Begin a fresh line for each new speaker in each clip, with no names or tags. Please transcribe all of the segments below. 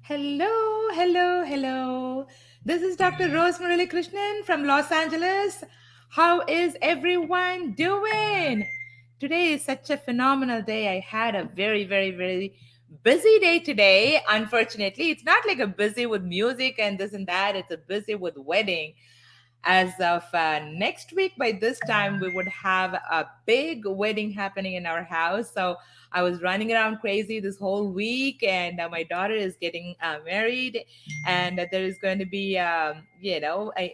Hello, hello, hello. This is Dr. Rose Muralikrishnan from Los Angeles. How is everyone doing? Today is such a phenomenal day. I had a very, very, very busy day today. Unfortunately, it's not like a busy with music and this and that, it's a busy with wedding. As of next week, by this time, we would have a big wedding happening in our house. So I was running around crazy this whole week, and my daughter is getting married, and there is going to be, an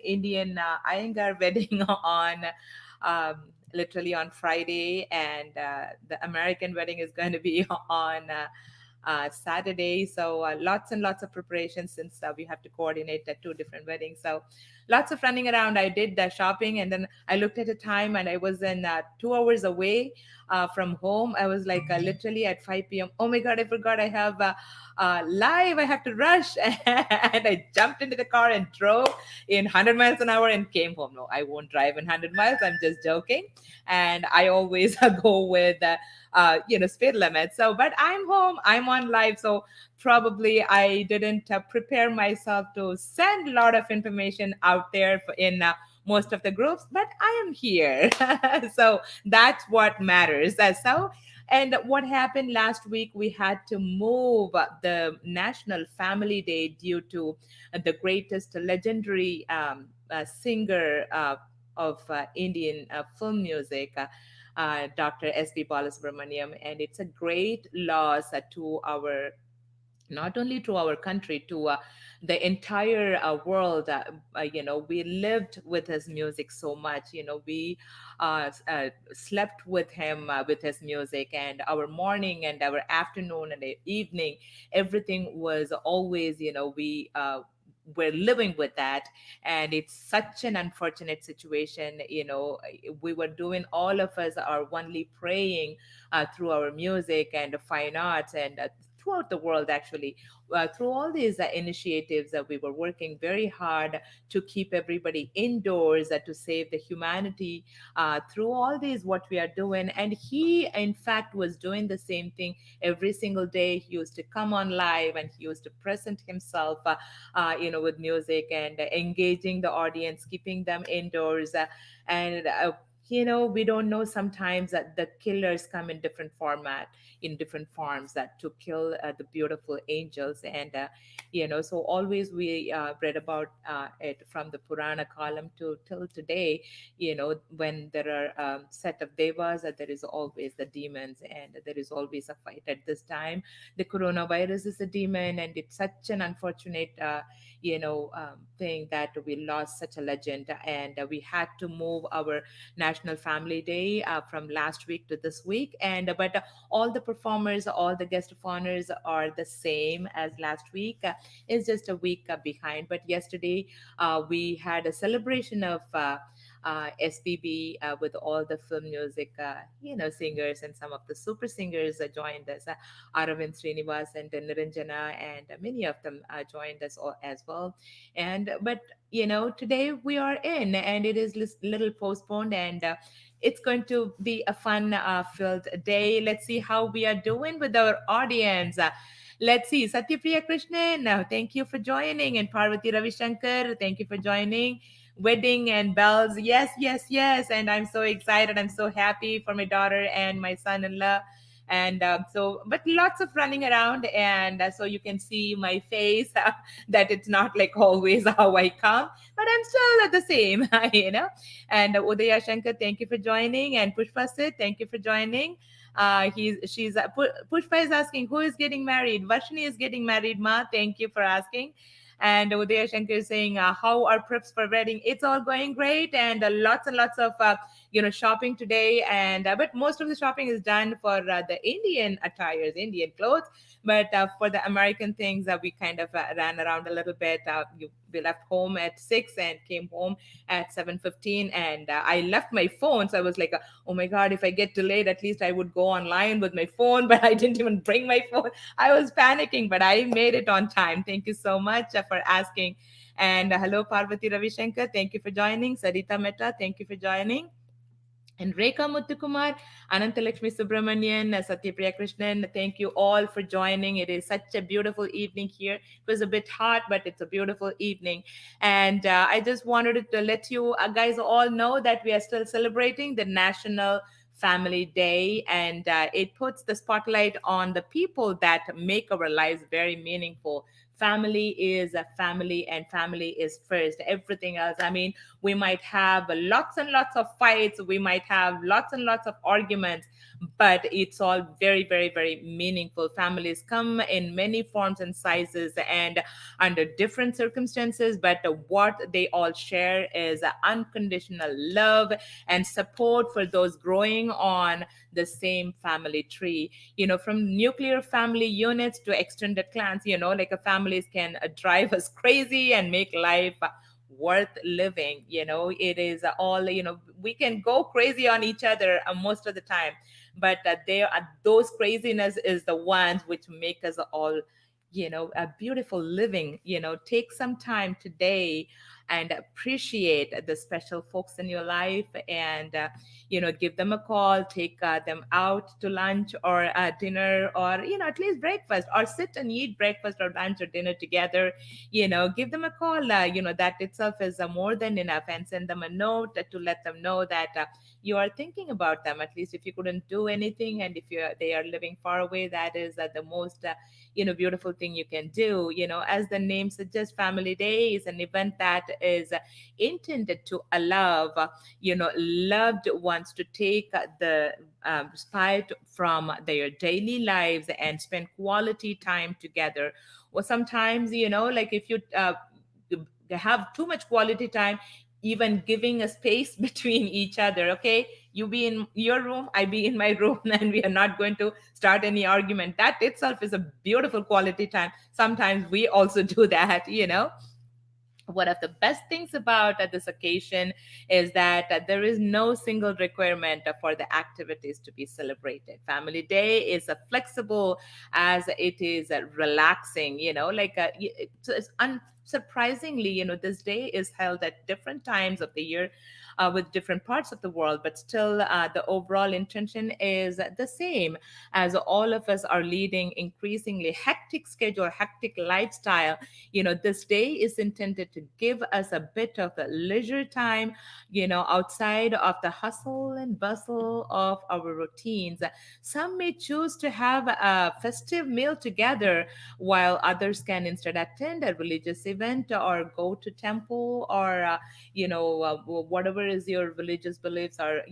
Indian Iyengar wedding on. Literally on Friday, and the American wedding is going to be on Saturday. So lots and lots of preparations since we have to coordinate the two different weddings. So lots of running around. I did the shopping, and then I looked at the time, and I was in 2 hours away from home. I was like literally at 5 p.m. Oh my God, I forgot I have live. I have to rush. And I jumped into the car and drove in 100 miles an hour and came home. No, I won't drive in 100 miles. I'm just joking. And I always go with speed limit. So but I'm home, I'm on live, so probably I didn't prepare myself to send a lot of information out there in most of the groups, but I am here. So that's what matters. And what happened last week, we had to move the National Family Day due to the greatest legendary singer of Indian film music, Dr. S.P. Balasubramaniam, and it's a great loss to our, not only to our country, to the entire world. We lived with his music so much. We slept with him, with his music, and our morning and our afternoon and the evening, everything was always, we're living with that. And it's such an unfortunate situation. We were doing, all of us are only praying through our music and fine arts, and throughout the world, actually, through all these initiatives that we were working very hard to keep everybody indoors, to save the humanity, through all these what we are doing. And he in fact was doing the same thing every single day. He used to come on live, and he used to present himself with music, and engaging the audience, keeping them indoors. And we don't know, sometimes that the killers come in different format, in different forms, that to kill the beautiful angels. And so always we read about it from the Purana column to till today. When there are set of devas, there is always the demons, and there is always a fight. At this time, the coronavirus is a demon, and it's such an unfortunate thing that we lost such a legend. And we had to move our National Family Day from last week to this week. And but all the performers, all the guest of honors are the same as last week. It's just a week behind. But yesterday we had a celebration of SPB, with all the film music, singers, and some of the super singers joined us. Aravind Srinivas and Niranjana, and many of them joined us as well. And but today we are in, and it is little postponed, and it's going to be a fun filled day. Let's see how we are doing with our audience. Let's see, Satyapriya Krishnan, thank you for joining, and Parvati Ravishankar, thank you for joining. Wedding and bells, yes, yes, yes, and I'm so excited, I'm so happy for my daughter and my son-in-law. And but lots of running around, and so you can see my face, that it's not like always how I come, but I'm still the same. And Udaya Shankar, thank you for joining, and Pushpa Sid, thank you for joining. She's Pushpa is asking who is getting married. Varshini is getting married, ma, thank you for asking. And Udaya Shankar is saying, how are preps for wedding? It's all going great, and lots of shopping today. And but most of the shopping is done for the Indian attires, Indian clothes. But for the American things, we kind of ran around a little bit. We left home at 6 and came home at 7:15, and I left my phone. So I was like, oh my God, if I get delayed, at least I would go online with my phone. But I didn't even bring my phone. I was panicking, but I made it on time. Thank you so much for asking. And hello, Parvati Ravishankar. Thank you for joining. Sarita Mehta, thank you for joining. and Rekha Muthukumar, Anantalakshmi Subramanian, Satyapriya Krishnan. Thank you all for joining. It is such a beautiful evening here. It was a bit hot, but it's a beautiful evening. And I just wanted to let you guys all know that we are still celebrating the National Family Day, and it puts the spotlight on the people that make our lives very meaningful. Family is a family, and family is first. Everything else, I mean, we might have lots and lots of fights, we might have lots and lots of arguments, but it's all very, very, very meaningful. Families come in many forms and sizes and under different circumstances, but what they all share is unconditional love and support for those growing on the same family tree. From nuclear family units to extended clans, like a families can drive us crazy and make life worth living. It is all, we can go crazy on each other most of the time, but there are those craziness is the ones which make us all, a beautiful living. Take some time today and appreciate the special folks in your life, and give them a call, take them out to lunch or dinner, or at least breakfast, or sit and eat breakfast or lunch or dinner together. Give them a call. That itself is more than enough, and send them a note to let them know that you are thinking about them. At least if you couldn't do anything, and if they are living far away, that is the most beautiful thing you can do. As the name suggests, Family Day is an event that is intended to allow loved ones to take the respite from their daily lives and spend quality time together. Or sometimes, like if you have too much quality time, even giving a space between each other. Okay, you be in your room, I be in my room, and we are not going to start any argument. That itself is a beautiful quality time. Sometimes we also do that. One of the best things about this occasion is that there is no single requirement for the activities to be celebrated. Family Day is flexible as it is relaxing. Surprisingly, this day is held at different times of the year, with different parts of the world, but still the overall intention is the same, as all of us are leading increasingly hectic schedule, hectic lifestyle. This day is intended to give us a bit of a leisure time, outside of the hustle and bustle of our routines. Some may choose to have a festive meal together, while others can instead attend a religious event or go to temple, or whatever is your religious beliefs, or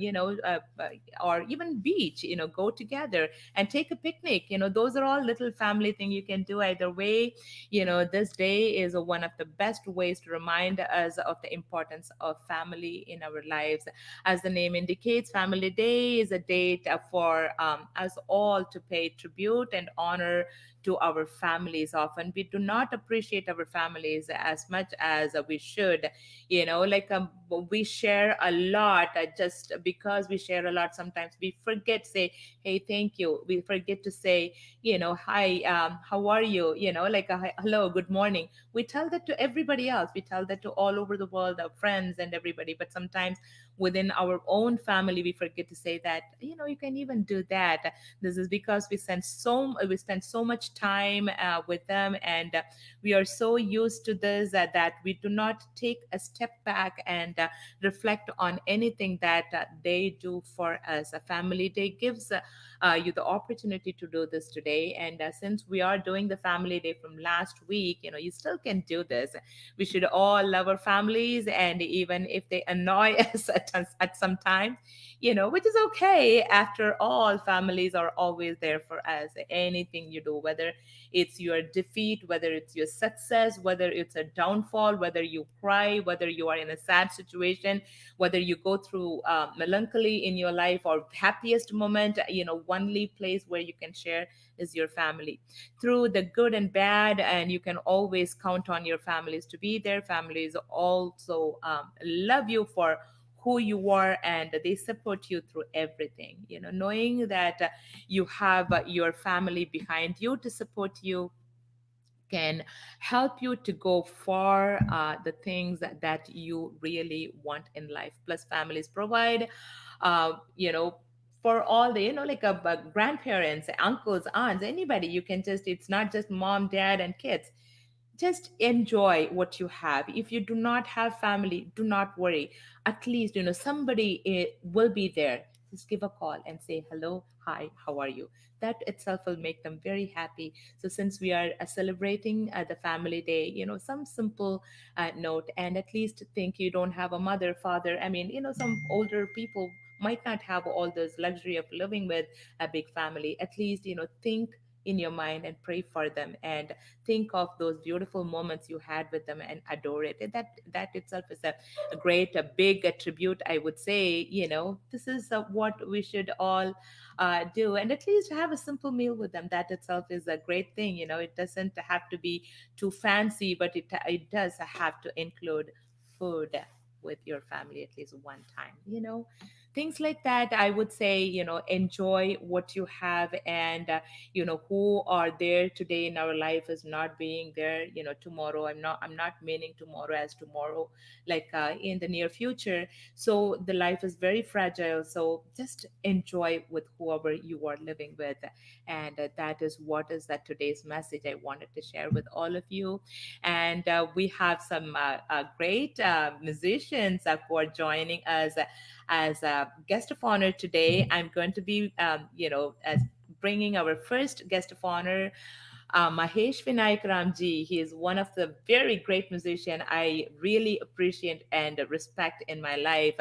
even beach, go together and take a picnic. Those are all little family thing you can do either way. This day is one of the best ways to remind us of the importance of family in our lives. As the name indicates, Family Day is a date for us all to pay tribute and honor to our families. Often we do not appreciate our families as much as we should. We share a lot. Just because we share a lot, sometimes we forget say, hey, thank you. We forget to say, hi, how are you, hello, good morning. We tell that to everybody else, we tell that to all over the world, our friends and everybody, but sometimes within our own family we forget to say that, you can even do that. This is because we spend so much time with them, and we are so used to this that we do not take a step back and reflect on anything that they do for us. A Family Day gives you the opportunity to do this today. And since we are doing the Family Day from last week, you still can do this. We should all love our families, and even if they annoy us at some time, which is okay. After all, families are always there for us. Anything you do, whether it's your defeat, whether it's your success, whether it's a downfall, whether you cry, whether you are in a sad situation, whether you go through melancholy in your life or happiest moment, only place where you can share is your family. Through the good and bad, and you can always count on your families to be there. Families also love you for who you are, and they support you through everything. Knowing that you have your family behind you to support you can help you to go for the things that you really want in life. Plus, families provide you know, for all the, like grandparents, uncles, aunts, anybody. You can just, it's not just mom, dad, and kids. Just enjoy what you have. If you do not have family, do not worry. At least, somebody will be there. Just give a call and say hello, hi, how are you. That itself will make them very happy. So since we are celebrating the family day, some simple note. And at least think, you don't have a mother, father. I mean, some older people might not have all this luxury of living with a big family. At least, think in your mind and pray for them, and think of those beautiful moments you had with them and adore it. And that itself is a great, a big tribute, I would say. This is what we should all do, and at least have a simple meal with them. That itself is a great thing. It doesn't have to be too fancy, but it does have to include food with your family at least one time. Things like that, I would say. Enjoy what you have. And who are there today in our life is not being there tomorrow. I'm not meaning tomorrow as tomorrow, like in the near future. So the life is very fragile, so just enjoy with whoever you are living with. And that is what is that today's message I wanted to share with all of you. And we have some great musicians who are joining us as a guest of honor today. I'm going to be, as bringing our first guest of honor, Mahesh Vinayak Ramji. He is one of the very great musician I really appreciate and respect in my life.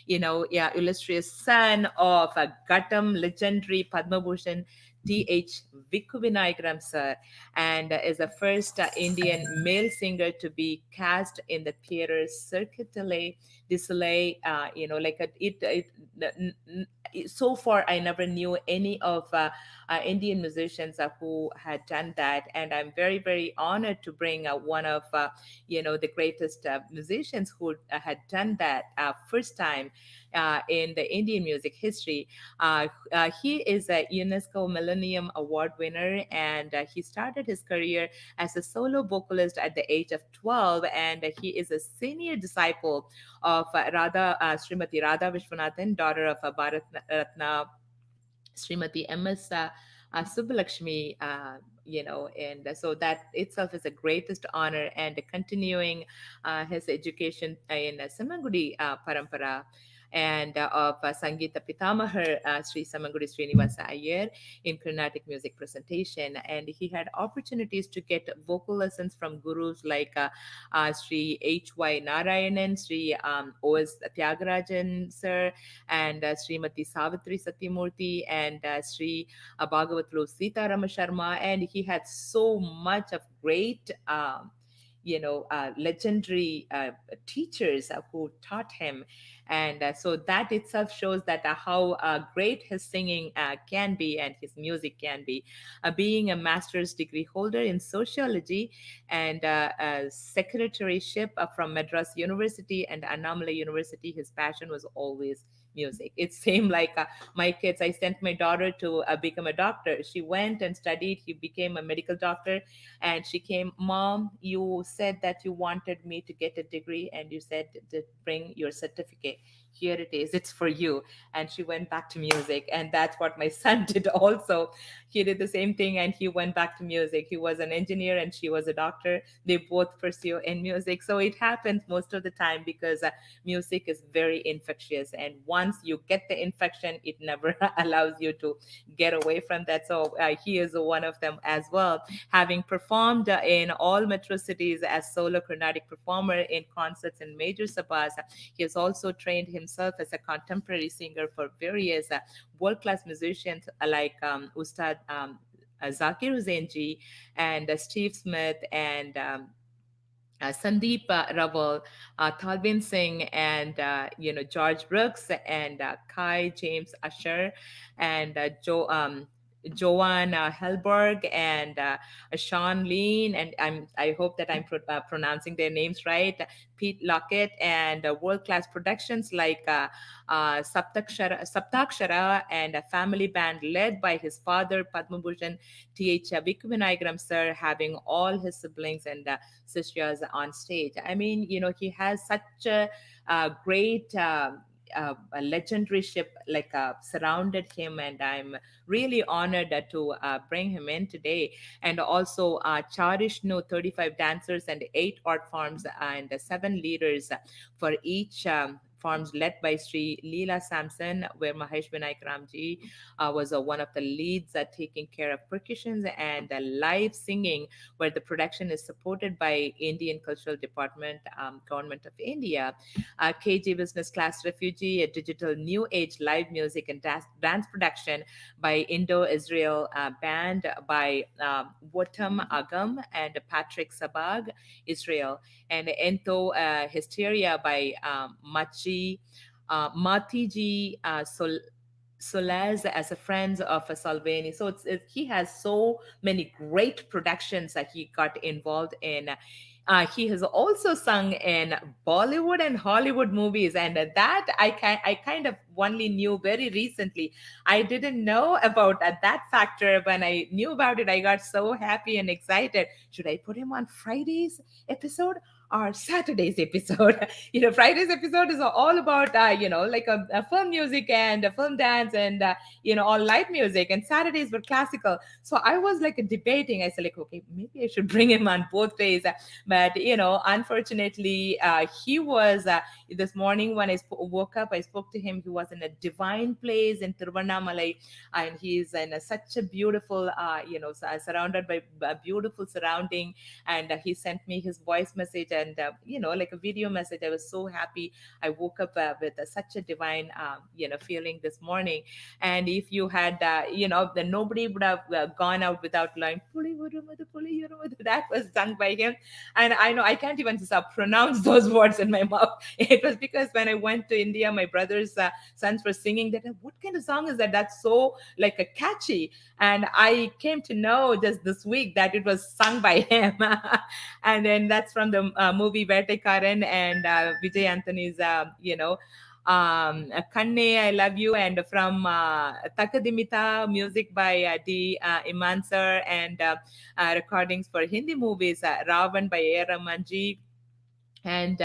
Yeah, illustrious son of a Gattam legendary Padma Bhushan T.H. Vikku Vinayakaram sir, and is the first Indian male singer to be cast in the theater Circuit du Soleil. Like so far, I never knew any of Indian musicians who had done that, and I'm very, very honored to bring one of the greatest musicians who had done that first time in the Indian music history. He is a UNESCO Millennium Award winner, and he started his career as a solo vocalist at the age of 12, and he is a senior disciple of Srimati Radha Vishwanathan, daughter of Bharat Ratna Srimati MS Subbulakshmi, and so that itself is a greatest honor. And continuing his education in Samangudi Parampara, and of Sangeeta Pitamahar Sri Samangudi Srinivasa Iyer in Carnatic music presentation. And he had opportunities to get vocal lessons from gurus like Sri H.Y. Narayanan, Sri O.S. Tyagarajan sir, and Srimati Savitri Satyamurthy, and Sri Bhagavatlu Sita Rama Sharma. And he had so much of great legendary teachers who taught him. And so that itself shows that how great his singing can be and his music can be. Being a master's degree holder in sociology and a secretaryship from Madras University and Annamalai University, his passion was always music. It's same like my kids. I sent my daughter to become a doctor. She went and studied. He became a medical doctor, and she came, Mom, you said that you wanted me to get a degree, and you said to bring your certificate. Here it is, it's for you. And she went back to music, and that's what my son did also. He did the same thing, and he went back to music. He was an engineer and she was a doctor. They both pursue in music. So it happens most of the time because music is very infectious, and once you get the infection, it never allows you to get away from that. So he is one of them as well, having performed in all metro cities as solo Carnatic performer in concerts and major sabhas. He has also trained himself as a contemporary singer for various world-class musicians like Ustad Zakir Hussain ji, and Steve Smith, and Sandeep Raval, Talvin Singh, and George Brooks, and Kai James Usher, and Joanne Helberg, and Sean Lean, and I hope that I'm pronouncing their names right. Pete Lockett, and world class productions like Saptakshara, and a family band led by his father Padma Bhushan T.H. Vikvinayagaram sir, having all his siblings and sisters on stage. I mean, he has such a great a legendary ship surrounded him, and I'm really honored to bring him in today. And also Charishnu, 35 dancers and 8 art forms and 7 leaders for each farms led by Sri Leela Samson, where Mahesh Vinayak Ramji was one of the leads taking care of percussions and live singing, where the production is supported by Indian Cultural Department, Government of India. KG Business Class Refugee, a digital new age live music and dance production by Indo-Israel band by Wotam Agam and Patrick Sabag, Israel, and Ento Hysteria by Matiji Solaz as a friend of a Salvini. So he has so many great productions that he got involved in. He has also sung in Bollywood and Hollywood movies, and that I kind of only knew very recently. I didn't know about that factor. When I knew about it, I got so happy and excited. Should I put him on Friday's episode or Saturday's episode? Friday's episode is all about like a film music and a film dance and all light music, and Saturdays were classical. So I was like debating. I said like, okay, maybe I should bring him on both days. But unfortunately, he was this morning when I woke up, I spoke to him. He was in a divine place in Tiruvannamalai, and he's in such a beautiful surrounded by a beautiful surrounding. And he sent me his voice message and like a video message. I was so happy. I woke up with such a divine feeling this morning. And if you had then nobody would have gone out without learning "Puli Urumadu, Puli Urumadu." That was sung by him. And I know I can't even just pronounce those words in my mouth. It was because when I went to India, my brother's sons were singing that. What kind of song is that? That's so like a catchy. And I came to know just this week that it was sung by him. And then that's from the movie Vertekaran, and Vijay Anthony's Kanne, I Love You, and from Takadimita, music by D. Iman sir, and recordings for Hindi movies, Ravan by A. Ramanji, and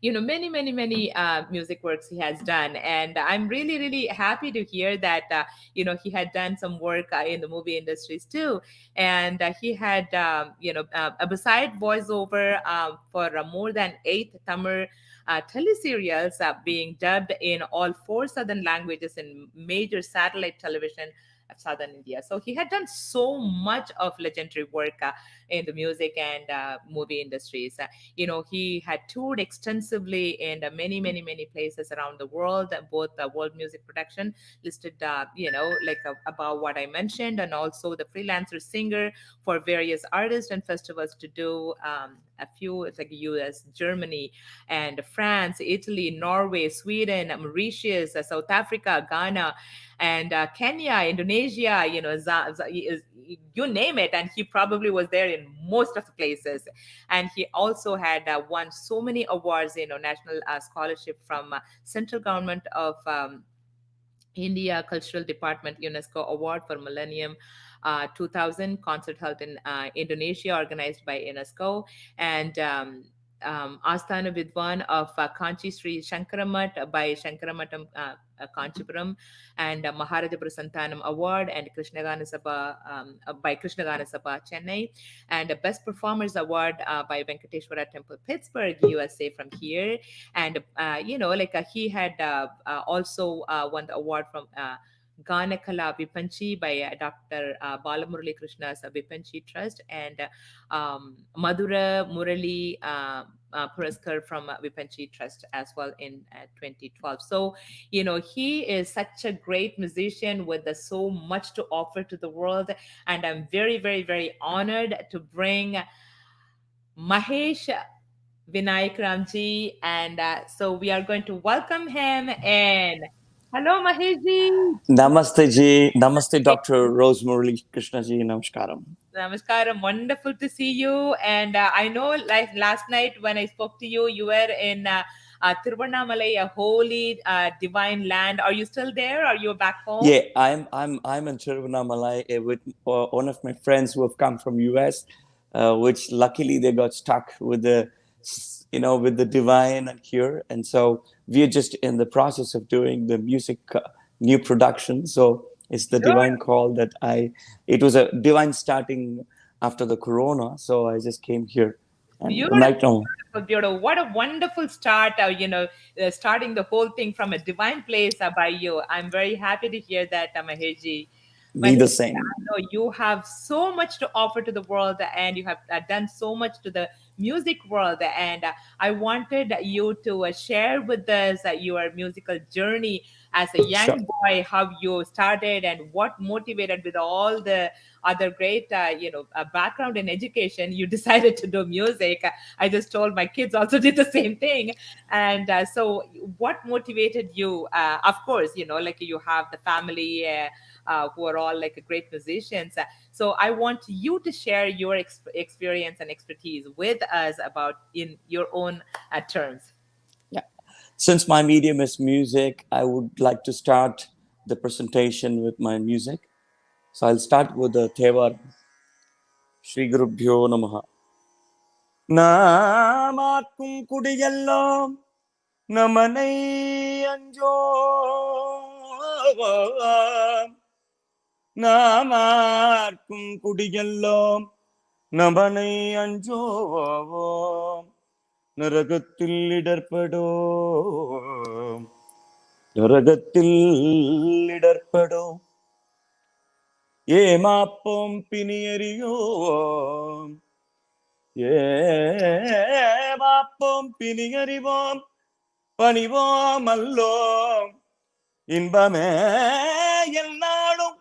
many music works he has done. And I'm really happy to hear that he had done some work in the movie industries too. And he had beside voiceover for more than 8 Tamil teleserials being dubbed in all 4 southern languages in major satellite television of southern India. So he had done so much of legendary work in the music and movie industries. He had toured extensively in many places around the world, both world music production listed, about what I mentioned, and also the freelancer singer for various artists and festivals to do a few, it's like US, Germany, and France, Italy, Norway, Sweden, Mauritius, South Africa, Ghana, and Kenya, Indonesia, you name it. And he probably was there in most of the places. And he also had won so many awards, national scholarship from central government of India Cultural Department UNESCO Award for Millennium 2000 concert held in Indonesia, organized by UNESCO, and Asthana Vidwan of Kanchi Sri Shankaramat by Shankaramatam Kanchipuram, and Maharajapura Santanam Award and Krishnagana Sabha by Krishnagana Sabha Chennai, and a Best Performers Award by Venkateshwara Temple Pittsburgh, USA from here. And he had also won the award from Ganakala Vipanchi by Dr. Balamuralikrishna's Vipanchi Trust, and Madhura Murali Puraskar from Vipanchi Trust as well in 2012. So, he is such a great musician with so much to offer to the world. And I'm very honored to bring Mahesh Vinayak Ramji. And so we are going to welcome him in. Hello, Maheshji.
Namaste ji. Namaste, Dr. Rose Muralikrishnan ji. Namaskaram.
Namaskaram. Wonderful to see you. And I know, like last night when I spoke to you, you were in Tiruvannamalai, a holy, divine land. Are you still there? Are you back home?
Yeah, I'm in Tiruvannamalai with one of my friends who have come from US, which luckily they got stuck with the with the divine and here. And so we are just in the process of doing the music new production. So it's the divine
Sure.
call that it was a divine starting after the corona. So I just came here. And
Beautiful,
right now,
beautiful, beautiful. What a wonderful start, starting the whole thing from a divine place by you. I'm very happy to hear that, Maheji.
be
Maheji,
the same.
I know you have so much to offer to the world and you have done so much to the music world. And I wanted you to share with us your musical journey as a
Sure.
young boy, how you started and what motivated with all the other great background in education, you decided to do music. I just told my kids also did the same thing. And so what motivated you? Of course, like you have the family who are all like great musicians. So I want you to share your experience and expertise with us about in your own terms.
Yeah. Since my medium is music, I would like to start the presentation with my music. So I'll start with the Thevar Shri Gurubhyo Namaha. நாமாக்கும் குடியெல்லாம் நமனை அஞ்சோ நாமார்க்கும் குடியெல்லாம் நமனை அஞ்சோவோம் நரகத்தில் இடர்படோ நரகத்தில் இடர்படோ ஏமாப்போம் பிணியறியோம் ஏமாப்போம் பிணியறிவோம் பணிவோம் அல்லோம் இன்பமே என்னாலும்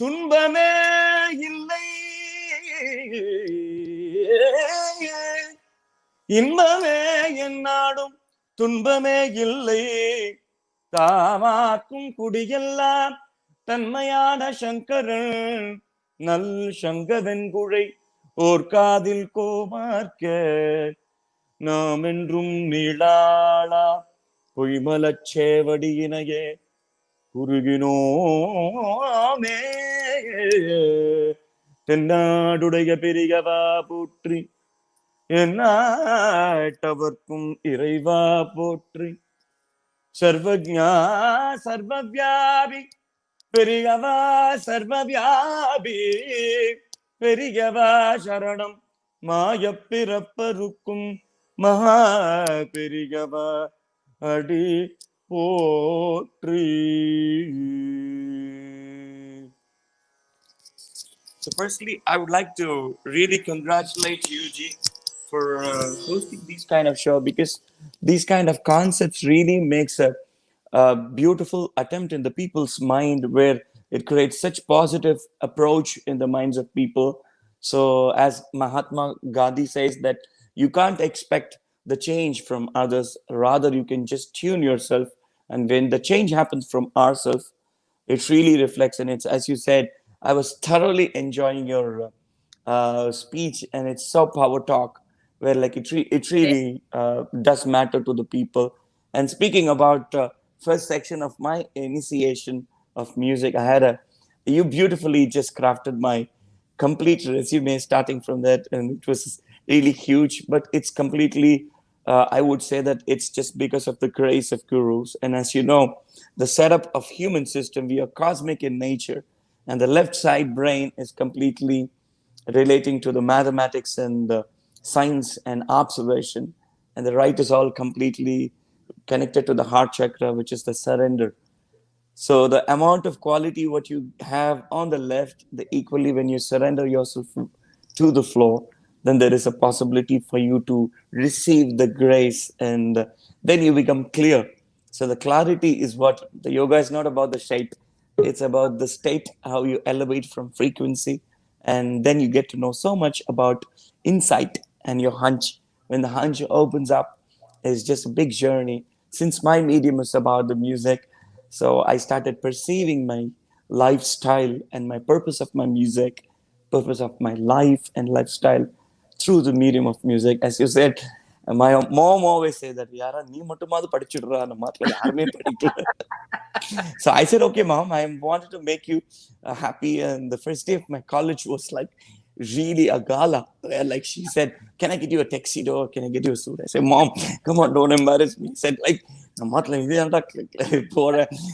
துன்பமே இல்லை இன்பமே என்னாடும் துன்பமே இல்லை தாமாக்கும் குடியெல்லாம் தன்மையான சங்கரன் நல் சங்கவெண்குழை ஓர் காதில் கோமார்க்க நாம் என்றும் நீளாளா பொய்மலச் சேவடியினையே குறுகினோமே தென்னாடுடைய பெரியவா போற்றி எந்நாட்டவர்க்கும் இறைவா போற்றி சர்வஜா சர்வவியாபி பெரியவா சர்வவியாபி பெரியவா சரணம் மாயப் பிறப்பருக்கும் மகா பெரியவா அடி போற்றி. So firstly, I would like to really congratulate you, G, for hosting these kind of show, because these kind of concepts really makes a beautiful attempt in the people's mind, where it creates such positive approach in the minds of people. So as Mahatma Gandhi says that you can't expect the change from others, rather you can just tune yourself, and when the change happens from ourselves, it really reflects. And it's, as you said, I was thoroughly enjoying your speech, and it's so power talk, where like it really does matter to the people. And speaking about first section of my initiation of music, I had a you beautifully just crafted my complete resume starting from that, and it was really huge. But it's completely I would say that it's just because of the grace of gurus. And as you know, the setup of human system, we are cosmic in nature, and the left side brain is completely relating to the mathematics and the science and observation, and the right is all completely connected to the heart chakra, which is the surrender. So the amount of quality what you have on the left, the equally when you surrender yourself to the flow, then there is a possibility for you to receive the grace, and then you become clear. So the clarity is what the yoga is not about the shape. It's about the state, how you elevate from frequency, and then you get to know so much about insight and your hunch. When the hunch opens up, it's just a big journey. Since my medium is about the music, so I started perceiving my lifestyle and my purpose of my music, purpose of my life and lifestyle through the medium of music. As you said, my mom always say that, "Yara, nee mattumadu padichidra, na maatla yarume padikala." So I said, "Okay, mom, I wanted to make you happy." And the first day of my college was like really a gala where, like, she said, "Can I get you a tuxedo? Or can I get you a suit?" I said, "Mom, come on, don't embarrass me." He said, like, "No, matla,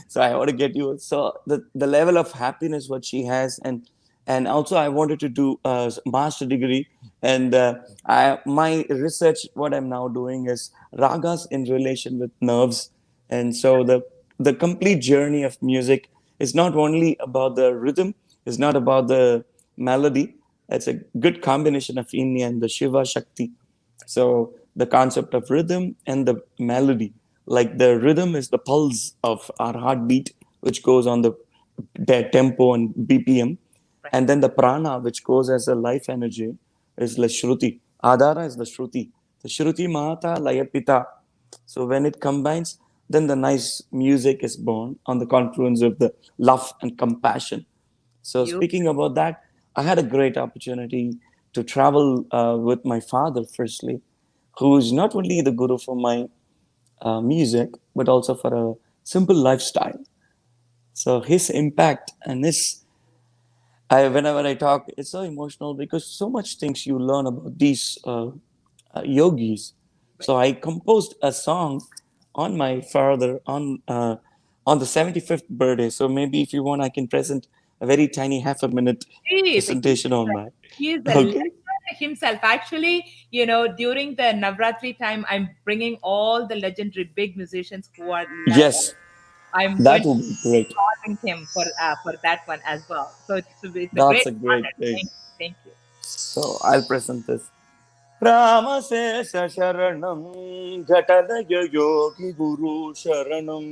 so I want to get you." So the level of happiness what she has, and also I wanted to do a master degree, and my research, what I'm now doing is ragas in relation with nerves, and so the complete journey of music is not only about the rhythm, it's not about the melody. It's a good combination of India and the Shiva Shakti. So the concept of rhythm and the melody, like the rhythm is the pulse of our heartbeat, which goes on the tempo and BPM,
Right.
and then the prana, which goes as a life energy, is the Shruti. Adhara is the Shruti. The Shruti Mata Layapita. So when it combines, then the nice music is born on the confluence of the love and compassion. So
You.
speaking about that, I had a great opportunity to travel with my father, firstly, who is not only the guru for my music, but also for a simple lifestyle. So his impact and his, whenever I talk, it's so emotional because so much things you learn about these yogis.
Right.
So I composed a song on my father on the 75th birthday. So maybe if you want, I can present a very tiny half a minute
Please,
presentation on that.
he is a
Okay.
legend himself. Actually, during the Navratri time, I'm bringing all the legendary big musicians who are live.
Yes,
I'm going
that
to
would be great.
calling him for that one as well. So it's a
That's
great
a great
honor.
thing.
Thank you. Thank you.
So I'll present this. Ramshej शरणं घटदय योगि गुरु शरणं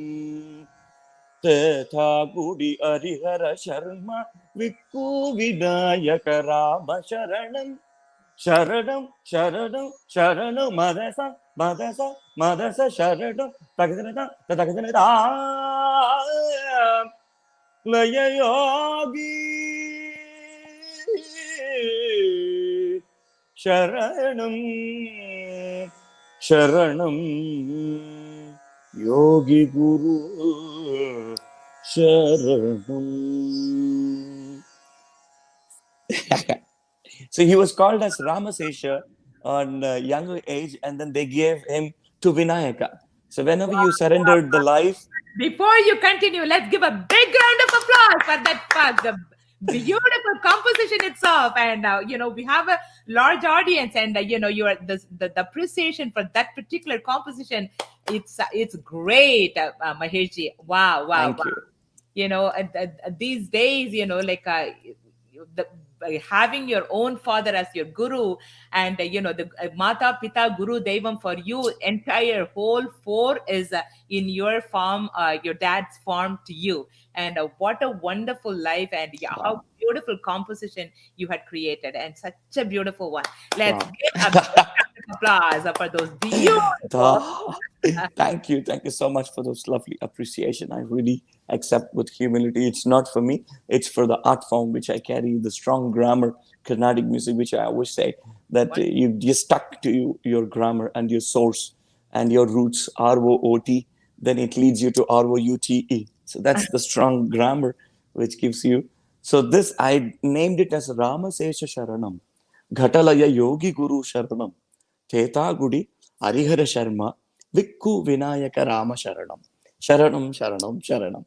तेथा गुडि हरिहर शर्मा विक्कु विनायक राम शरणं शरणं शरणं शरणं मदस मदस मदस शरणं तगदनता तगदनता लय योगी शरणं शरणं योगी गुरु शरणं. So he was called as Ramasesha on a younger age, and then they gave him to Vinayaka. So whenever you surrendered the life,
Before you continue, let's give a big round of applause for that the beautiful composition itself. And we have a large audience, and you are the appreciation for that particular composition. It's great, Maheshji. Wow, wow,
thank
wow.
you.
These days, the having your own father as your guru, and the mata pita guru devam for you, entire whole four is in your farm, your dad's farm to you. And what a wonderful life, and yeah, how
Wow.
beautiful composition you had created, and such a beautiful one. Let's
Wow.
give a big round of applause for those beautiful.
The- thank you so much for those lovely appreciation. I really accept with humility. It's not for me, it's for the art form which I carry, the strong grammar, Carnatic music, which I always say that you stuck to your grammar and your source and your roots, ROOT, then it leads you to ROUTE. So that's the strong grammar which gives you. So this, I named it as Ramasesha Sharanam, Ghatalaya Yogi Guru Sharanam, Theta Gudi, Harihara Sharma, Vikku Vinayaka Rama Sharanam. Sharanam, Sharanam, Sharanam.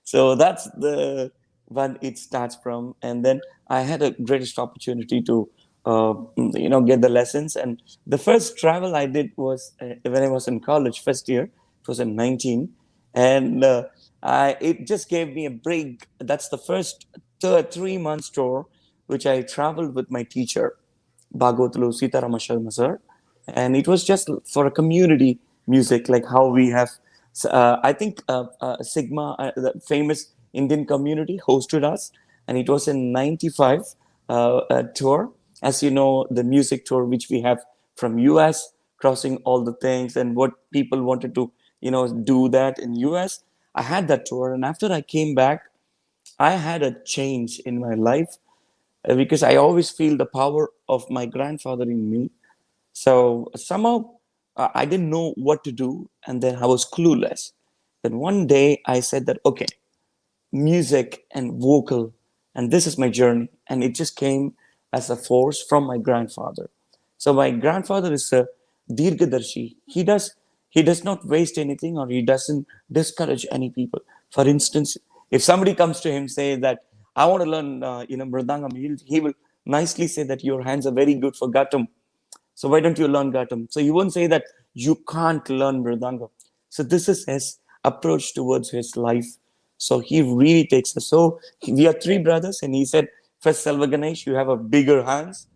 So that's the one it starts from. And then I had a greatest opportunity to, get the lessons. And the first travel I did was when I was in college, first year. It was in 19. And it just gave me a break. That's the first 3 months tour, which I traveled with my teacher, Bhagavatalu Sitarama Sharma sir. And it was just for a community music, like how we have, I think Sigma, the famous Indian community, hosted us. And it was in 95 tour. As you know, the music tour, which we have from US, crossing all the things and what people wanted to, do that in US. I had that tour. And after I came back, I had a change in my life because I always feel the power of my grandfather in me. So somehow I didn't know what to do, and then I was clueless. Then one day I said that, okay, music and vocal, and this is my journey. And it just came as a force from my grandfather. So my grandfather is a Dirgadarshi. He does not waste anything, or he doesn't discourage any people. For instance, if somebody comes to him say that I want to learn mridangam, he will nicely say that your hands are very good for gatam. So why don't you learn Gatam? So you won't say that you can't learn Mridanga. So this is his approach towards his life. So he really takes us. So we are three brothers, and he said, first Selva Ganesh, you have a bigger hands,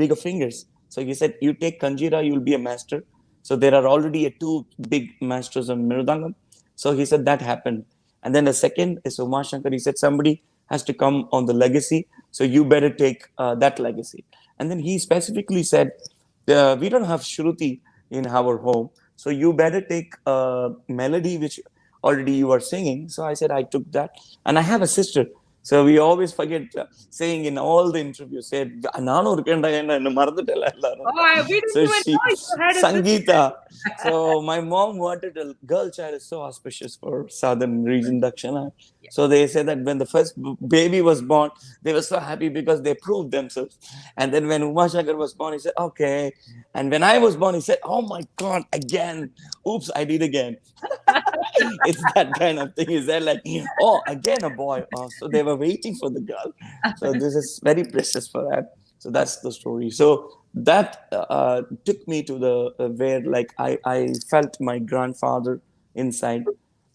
bigger fingers. So he said, you take Kanjira, you'll be a master. So there are already two big masters on Mridangam. So he said that happened. And then the second is Uma Shankar. He said somebody has to come on the legacy. So you better take that legacy. And then he specifically said, we don't have Shruti in our home. So you better take a melody which already you are singing. So I said, I took that. And I have a sister. So we always forget saying in all the interviews, said, "நானும் இருக்கேன்டா, என்ன மறந்துட்டேல எல்லாரும்."
Oh, we
So
didn't even
she,
know you had a sister.
Sangeeta. So my mom wanted a girl child, is so auspicious for southern region, Dakshina.
Yeah.
So they said that when the first baby was born, they were so happy because they proved themselves. And then when Uma Shankar was born, he said, okay. And when I was born, he said, oh my God, again. Oops, I did again. It's that kind of thing. Is that like, oh, again a boy? Oh, so they were waiting for the girl. So this is very precious for that. So that's the story. So that took me to the where like I felt my grandfather inside,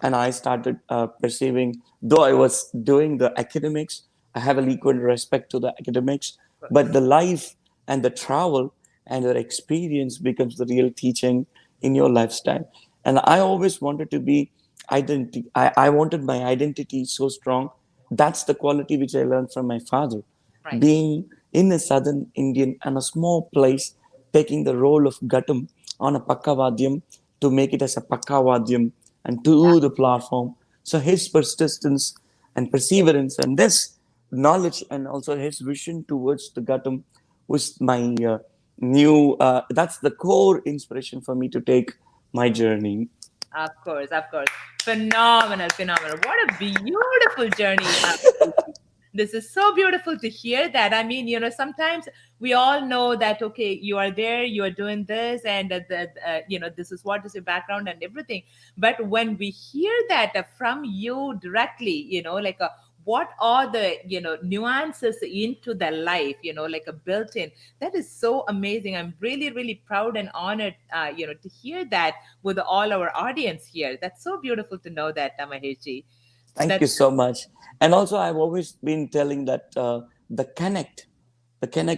and I started perceiving. Though I was doing the academics, I have an equal respect to the academics, but the life and the travel and your experience becomes the real teaching in your lifestyle. And I always wanted to be identity. I wanted my identity so strong. That's the quality which I learned from my father.
Right.
Being in a southern Indian and a small place, taking the role of Gatam on a Pakkavadyam to make it as a Pakkavadyam and
Yeah.
to the platform. So his persistence and perseverance and this knowledge and also his vision towards the Gatam was my that's the core inspiration for me to take my journey.
Of course, of course. Phenomenal, phenomenal. What a beautiful journey. This is so beautiful to hear that. I mean, sometimes we all know that, okay, you are there, you are doing this, and this is what is your background and everything. But when we hear that from you directly, like what are the, nuances into the life, like a built in, that is so amazing. I'm really, really proud and honored, to hear that with all our audience here. That's so beautiful to know that, Maheshji.
Thank
That's
you so much. And also, I've always been telling that the connect,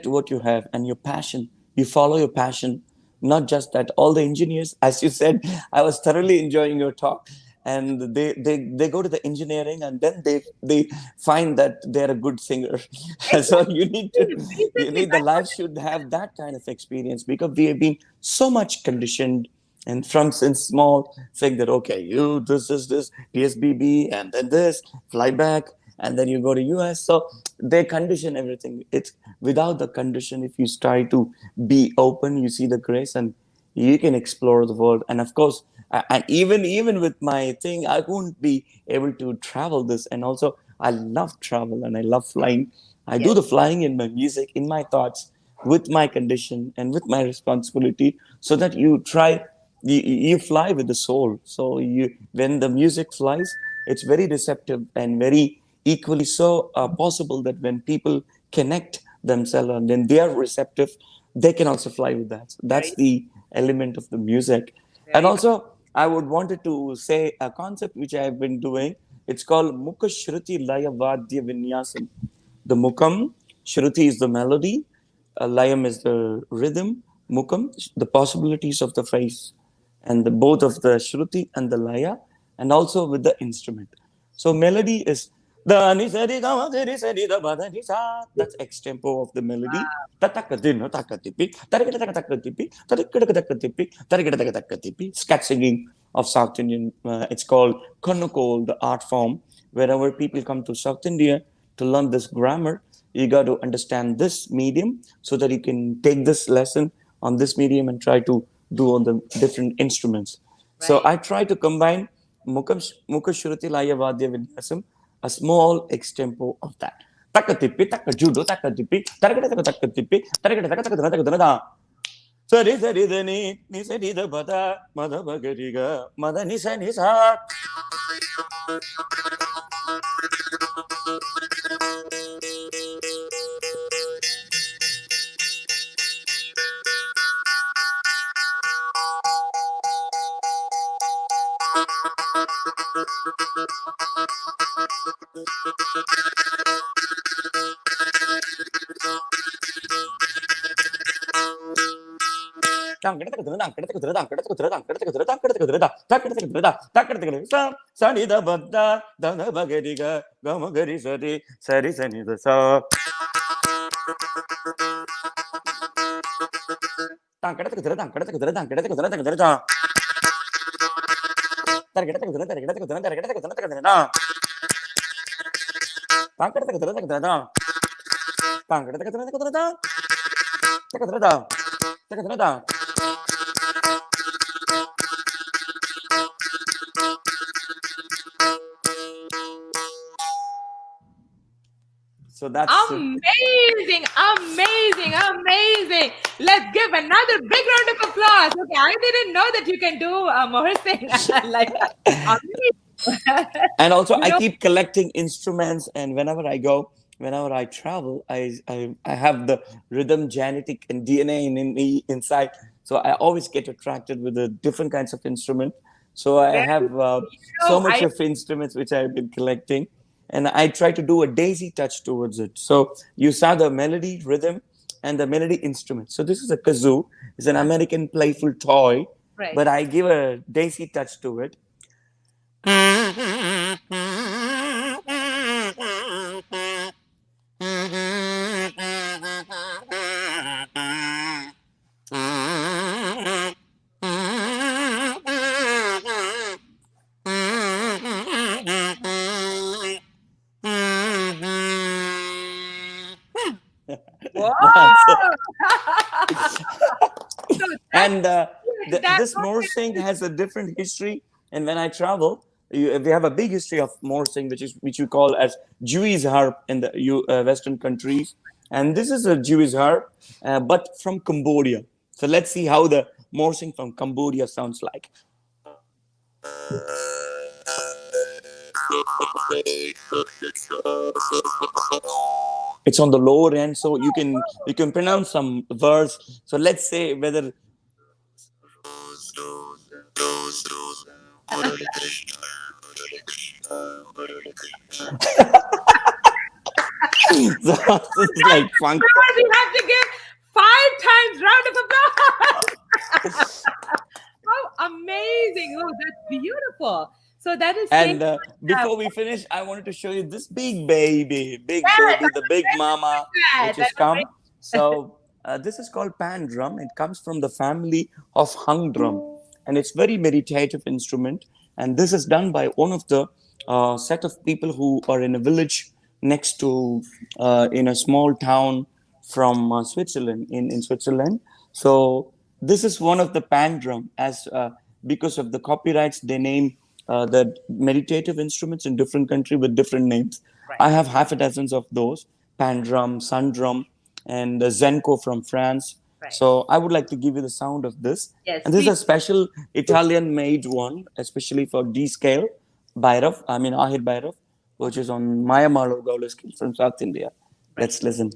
what you have and your passion, you follow your passion, not just that. All the engineers, as you said, I was thoroughly enjoying your talk. And they go to the engineering, and then they find that they're a good singer. So
exactly
you
basically
need the life should have that kind of experience, because we have been so much conditioned and from since small saying that okay, you this is this PSBB and then this fly back and then you go to US. So they condition everything. It's without the condition. If you try to be open, you see the grace and you can explore the world. And of course, and even with my thing, I wouldn't be able to travel this. And also, I love travel and I love flying. I
yes.
do the flying in my music, in my thoughts, with my condition and with my responsibility, so that you try you fly with the soul. So you when the music flies, it's very receptive and very equally so possible that when people connect themselves and when they are receptive, they can also fly with that. So that's
Very,
the element of the music. And
very
also I would wanted to say a concept which I have been doing. It's called Mukha Shruti Laya Vadya Vinyasam. The Mukam, Shruti is the melody, Layam is the rhythm, Mukam, the possibilities of the phrase, and both of the Shruti and the Laya, and also with the instrument. So melody is the ni sa di ga ma di sa di da ba da ni sa. That's X tempo of the melody. Tatakadino takatipi, tarakatakatakatipi, tarakatakatakatipi, tarakatakatakatipi. Scat singing of South Indian. It's called Konukol, the art form. Wherever people come to South India to learn this grammar, you got to understand this medium so that you can take this lesson on this medium and try to do on the different instruments. So
right.
I try to combine Mukha Shruti Laya Vadya Vinyasam, a small extempo of that. taka tipi taka judo taka tipi taraka taka tipi taraka taka sari sari dani ni sari da bada mada bagariga mada ni sa ni sa. Sani da bada dana bagariga gama gari sari sari sani da sa. So that's
Amazing, amazing, amazing. Let's give another big round of applause. Okay, I didn't know that you can do Mohar Singh like that. Amazing.
and also
You
I
know,
keep collecting instruments, and whenever I travel, I have the rhythm genetic and DNA in me inside, so I always get attracted with the different kinds of instrument. So I
very,
have so
know,
much
I
of instruments which I've been collecting, and I try to do a daisy touch towards it. So you saw the melody rhythm and the melody instrument. So this is a kazoo. It's an American playful toy,
right.
but I give a daisy touch to it.
Whoa!
So,
So that's
and
that
this Morsing has a different history. And when I travel, we have a big history of Morsing, which we call as Jewish harp in the Western countries. And this is a Jewish harp, but from Cambodia. So let's see how the Morsing from Cambodia sounds like. It's on the lower end, so you can pronounce some words. So let's say whether so this is like funk.
we have to give 5 times round of applause. How amazing! Oh, that's beautiful. So that is saying,
And before we finish, I wanted to show you this big
yes,
baby, the big mama,
I
which
was
has come. So this is called pan drum. It comes from the family of hung drum, and it's very meditative instrument. And this is done by one of the set of people who are in a village next to in a small town from Switzerland in Switzerland. So this is one of the pan drum as because of the copyrights they name the meditative instruments in different country with different names.
right,
I have half a dozens of those: pan drum, sun drum, and zenko from France.
right.
So I would like to give you the sound of this.
Yes,
And this is
please.
a special Italian made one, especially for D scale, Bhairav, I mean Ahir Bhairav, which is on Maya Malo Gaula scale from South India.
Right.
Let's listen.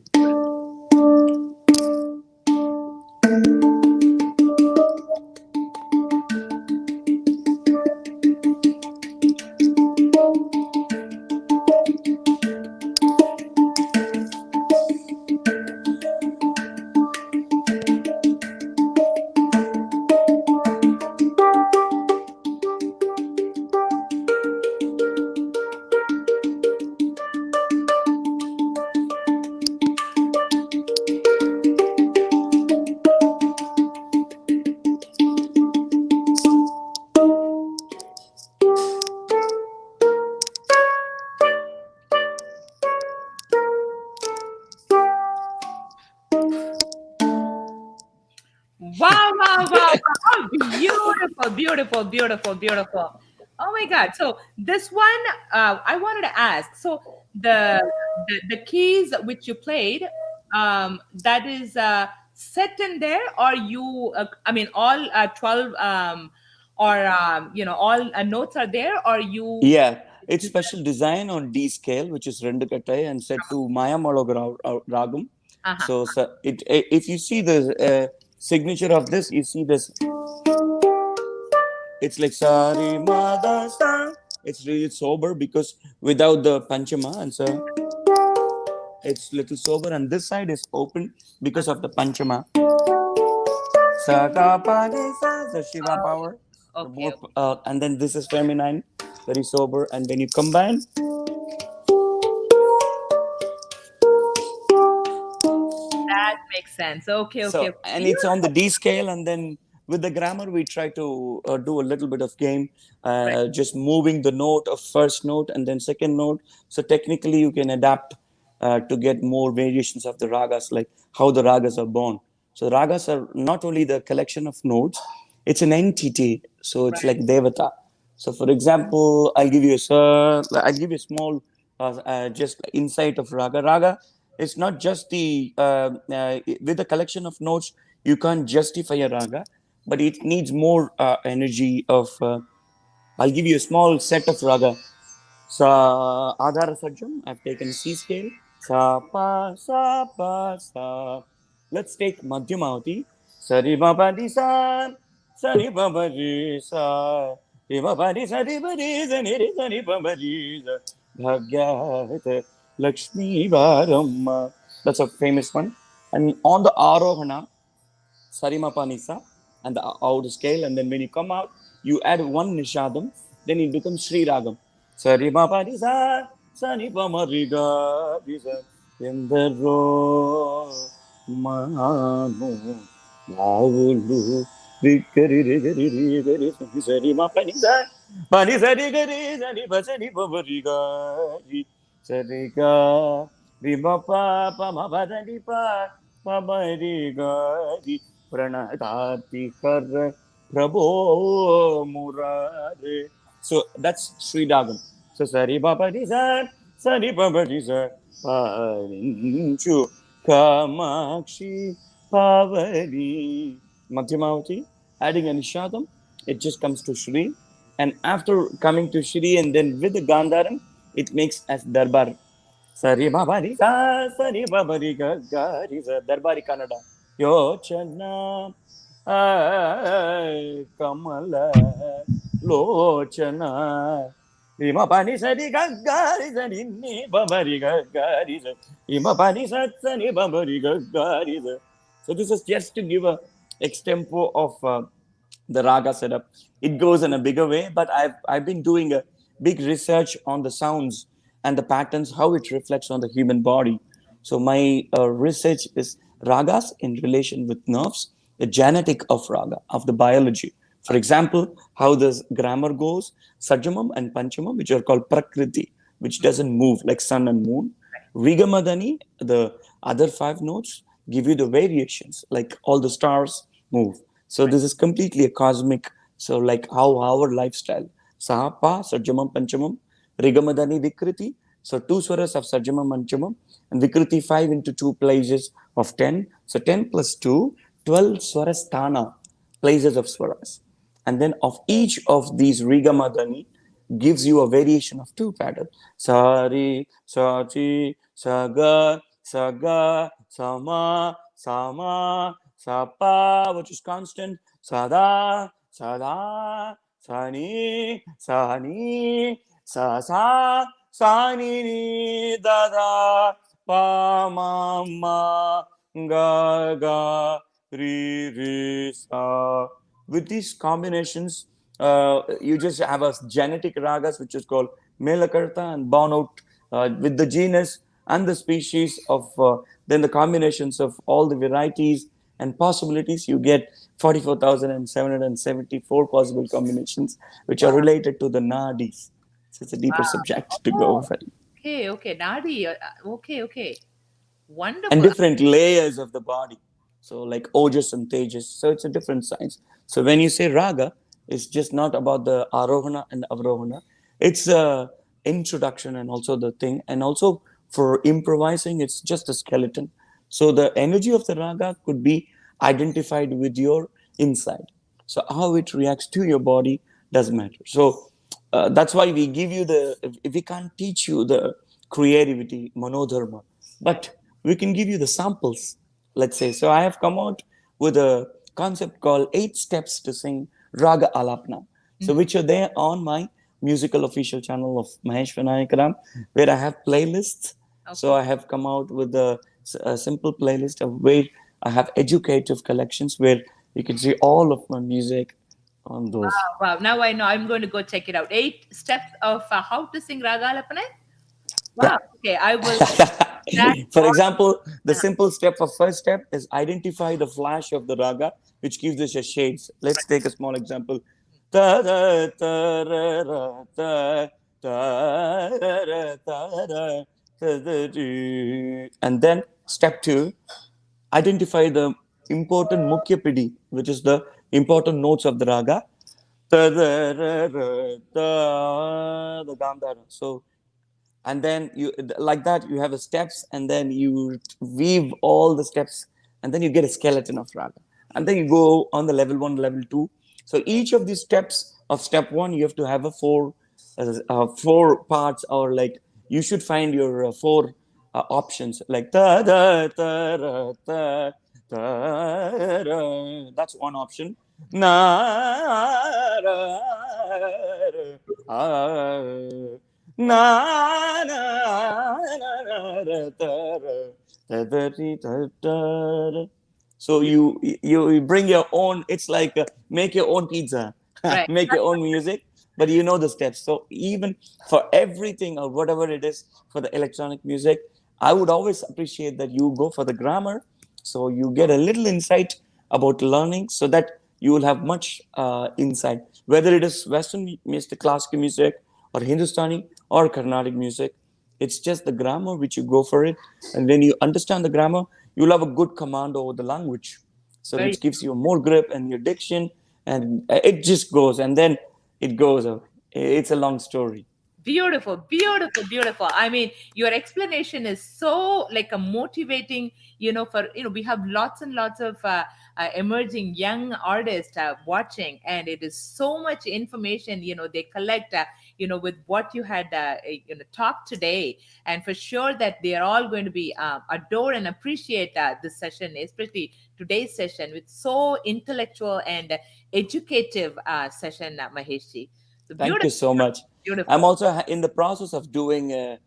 Wow, wow, wow, wow. Oh, beautiful, beautiful, beautiful, beautiful. Oh my God. So this one, I wanted to ask. So the the keys which you played, that is set in there, or you I mean all 12 or all notes are there, or you
Yeah, it's special design on D scale, which is rendu kattai and set to Maya Ragam.
uh-huh.
So if you see the signature of this, you see this. It's like sari mada sa. It's really sober because without the panchama, and so it's little sober. And this side is open because of the panchama. Sa ka pa ni sa, the Shiva power. The
Okay,
more,
okay,
and then this is feminine, very sober. And when you combine,
that makes sense. Okay, okay,
so,
okay.
and it's on the
Beautiful.
D scale, and then with the grammar, we try to do a little bit of game,
Right,
just moving the note of first note and then second note. So technically, you can adapt to get more variations of the ragas, like how the ragas are born. So ragas are not only the collection of notes; it's an entity. So it's
right,
like devata. So, for example, I'll give you a small just insight of raga. Raga is not just the with a collection of notes. You can't justify a raga, but it needs more energy of. I'll give you a small set of raga. Sa Adhara Sajam, I've taken C scale. Sa pa sa. Let's take Madhyamavati. Sari ba ba di sa. Sari ba ba di sa. Ri ba ba di sa di ba di sa ni ri sa ni ba ba di sa. Bhagyat Lakshmi Varamma. That's a famous one. And on the Arohana, Sarimapanisa and the outer scale, and then when you come out, you add one nishadam, then it becomes Sri Ragam. Sarimapanisa, Sanipamariga, Bisa, Yendaro, Mano, Maulu, Vikari, Rigari, Rigari, Sarimapanisa, Panisari, Gari, Sanipasari, Pamariga, Sarika, Vimapa, Pamabadanipa, Pamariga, Pranadati Kar Prabho Murare. So that's Sri Dagam. So Sari Baba Dizar, Sari Baba Dizar, Parinchu Kamakshi Pavali. Madhyamavati, adding a Nishadam, it just comes to Shri. And after coming to Shri and then with the Gandharam, it makes as Darbar. Sari Babari Sa Sari Babari Gari Darbari Kannada. Yochana Kamala Lochana. Ima pani sari gaggari sari ni babari gaggari sari. Ima pani sari babari gaggari sari. So this is just to give a extempo of the raga setup. It goes in a bigger way, but I've been doing a big research on the sounds and the patterns, how it reflects on the human body. So my research is ragas in relation with nerves, the genetic of raga, of the biology. For example, how the grammar goes, Sajamam and Panchamam, which are called Prakriti, which doesn't move like sun and moon. Rigamadani, the other five notes, give you the variations, like all the stars move. So
right.
this is completely a cosmic, so like how our lifestyle. Sahapa, Sajamam, Panchamam, Rigamadani, Vikriti. So two swaras of Sajamam, Panchamam, and Vikriti 5 into 2 places of 10. So 10 plus 2, 12 swarasthana, places of swaras. And then of each of these Rigamadani gives you a variation of two patterns. Sari, Sachi, Saga, Saga, Sama, Sama, Sapa, which is constant. Sada, Sada, Sani, Sani, Sasa, Sani, Dada, Pa, Ma, Ga, Ga, Ri, Ri, Sa. With these combinations, you just have a genetic ragas which is called Melakarta and born out with the genus and the species of then the combinations of all the varieties and possibilities. You get 44,774 possible combinations which are
Wow,
related to the nadis. So it's a deeper
wow.
subject to go
Oh,
over,
okay, okay. Nadi. Okay, okay.
and
Wonderful.
different layers of the body. So like ojas and tejas. So it's a different science. So when you say raga, it's just not about the arohana and avrohana. It's introduction and also the thing. And also for improvising, it's just a skeleton. So the energy of the raga could be identified with your inside. So how it reacts to your body doesn't matter. So that's why we give you if we can't teach you the creativity, manodharma, but we can give you the samples, let's say. So I have come out with a concept called 8 steps to sing Raga Alapna. So which are there on my musical official channel of Mahesh Vinayakaram, where I have playlists. So I have come out with a simple playlist of where I have educative collections where you can see all of my music on those.
Wow, now I know. I'm going to go check it out. 8 steps of how to sing Raga Alapane. Wow.
Yeah.
Okay, I will. That
For
on.
example, the simple step of first step is identify the flash of the raga, which gives us a shades. Let's take a small example. Ta da ta ra ra ta ta ra ra ta ra ta da dee. And then step two, identify the important mukhya pidi, which is the important notes of the raga. Ta da ra ra ta, the gandhara. So and then you like that you have a steps and then you weave all the steps and then you get a skeleton of raga and then you go on the level 1 level 2. So each of these steps of step 1 you have to have a four parts, or like you should find your four options like ta da ta ra ta ta ra. That's one option. Na ra ra, ah, na na na na ta. So you bring your own. It's like make your own pizza,
Right.
make your own music, but you know the steps. So even for everything or whatever it is for the electronic music, I would always appreciate that you go for the grammar, so you get a little insight about learning, so that you will have much insight, whether it is Western music, classical music, or Hindustani or Carnatic music. It's just the grammar which you go for it. And when you understand the grammar, you'll have a good command over the language. So
Very
which gives you more grip and your diction, and it just goes and then it goes. It's a long story.
beautiful, beautiful, beautiful. I mean, your explanation is so like a motivating, for, we have lots and lots of emerging young artists watching, and it is so much information, they collect, with what you had, talked today. And for sure that they are all going to be adore and appreciate this session, especially today's session with so intellectual and educative session, Maheshji. So
Thank you
beautiful,
so much. I'm
beautiful.
also in the process of doing a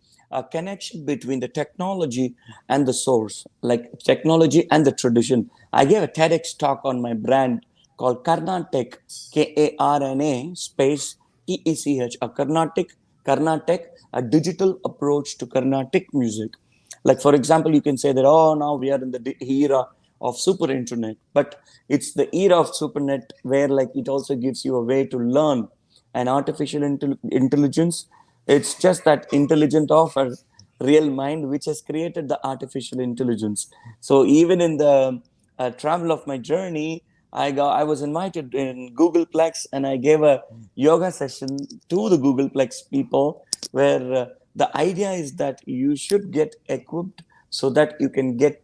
connection between the technology and the source, like technology and the tradition. I gave a TEDx talk on my brand called Karnatech, Karna space TECH, Karnatech, a digital approach to Carnatic music. Like, for example, you can say that, oh, now we are in the era of super internet, but it's the era of supernet where like it also gives you a way to learn an artificial intelligence. It's just that intelligent of a real mind which has created the artificial intelligence. So even in the travel of my journey, I was invited in Googleplex and I gave a yoga session to the Googleplex people where the idea is that you should get equipped so that you can get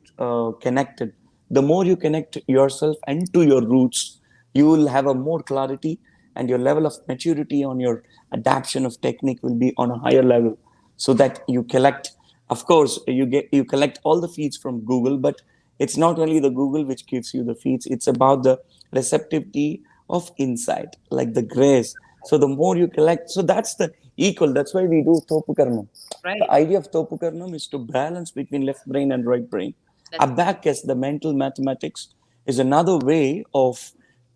connected. The more you connect yourself and to your roots, you will have a more clarity, and your level of maturity on your adaptation of technique will be on a higher level, so that you collect, of course you collect all the feeds from Google, but it's not only the Google which gives you the feeds, it's about the receptivity of insight, like the grace. So the more you collect, so that's the equal. That's why we do topukarnam. The
Right.
idea of topukarnam is to balance between left brain and right brain.
That's
Abacus, the mental mathematics, is another way of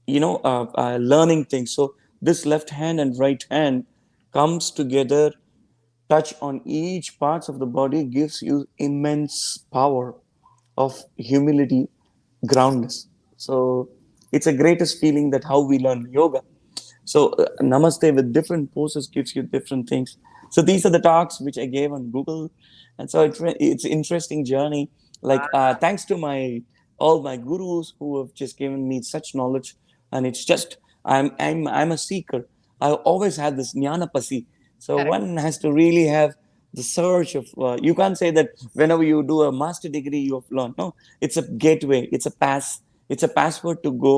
learning things. So this left hand and right hand comes together, touch on each parts of the body, gives you immense power of humility, groundness. So it's a greatest feeling that how we learn yoga. So namaste with different poses gives you different things. So these are the talks which I gave on Google, and so it's interesting journey. Like thanks to my all my gurus who have just given me such knowledge, and it's just I'm a seeker. I always had this jnana pasi, So
Correct.
one has to really have the search of. You can't say that whenever you do a master degree you have learned. No, it's a gateway. It's a pass. It's a passport to go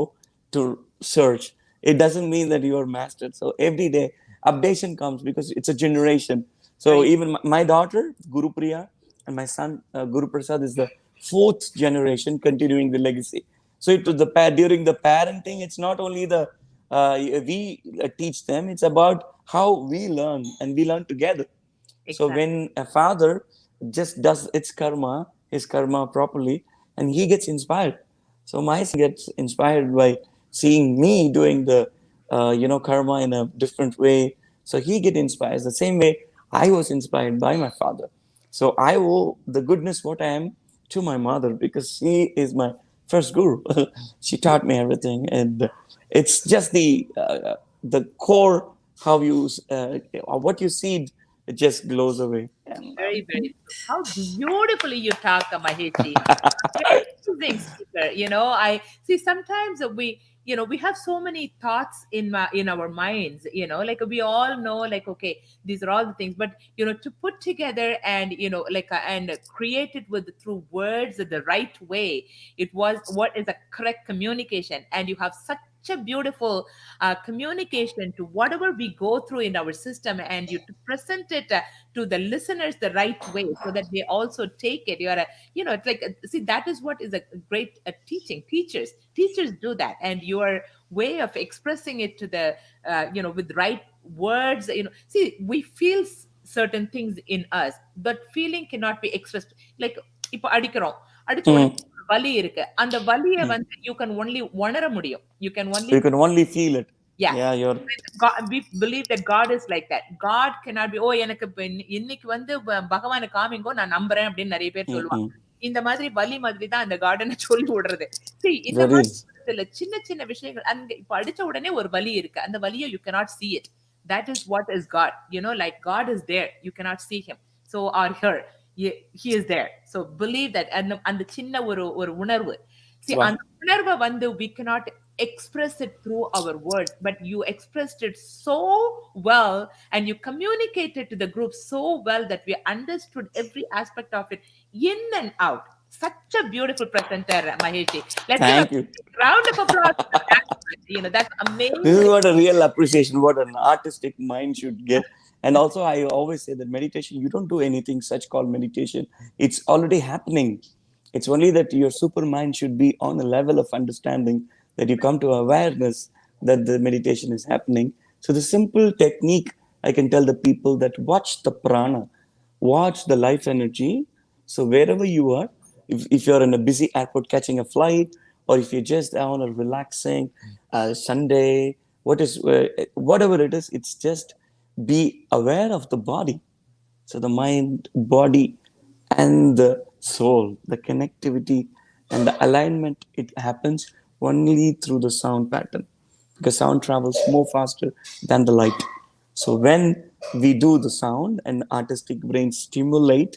to search. It doesn't mean that you are mastered. So every day updation comes because it's a generation. So
Right.
even my daughter Guru Priya and my son Guru Prasad is the fourth generation continuing the legacy. So it was during the parenting. It's not only the we teach them. It's about how we learn and we learn together. So
Exactly.
when a father just does his karma properly, and he gets inspired. So my son gets inspired by seeing me doing the, karma in a different way. So he get inspired the same way I was inspired by my father. So I owe the goodness what I am to my mother because she is my first guru. She taught me everything, and it's just the core how you what you see it just glows away. And
Very, very true. How beautifully you talk, Maheshi. Amazing speaker. I see sometimes we have so many thoughts in our minds. Like we all know, like, okay, these are all the things, but to put together and and create it with through words the right way. It was what is a correct communication, and you have such a beautiful communication to whatever we go through in our system, and you to present it to the listeners the right way so that they also take it. You're a it's like see, that is what is a great teaching. Teachers do that, and your way of expressing it to the with right words. See, we feel certain things in us, but feeling cannot be expressed. Like இப்போ அடிக்கிறோம், அடிச்ச உடனே
mm,
வலி இருக்கு. அந்த வலிய
mm.
வந்து you can only உணர முடியும். You can only,
You can only feel it.
yeah.
Yeah, you're
God, we believe that God is like that. God cannot be, oh, எனக்கு இப்ப இன்னைக்கு வந்து பகவானை காமிங்கோ நான் நம்புறேன் அப்படின்னு நிறைய பேர் சொல்லுவாங்க.
mm-mm.
இந்த மாதிரி வலி மாதிரி தான் அந்த கார்டனை சொல்லி விடுறது. See, இந்த
There
மாதிரி
is.
சில சின்ன சின்ன விஷயங்கள் அங்க இப்ப அடிச்ச உடனே ஒரு வலி இருக்கு. அந்த வலியை you cannot see it. That is what is God. Like God is there. You cannot see him. So or her. He is there. So believe that. அந்த சின்ன ஒரு ஒரு உணர்வு. See,
Wow.
அந்த உணர்வை வந்து we cannot express it through our words, but you expressed it so well, and you communicated to the group so well that we understood every aspect of it in and out. Such a beautiful presenter, Maheshi. Let's give a
Thank you.
round of applause for that. That's
This is
amazing.
what a real appreciation, what an artistic mind should get. And also, I always say that meditation, you don't do anything such called meditation. It's already happening. It's only that your super mind should be on a level of understanding that you come to awareness that the meditation is happening. So the simple technique I can tell the people that watch the prana, watch the life energy. So wherever you are, if you're in a busy airport catching a flight, or if you're just on a relaxing Sunday, whatever it is, it's just be aware of the body. So the mind, body, and the soul, the connectivity and the alignment, it happens only through the sound pattern because sound travels more faster than the light. So when we do the sound and artistic brain stimulate,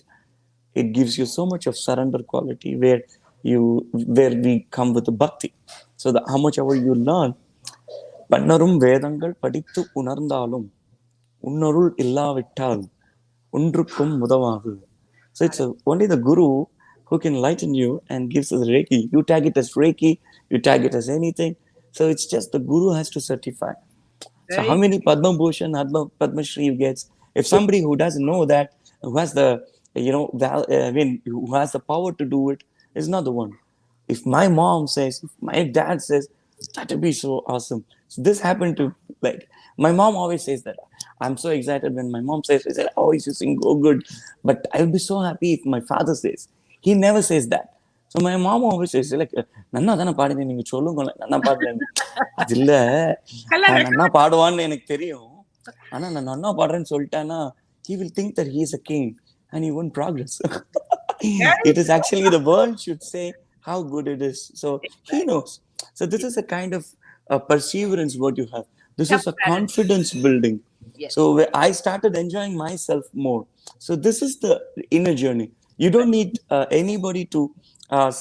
it gives you so much of surrender quality where we come with the bhakti. So how much ever you learn, பன்னரும் வேதங்கள் படித்து உணர்ந்தாலும் உன்னருள் இல்லாவிட்டால் ஒன்றுக்கும் உதவாது. So it's only the guru who can lighten you and gives us Reiki. You tag it as Reiki, you tag it as anything. So it's just the guru has to certify. So how
Very
many Padma Bhushan, Padma Shri you get? If somebody who doesn't know that, who has the, who has the power to do it, is not the one. If my mom says, if my dad says, that would be so awesome. So this happened to, like, my mom always says that. I'm so excited when my mom says, oh, you sing go good. But I will be so happy if my father says. He never says that. So my mom always says, like, நன்னா தானே பாடுங்க நீங்க சொல்லுங்க நன்னா பாடுறேன். அது இல்ல அவன் நன்னா பாடுவான்னு எனக்கு தெரியும். ஆனா நான் நன்னா பாடுறேன்னு சொல்லிட்டேன்னா he will think that he is a king and he won't progress. It is actually the world should say how good it is. So he knows. So this is a kind of perseverance what you have. This is a confidence building.
Yes.
So I started enjoying myself more. So this is the inner journey. You don't need anybody to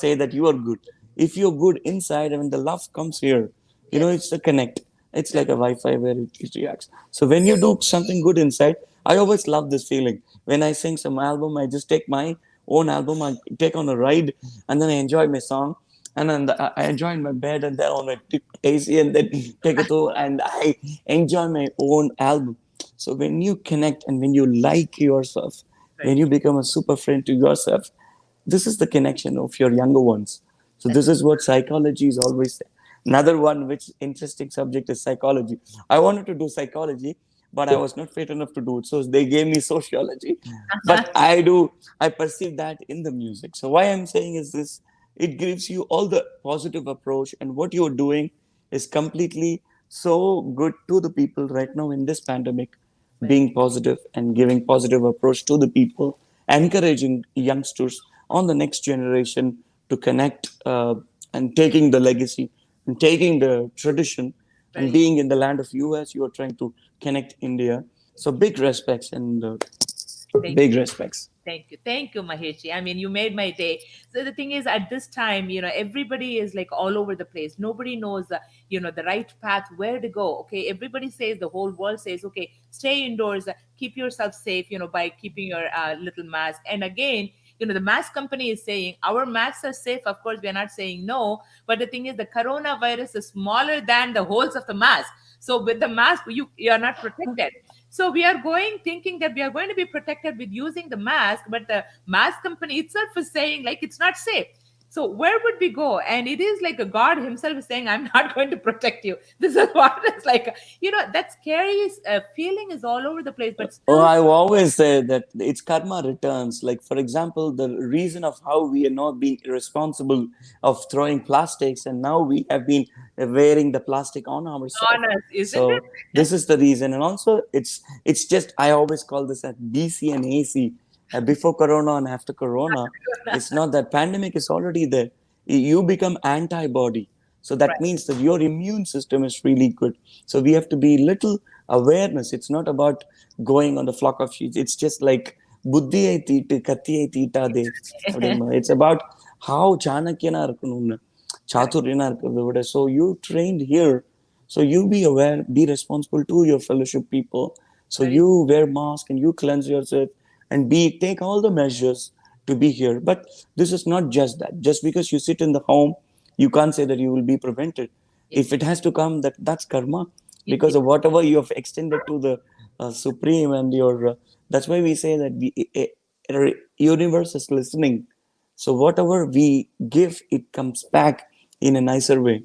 say that you are good. If you're good inside, and when the love comes here,
Yes.
it's a connect. It's like a Wi-Fi where it reacts. So when you do something good inside, I always love this feeling. When I sing some album, I just take my own album, I take on a ride, and then I enjoy my song. And then I enjoy in my bed, and then on my AC, and then take it over, and I enjoy my own album. So when you connect and when you like yourself, when
Right.
you become a super friend to yourself, this is the connection of your younger ones. So
That's
this is what psychology is always. Another one which interesting subject is psychology. I wanted to do psychology, but I was not fit enough to do it, so they gave me sociology. But I perceive that in the music. So why I'm saying is this: it gives you all the positive approach, and what you're doing is completely so good to the people right now in this pandemic,
right.
being positive and giving positive approach to the people, encouraging youngsters on the next generation to connect, and taking the legacy and taking the tradition, and
Right.
being in the land of US, you are trying to connect India. So big respects, and
Thank
big respects.
Thank you. Thank you, Maheshi. I mean, you made my day. So the thing is, at this time, everybody is like all over the place. Nobody knows, the right path, where to go. Okay. Everybody says, the whole world says, okay, stay indoors, keep yourself safe, by keeping your little mask. And again, the mask company is saying our masks are safe. Of course, we are not saying no. But the thing is, the coronavirus is smaller than the holes of the mask. So with the mask, you are not protected. So we are going thinking that we are going to be protected with using the mask, but the mask company itself is saying like it's not safe. So where would we go? And it is like a God Himself is saying, "I'm not going to protect you." This is what it's like. That scary feeling is all over the place, but
Oh,
still,
I always say that it's karma returns. Like, for example, the reason of how we are not being irresponsible of throwing plastics, and now we have been wearing the plastic on ourselves.
on us, isn't
So
it?
this is the reason, and also it's just I always call this at BC and AC, before Corona and after Corona. It's not that pandemic is already there. You become antibody, so that
Right.
means that your immune system is really good. So we have to be little awareness. It's not about going on the flock of sheep. It's just like buddhi ai teetu katti ai teetade. It's about how chanakyana irukkanumnu,
Correct.
chaturina irukkurada vida. So you trained here, so you be aware, be responsible to your fellowship people. So
Very
you wear mask and you cleanse yourself, and be take all the measures to be here. But this is not just that. Just because you sit in the home, you can't say that you will be prevented.
yes,
If it has to come, that's karma,
it
because
is.
of whatever you have extended to the supreme, and your that's why we say that universe is listening. So whatever we give, it comes back in a nicer way,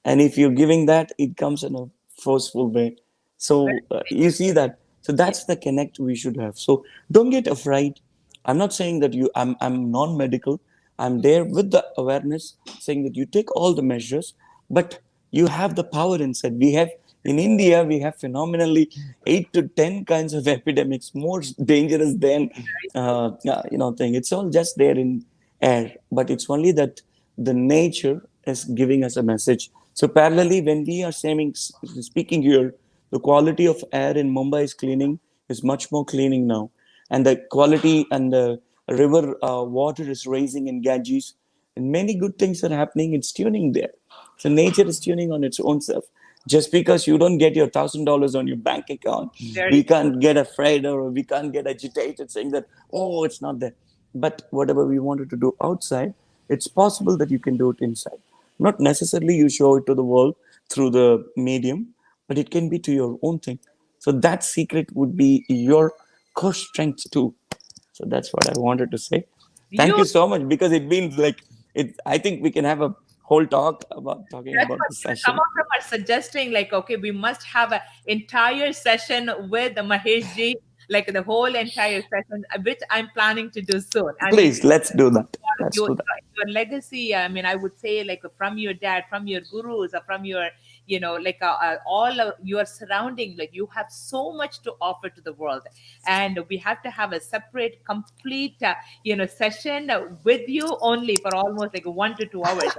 and if you're giving that, it comes in a forceful way.
Very,
So you see that. So
yes,
that's the connect we should have. So don't get afraid. I'm not saying that I'm non-medical. I'm there with the awareness, saying that you take all the measures, but you have the power inside. We have in India, we have phenomenally 8 to 10 kinds of epidemics, more dangerous than
very true.
thing. It's all just there in air, but it's only that the nature is giving us a message. So parallelly, when we are speaking here, the quality of air in Mumbai is much more cleaning now, and the quality and the river water is rising in Ganges, and many good things are happening. It's tuning there. So nature is tuning on its own self. Just because you don't get your $1,000 on your bank account,
Very
we
true.
can't get afraid or we can't get agitated saying that, oh, it's not there. But whatever we wanted to do outside, it's possible that you can do it inside. Not necessarily you show it to the world through the medium, but it can be to your own thing. So that secret would be your core strength too. So that's what I wanted to say. Thank you
Beautiful.
so much, because it means like it. I think we can have a whole talk about talking
That's
about
what
the
some
session.
of them are suggesting, like, okay, we must have an entire session with the Mahesh ji, like the whole entire session, which I'm planning to do soon. I mean,
Please, let's do that. Let's
your
do that.
your legacy, I mean, I would say, like, from your dad, from your gurus, or from your, like, all of your surrounding, like, you have so much to offer to the world. And we have to have a separate complete session with you only for almost like 1 to 2 hours.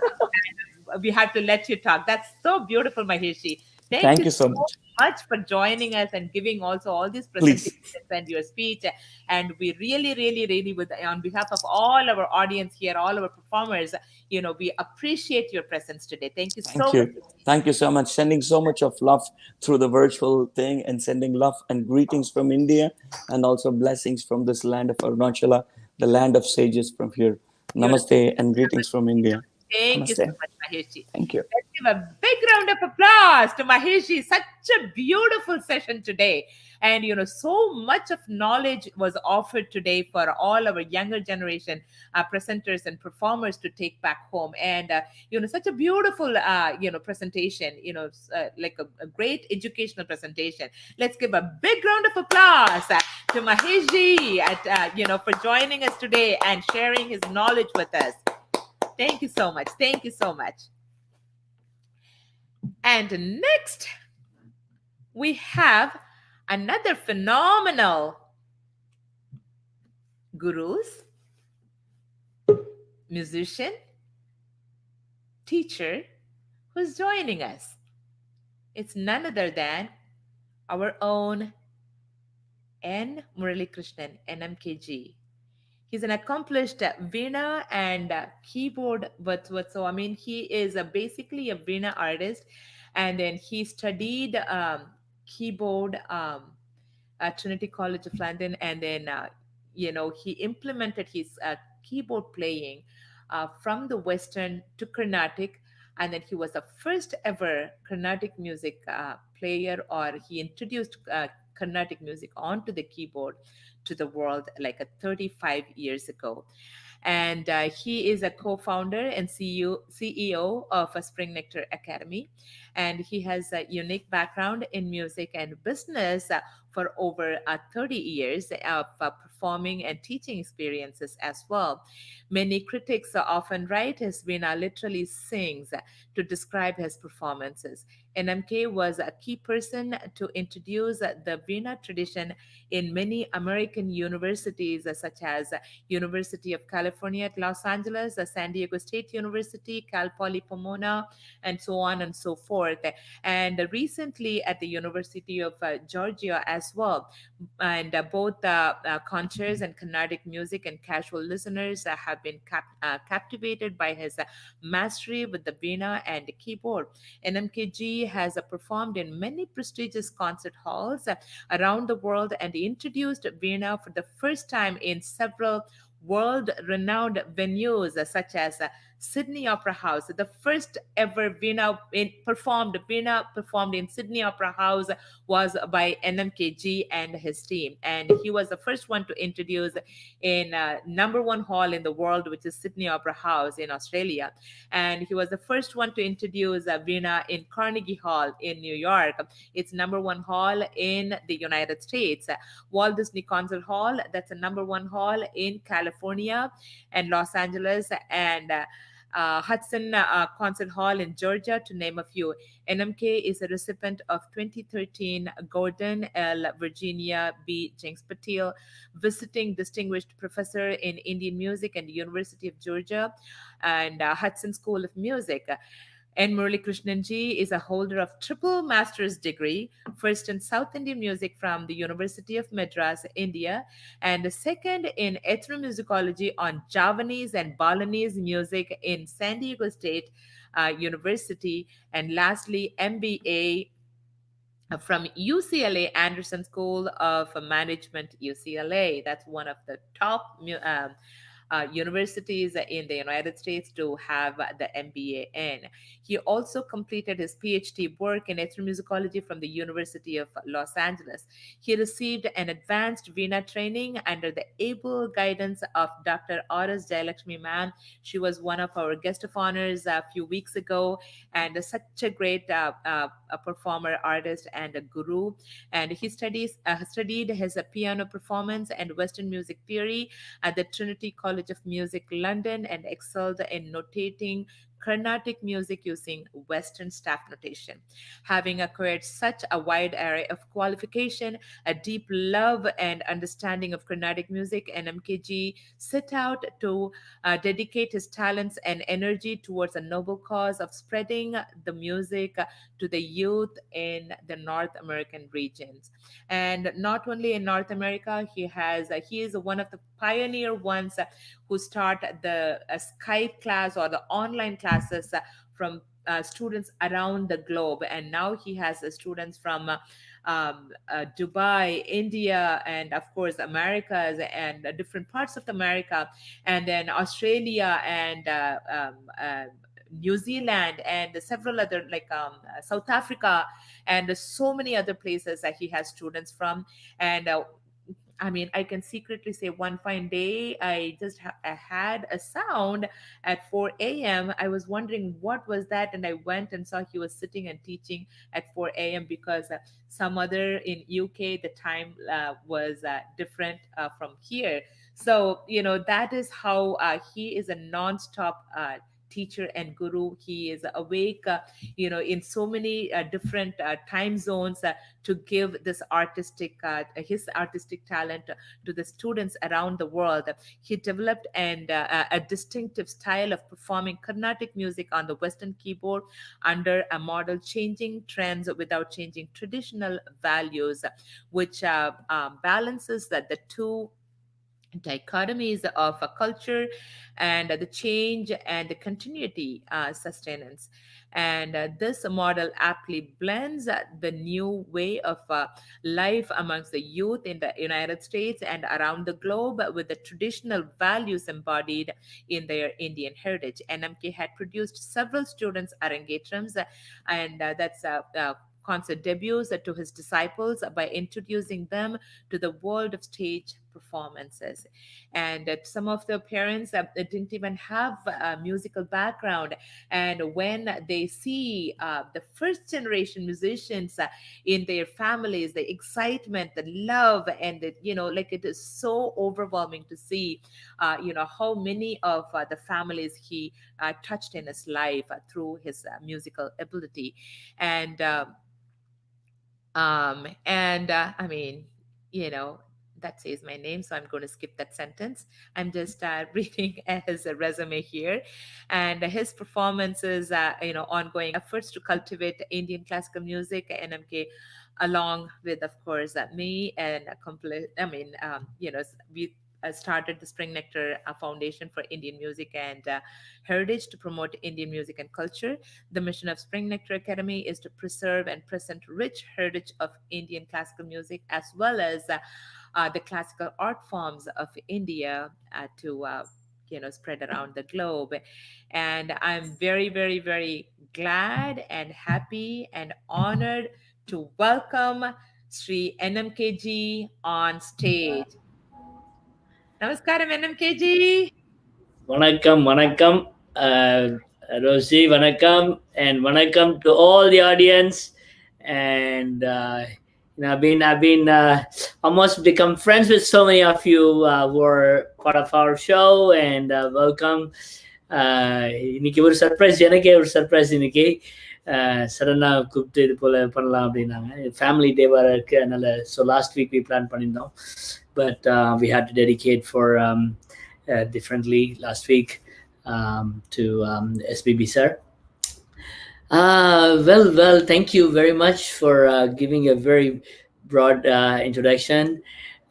And we have to let you talk. That's so beautiful, Maheshi. Thank
Thank
you
you so
so
much.
much for joining us and giving also all these
Please.
presentations and your speech. And we really, really, really, with on behalf of all our audience here, all our performers, we appreciate your presence today. Thank you
Thank
so much.
you. Thank you so much. Sending so much of love through the virtual thing and sending love and greetings from India and also blessings from this land of Arunachala, the land of sages from here.
Beautiful.
Namaste and greetings from India.
Thank you so
Namaste.
much, Maheshji.
Thank you.
Let's give a big round of applause to Maheshji. Such a beautiful session today. And so much of knowledge was offered today for all our younger generation presenters and performers to take back home. And such a beautiful presentation. Like a great educational presentation. Let's give a big round of applause to Maheshji at for joining us today and sharing his knowledge with us. Thank you so much. Thank you so much. And next, we have another phenomenal gurus, musician, teacher who's joining us. It's none other than our own N. Muralikrishnan, NMKG. He's an accomplished veena and keyboard virtuoso. So I mean, he is basically a veena artist, and then he studied keyboard at Trinity College of London, and then he implemented his keyboard playing from the Western to Carnatic, and then he was the first ever Carnatic music player, or he introduced Carnatic music onto the keyboard to the world like 35 years ago. And he is a co-founder and CEO of a Spring Nectar Academy, and he has a unique background in music and business for over 30 years of performing and teaching experiences as well. Many critics often write his Veena literally sings to describe his performances. NMK was a key person to introduce the Veena tradition in many American universities, such as University of California at Los Angeles, San Diego State University, Cal Poly Pomona, and so on and so forth. And recently at the University of Georgia as well. And both concerts and Carnatic music and casual listeners have been captivated by his mastery with the veena and keyboard. NMKG has performed in many prestigious concert halls around the world and introduced veena for the first time in several world renowned venues such as Sydney Opera House. The first ever Veena performed in Sydney Opera House was by NMKG and his team, and he was the first one to introduce in number one hall in the world, which is Sydney Opera House in Australia, and he was the first one to introduce Veena in Carnegie Hall in New York. It's number one hall in the United States. Walt Disney Concert Hall, that's a number one hall in California and Los Angeles, and Hudson Concert Hall in Georgia, to name a few. NMK is a recipient of 2013 Gordon L. Virginia B. Jenks Patil Visiting Distinguished Professor in Indian Music and University of Georgia and Hudson School of Music. N. Muralikrishnan ji is a holder of triple master's degree, first in South Indian music from the University of Madras, India, and second in ethnomusicology on Javanese and Balinese music in San Diego State University, and lastly, MBA from UCLA Anderson School of Management, UCLA. That's one of the top universities in the United States to have the MBA in. He also completed his PhD work in ethnomusicology from the University of Los Angeles. He received an advanced Veena training under the able guidance of Dr. R.S. Jayalakshmi ma'am. She was one of our guest of honors a few weeks ago, and such a great a performer, artist, and a guru. And he studied his piano performance and Western music theory at the Trinity College of Music, London, and excelled in notating Carnatic music using Western staff notation. Having acquired such a wide array of qualification, a deep love and understanding of Carnatic music, NMKG set out to dedicate his talents and energy towards a noble cause of spreading the music to the youth in the North American regions. And not only in North America, he is one of the pioneer ones who start the Skype class or the online classes from students around the globe. And now he has students from Dubai, India, and of course Americas and different parts of America, and then Australia and New Zealand and several other like South Africa and so many other places that he has students from. And I mean, I can secretly say one fine day, I had a sound at 4 a.m. I was wondering what was that, and I went and saw he was sitting and teaching at 4 a.m. because some other in UK the time was different from here. So that is how he is a non-stop teacher and guru. He is awake, in so many different time zones to give this artistic his artistic talent to the students around the world. He developed a distinctive style of performing Carnatic music on the Western keyboard under a model changing trends without changing traditional values, which balances the two dichotomies of a culture and the change and the continuity sustenance. And this model aptly blends the new way of life amongst the youth in the United States and around the globe with the traditional values embodied in their Indian heritage. NMK had produced several students' arangetrams, and that's concert debuts to his disciples by introducing them to the world of stage performances. And some of the parents didn't even have a musical background, and when they see the first generation musicians in their families, the excitement, the love, and like it is so overwhelming to see how many of the families he touched in his life through his musical ability. And I mean, you know, that says my name, so I'm going to skip that sentence. I'm just reading his resume here, and his performances, ongoing efforts to cultivate Indian classical music, NMK, along with, of course, me and we started the Spring Nectar Foundation for Indian Music and Heritage to promote Indian music and culture. The mission of Spring Nectar Academy is to preserve and present rich heritage of Indian classical music as well as the classical art forms of India to spread around the globe. And I'm very, very, very glad and happy and honored to welcome Sri NMKG on stage. Namaskaram, NMKG.
Vanakkam, vanakkam, Rosie, vanakkam, and vanakkam to all the audience. And I've been almost become friends with so many of you who are part of our show. And welcome. இன்னைக்கு ஒரு surprise, எனக்கே ஒரு surprise இன்னைக்கு சடனாக கூப்பிட்டு இது போல் பண்ணலாம் அப்படின்னாங்க. ஃபேமிலி டேவாக இருக்குது, அதனால் so last week we plan பண்ணியிருந்தோம். But we had to dedicate for differently last week to SBB sir. Well, thank you very much for giving a very broad introduction.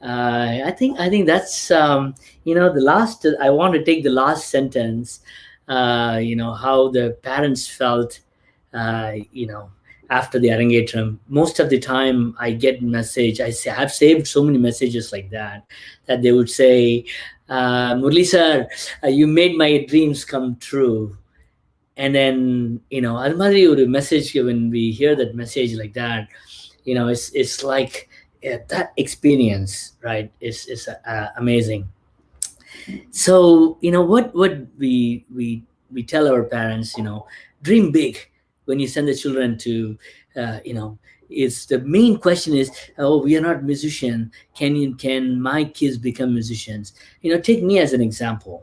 I think that's the last. I want to take the last sentence. How the parents felt. After the Arangetram, most of the time I get message. I've saved so many messages like that they would say, Murli sir, you made my dreams come true. And then அது மாதிரி ஒரு message, when we hear that message like that, it's like that experience, right, is amazing. So what we tell our parents, dream big when you send the children to it's the main question is, oh, we are not musician, can my kids become musicians? Take me as an example.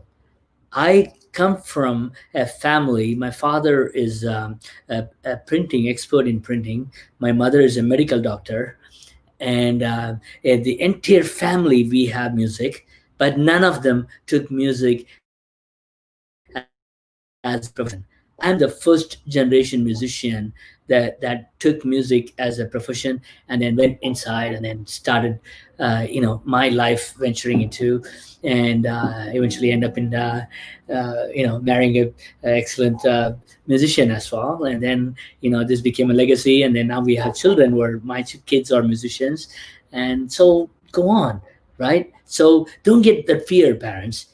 I come from a family. My father is a printing expert in printing. My mother is a medical doctor, and the entire family we have music, but none of them took music as a profession. I'm the first generation musician that took music as a profession and then went inside and then started my life venturing into, and eventually end up in marrying a excellent musician as well. And then this became a legacy, and then now we have children where my kids are musicians, and so go on, right? So don't get that fear, parents.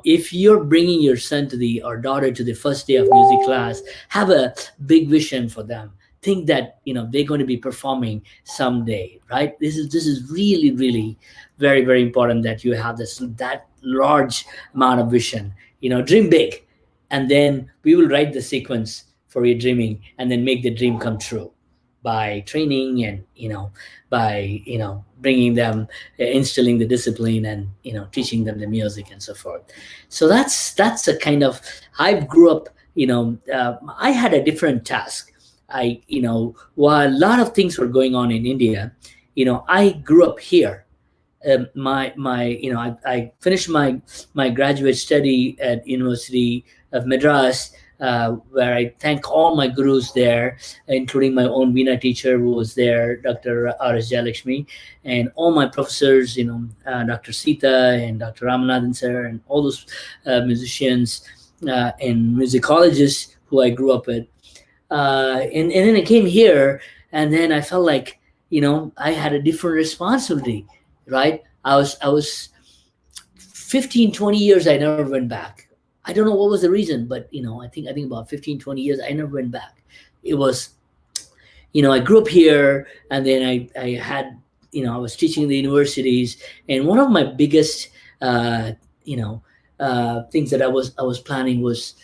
If you're bringing your son to the or daughter to the first day of music class, have a big vision for them. Think that they're going to be performing someday, right? This is really, really very, very important that you have that large amount of vision. Dream big, and then we will write the sequence for your dreaming, and then make the dream come true by training, and by bringing them, instilling the discipline, and teaching them the music and so forth. So that's a kind of, I grew up, I had a different task. While a lot of things were going on in India, I grew up here. I finished my graduate study at University of Madras, where I thank all my gurus there, including my own Veena teacher who was there, Dr. R.S. Jayalakshmi, and all my professors, Dr. Sita and Dr. Ramanathan sir, and all those musicians and musicologists who I grew up with. And then I came here, and then I felt like, I had a different responsibility, right? I was 15, 20 years, I never went back. I don't know what was the reason, but I think about 15, 20 years, I never went back. It was, I grew up here, and then I had, I was teaching in the universities, and one of my biggest, things that I was planning was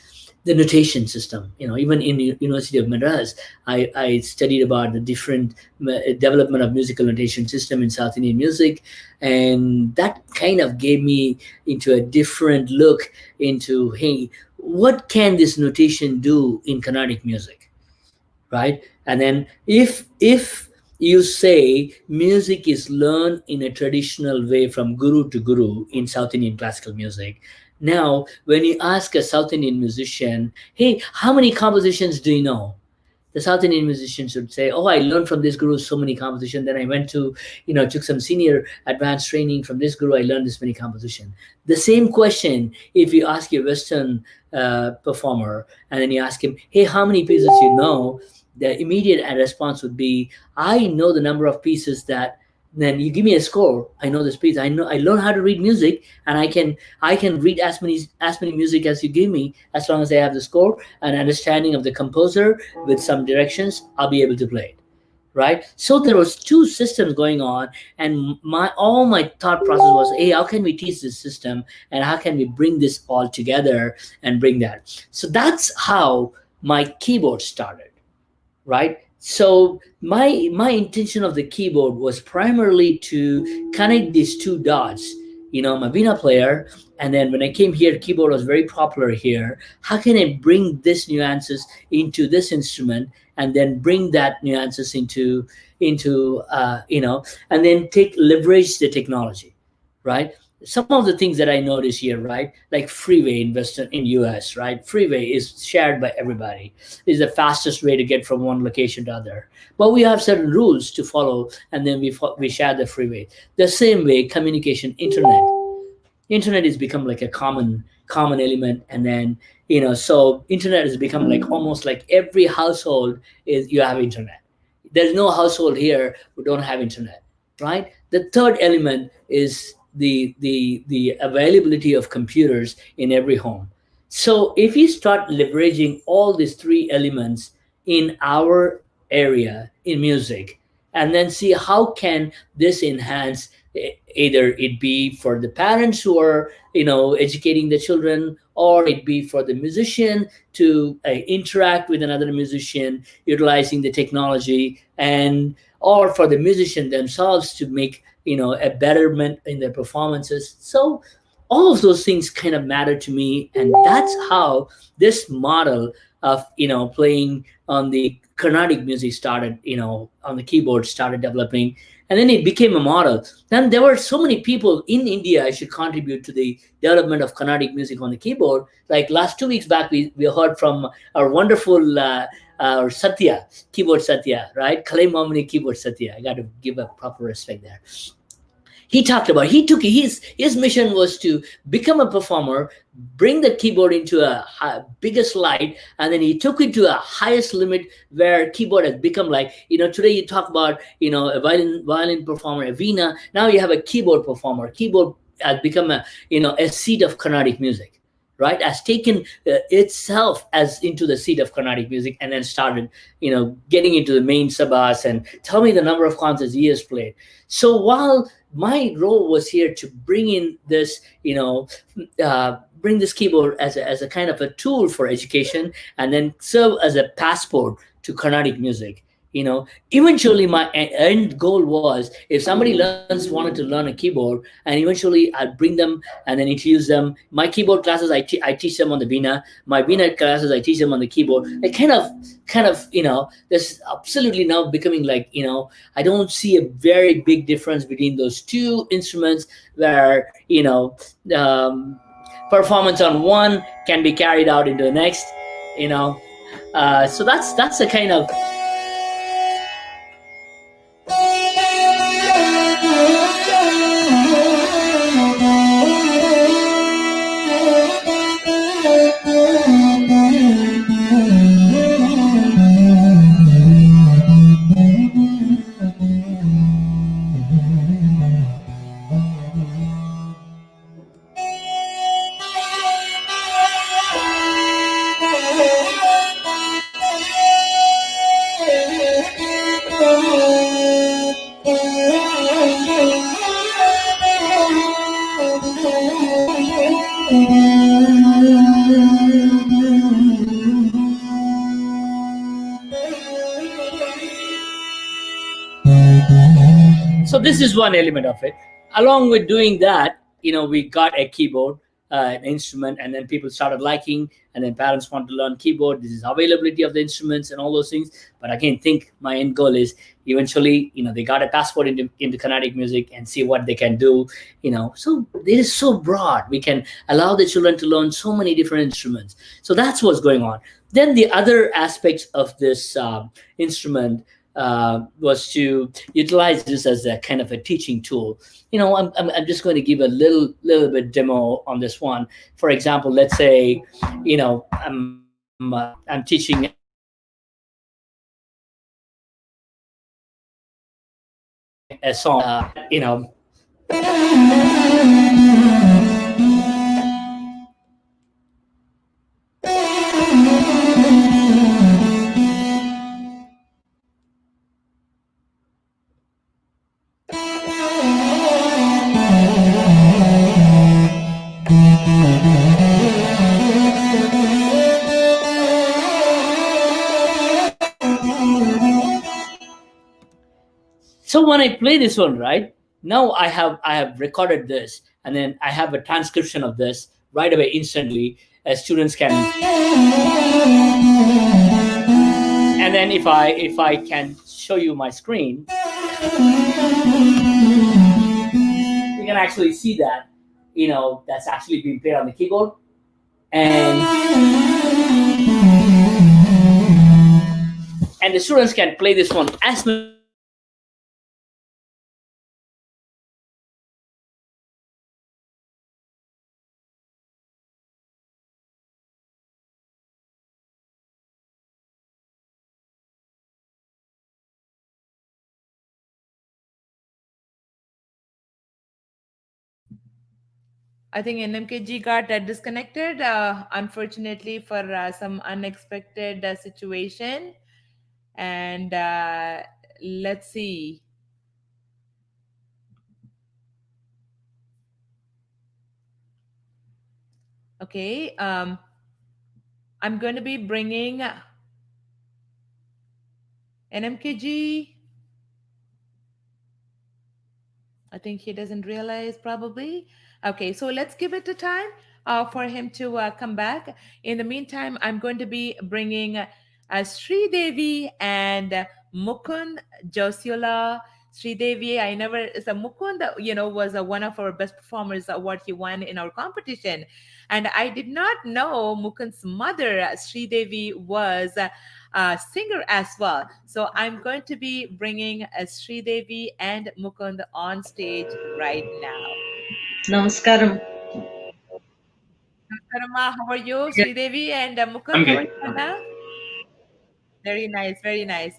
the notation system. Even in the University of Madras, I studied about the different development of musical notation system in South Indian music, and that kind of gave me into a different look into, hey, what can this notation do in Carnatic music, right? And then if you say music is learned in a traditional way from guru to guru in South Indian classical music, now when you ask a South Indian musician, hey, how many compositions do you know? The South Indian musicians would say, oh, I learned from this guru so many compositions. Then I went to, took some senior advanced training from this guru. I learned this many compositions. The same question, if you ask a Western performer, and then you ask him, hey, how many pieces you know? The immediate response would be, I know the number of pieces that, then you give me a score. I know this piece. I learn how to read music, and I can read as many music as you give me, as long as I have the score and understanding of the composer with some directions. I'll be able to play it, right? So there was two systems going on, and all my thought process was, hey, how can we teach this system, and how can we bring this all together and bring that? So that's how my keyboard started, right? So my intention of the keyboard was primarily to connect these two dots. My Veena player, and then when I came here, keyboard was very popular here. How can I bring this nuances into this instrument, and then bring that nuances into and then leverage the technology, right? Some of the things that I notice here, right? Like freeway in US, right? Freeway is shared by everybody. Is the fastest way to get from one location to other. But we have certain rules to follow, and then we share the freeway. The same way, communication, internet has become like a common element, and then so internet has become like almost like every household is you have internet. There's no household here who don't have internet, right? The third element is the availability of computers in every home. So if you start leveraging all these three elements in our area in music, and then see how can this enhance, either it be for the parents who are educating the children, or it be for the musician to interact with another musician utilizing the technology, and or for the musician themselves to make a betterment in their performances. So All of those things kind of matter to me, and that's how this model of playing on the Carnatic music started, on the keyboard started developing, and then it became a model. Then there were so many people in India I should contribute to the development of Carnatic music on the keyboard. Like last 2 weeks back, we heard from our wonderful Satya, keyboard Satya, right? Kalai Mamani keyboard Satya. I got to give a proper respect there. He talked about, he took his mission was to become a performer, bring the keyboard into a biggest light, and then he took it to a highest limit where keyboard has become like, today you talk about, a violin performer, a veena. Now you have a keyboard performer. Keyboard has become a seat of Carnatic music, right? Has taken itself as into the seat of Carnatic music, and then started getting into the main sabhas. And tell me the number of concerts he has played. So while my role was here to bring in this, bring this keyboard as a kind of a tool for education, and then serve as a passport to Carnatic music. Eventually my end goal was, if somebody wanted to learn a keyboard, and eventually I'd bring them and then introduce them. My keyboard classes, I teach them on the veena. My veena classes, I teach them on the keyboard. It kind of, this absolutely now becoming like, I don't see a very big difference between those two instruments, where performance on one can be carried out into the next. you know so that's a kind of. So this is one element of it. Along with doing that, we got a keyboard, an instrument, and then people started liking, and then parents want to learn keyboard. This is availability of the instruments and all those things. But again, think my end goal is eventually, they got a passport into Carnatic music and see what they can do. So it is so broad. We can allow the children to learn so many different instruments. So that's what's going on. Then the other aspects of this instrument was to utilize this as a kind of a teaching tool. I'm just going to give a little bit demo on this one. For example, let's say, I'm teaching a song. So when I play this one, right now, I have recorded this, and then I have a transcription of this right away instantly. Students can, and then if I can show you my screen, you can actually see that, that's actually being played on the keyboard, and the students can play this one as many times as they want.
I think NMKG got disconnected, unfortunately, for some unexpected situation. And let's see. Okay. I'm going to be bringing NMKG. I think he doesn't realize probably. Okay, so let's give it a time for him to come back. In the meantime, I'm going to be bringing Sri Devi and Mukund Josiola. Sri Devi, I never, so Mukund, was one of our best performers award he won in our competition. And I did not know Mukund's mother, Sri Devi, was a singer as well. So I'm going to be bringing Sri Devi and Mukund on stage right now.
Namaskaram.
Karama, how are you?
Yeah,
Sridevi and
I'm
Mukund, how are
good.
you, Anna? Very nice, very nice.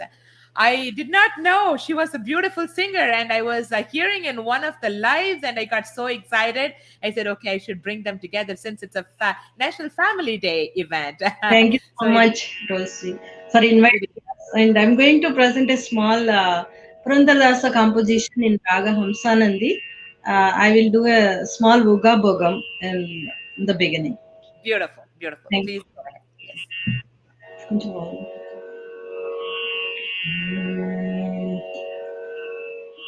I did not know she was a beautiful singer, and I was hearing in one of the lives, and I got so excited. I said, okay, I should bring them together since it's a National Family Day event.
Thank you
So
so
it,
much, Rosie, for inviting us. And I'm going to present a small Purandaradasa composition in Raga Hamsanandi. I will do a small Uga Bogam in the beginning.
beautiful, beautiful.
Thank
Please go ahead. Yes.
you.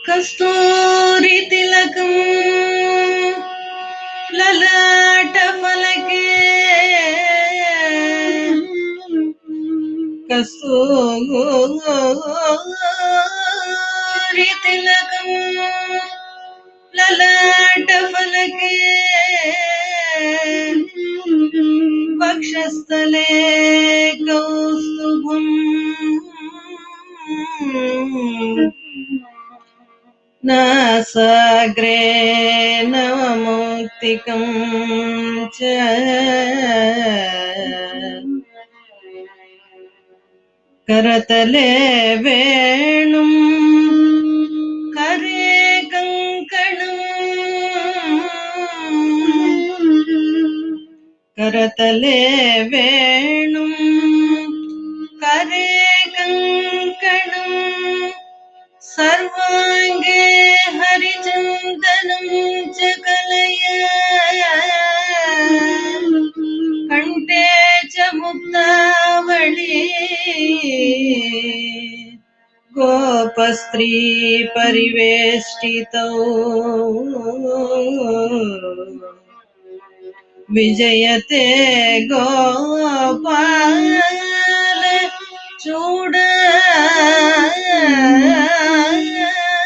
कस्तूरी तिलकम ललाट फलके कस्तूरी तिलकम ललाट फलके वक्षस्थले कौस्तुभम् नासाग्रे नवमौक्तिकं च करतले वेणुं करे कङ्कणम् करतले वेणुं करे कङ्कणम् सर्वाङ्गे हरिचन्दनं च कलया कण्ठे च मुक्तावली गोपस्त्री परिवेष्टितौ विजयते गोपाल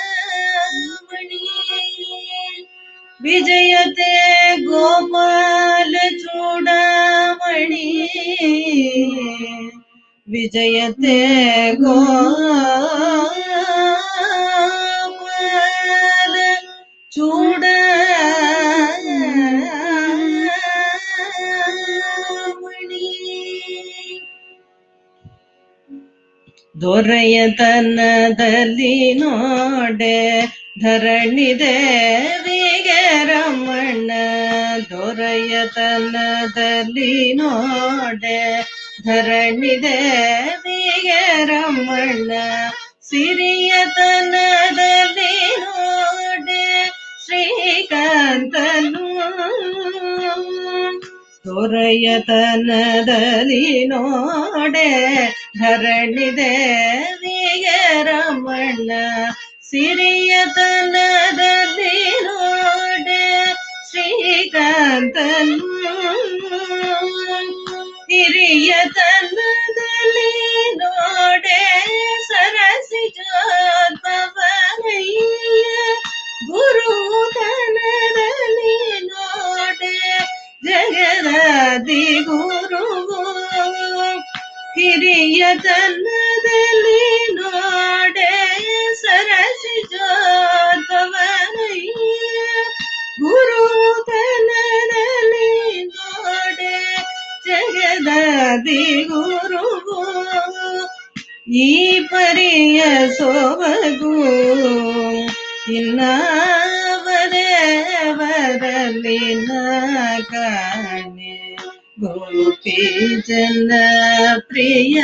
चूडामणि विजयते गोपाल चूडामणि विजयते गोपाल चूडामणि ದೊರೆಯತನದಲ್ಲಿ ನೋಡೆ ಧರಣಿ ದೇವಿಗೆ ರಮಣ ದೊರೆಯತನದಲ್ಲಿ ನೋಡೆ ಧರಣಿ ದೇವಿಗೆ ರಮಣ ಸಿರಿಯತನದಲ್ಲಿ ನೋಡೆ ಶ್ರೀಕಾಂತನು ದೊರೆಯತನದಲ್ಲಿ ನೋಡೆ ಧರಣಿ ದೇವಿಗೆ ರಮಣ ಸಿರಿಯತನದಲ್ಲಿ ನೋಡೆ ಶ್ರೀಕಾಂತನು ಹಿರಿಯತನದಲ್ಲಿ ನೋಡೆ ಸರಸಿ ಜೋತ್ಪವನಯ್ಯ ಗುರುತನದಲ್ಲಿ ನೋಡೆ ಜಗದಾದಿ ಗುರುವು ಹಿರಿಯತನದಲ್ಲಿ ನೋಡೆ ಸರಸಿ ಜೋತ್ಪವನಯ್ಯ ಗುರುತನದಲ್ಲಿ ನೋಡೆ ಜಗದಾದಿ ಗುರುವು ಈ ಪರಿಯ ಸೊಬಗು ಇನ್ನಾವದೇವರಲ್ಲಿ ಕಾಣೆ ಗೋಪಿ ಜನ ಪ್ರಿಯ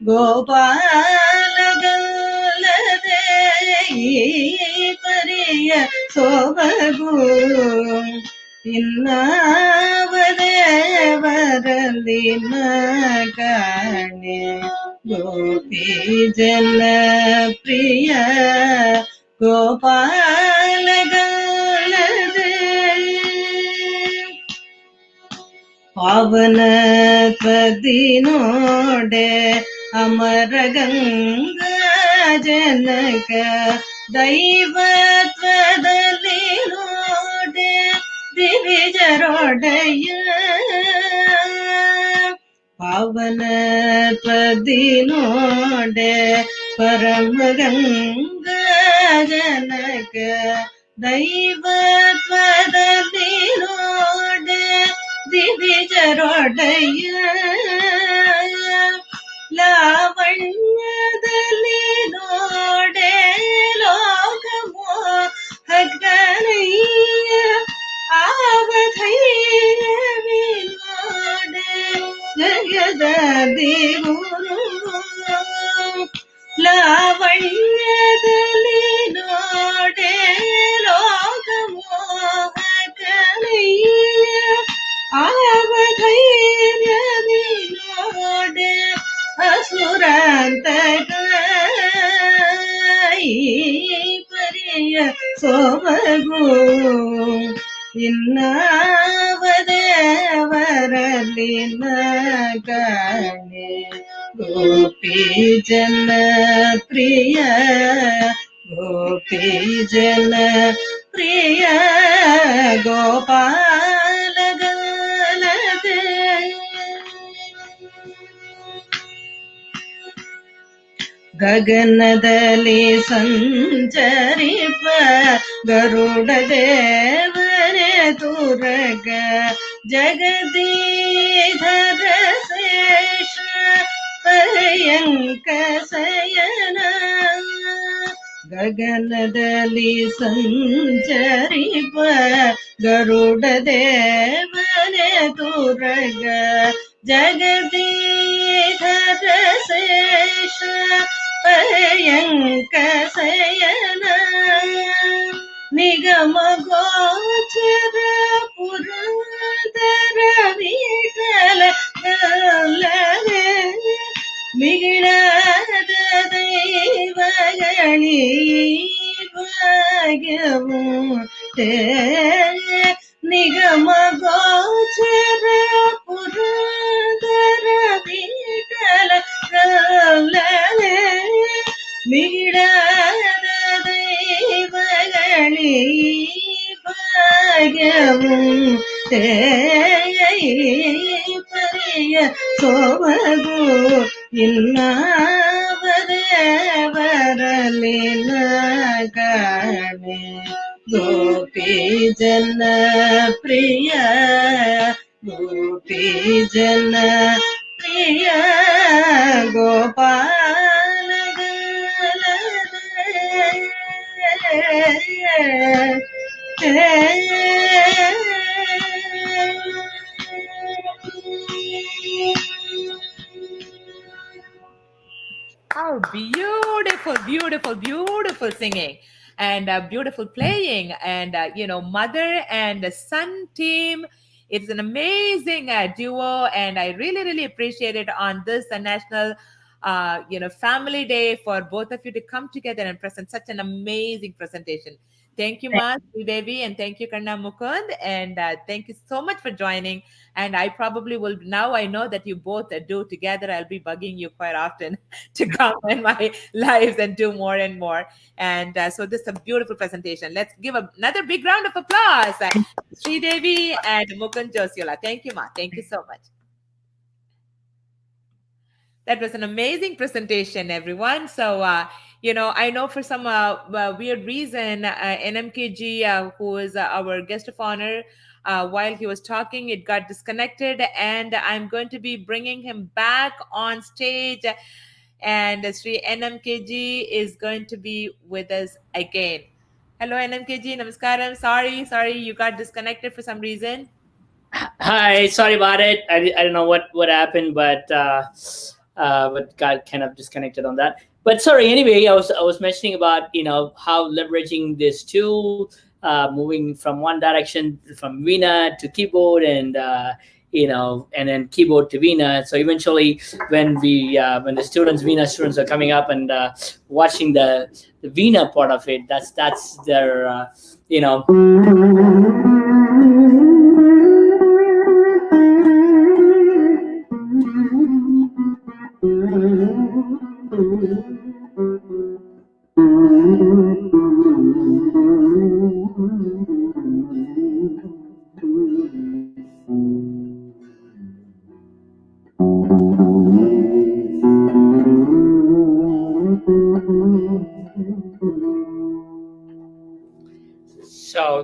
ಗೋಪಾಲಗಲ್ಲದೆ ಈ ಪರಿಯ ಸೊಬಗು ಇನ್ನಾವದೇವರಲ್ಲಿ ಕಾಣೆ ಗೋಪಿ ಜನ ಪ್ರಿಯ ಗೋಪಾಲಗಲ್ಲದೆ ಪಾವನತ್ವದಿನೋಡೆ ಅಮರಗಂಗಾ ಜನಕ ದೈವತ್ವದಲ್ಲಿ ನೋಡೆ ದಿವಿಜರೊಡೆಯ ಪಾವನತ್ವದಿನೋಡೆ ಪರಮಗಂಗಾ ಜನಕ ದೈವತ್ವದಲ್ಲಿ ನೋಡೆ ದಿವಿಜರೊಡೆಯ ಲಾವಣ್ಯದಲ್ಲಿ ನೋಡೆ ಲೋಕಮೋಹಕನಯ್ಯ ಆವಧೈರ್ಯವಿ ನೋಡೆ ಜಗದ ದೇಗುರು ಲಾವಣ್ಯದಲ್ಲಿ ನೋಡೆ ಲೋಕಮೋಹಕನಯ್ಯ ಆವಧೈರ್ಯವಿ ನೋಡೆ ಅಸುರಾಂತಕ ಪರಿಯ ಸೋಮಗು ಇನ್ನಾವದೇವರಲ್ಲಿ ನಗಣೆ ಗೋಪಿ ಜನ ಪ್ರಿಯ ಗೋಪಿ ಜನ ಪ್ರಿಯ ಗೋಪಾಲ ಗಲದೆ ಗಗನದಲ್ಲಿ ಸಂಚರಿಪ ಗರುಡ ದೇವರೇ ತುರಗ ಜಗದೀಧರ ಶೇಷ ಪರ್ಯಂಕ ಶಯನ ಗಗನದಲ್ಲಿ ಸಂಚರಿಪ ಗರುಡ ದೇವರೇ ತುರಗ ಜಗದೀಧರ ಶೇಷ ಪರ್ಯಂಕ ಶಯನ ನಿಗಮ ಗೋಚರ ಪುರಂದರ ವಿಠಲ ಗಲ್ಲದೆ ಮಿಗಿಡಾದ ದೈವಗಳಿ ಭಾಗ್ಯವು ನಿಗಮ ಗೋಚರ ಪುರಂದರ ವಿಠಲ ಗಲ್ಲದೆ ಮಿಗಿಡಾದ ದೈವಗಳಿ ಭಾಗ್ಯವು ಪರಿಯ ಸೋಮಗು ಇನ್ನಾವದೇವರಲ್ಲಿ ನಗಣೆ ಗೋಪಿ ಜನ ಪ್ರಿಯ ಗೋಪಿ ಜನ ಪ್ರಿಯ Gopala
Oh, beautiful, beautiful, beautiful singing and beautiful playing. And, mother and son team. It's an amazing duo. And I really, really appreciate it on this National, Family Day for both of you to come together and present such an amazing presentation. Thank you, Ma, Devi, and thank you, Karna Mukund. And thank you so much for joining. And I probably will, now I know that you both do together. I'll be bugging you quite often to come in my lives and do more and more. And so this is a beautiful presentation. Let's give another big round of applause. Sri Devi and Mukund Josiola. Thank you, Ma. Thank you so much. That was an amazing presentation, everyone. So, I know for some weird reason, NMKG, who is our guest of honor, while he was talking, it got disconnected, and I'm going to be bringing him back on stage. And Sri NMKG is going to be with us again. Hello, NMKG. Namaskaram. Sorry, you got disconnected for some reason.
Hi, sorry about it. I don't know what happened, but got kind of disconnected on that. But sorry, anyway, I was mentioning about how leveraging this tool, moving from one direction from Veena to keyboard, and and then keyboard to Veena. So eventually, when the Veena students are coming up and watching the Veena part of it, that's their So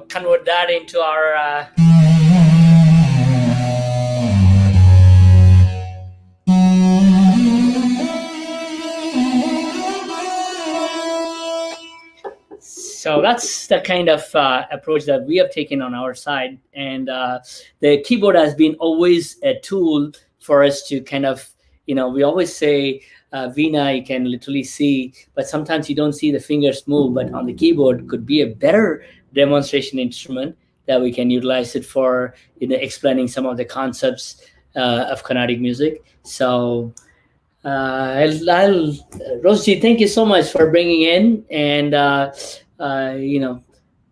convert that into our so that's the kind of approach that we have taken on our side, and the keyboard has been always a tool for us to kind of, we always say Veena you can literally see, but sometimes you don't see the fingers move, but on the keyboard could be a better demonstration instrument that we can utilize it for, explaining some of the concepts of Carnatic music. So I'll Rosie, thank you so much for bringing in, and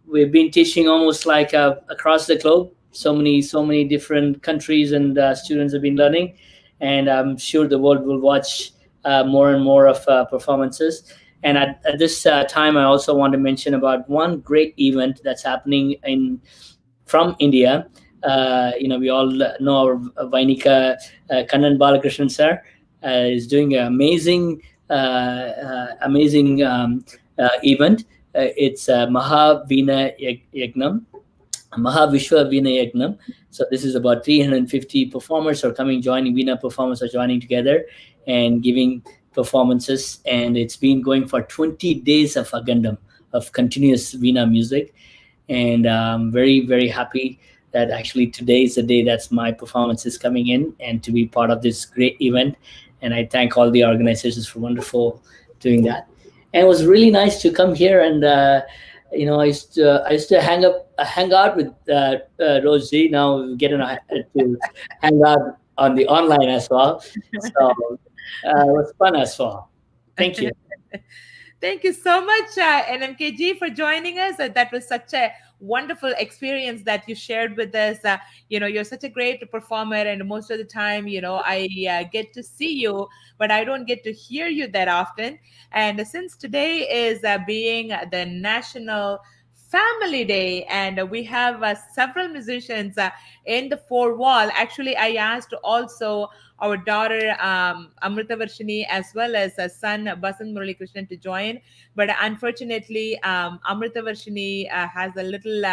we've been teaching almost like across the globe. So many different countries, and students have been learning, and I'm sure the world will watch more and more of performances. And at this time, I also want to mention about one great event that's happening in from India. We all know our Vainika Kannan Balakrishnan sir is doing an amazing event. It's Mahavina Yagnam, Mahavishwa Veena Yagnam. So this is about 350 performers are coming, joining Veena performers are joining together and giving performances, and it's been going for 20 days of Agandam, of continuous Veena music, and I'm very very happy that actually today is the day that's my performance is coming in, and to be part of this great event. And I thank all the organizers for wonderful doing that. And it was really nice to come here, and I used to hang out with Rosie. Now we get to hang out on the online as well. So it was fun as well. Thank you.
Thank you so much, NMKG, for joining us. That was such a wonderful experience that you shared with us. You're such a great performer, and most of the time, I get to see you, but I don't get to hear you that often. And since today is being the National Family Day, and we have several musicians in the four wall. Actually, I asked also our daughter Amrita Varshini as well as son Basant Muralikrishnan to join. But unfortunately, Amrita Varshini has a little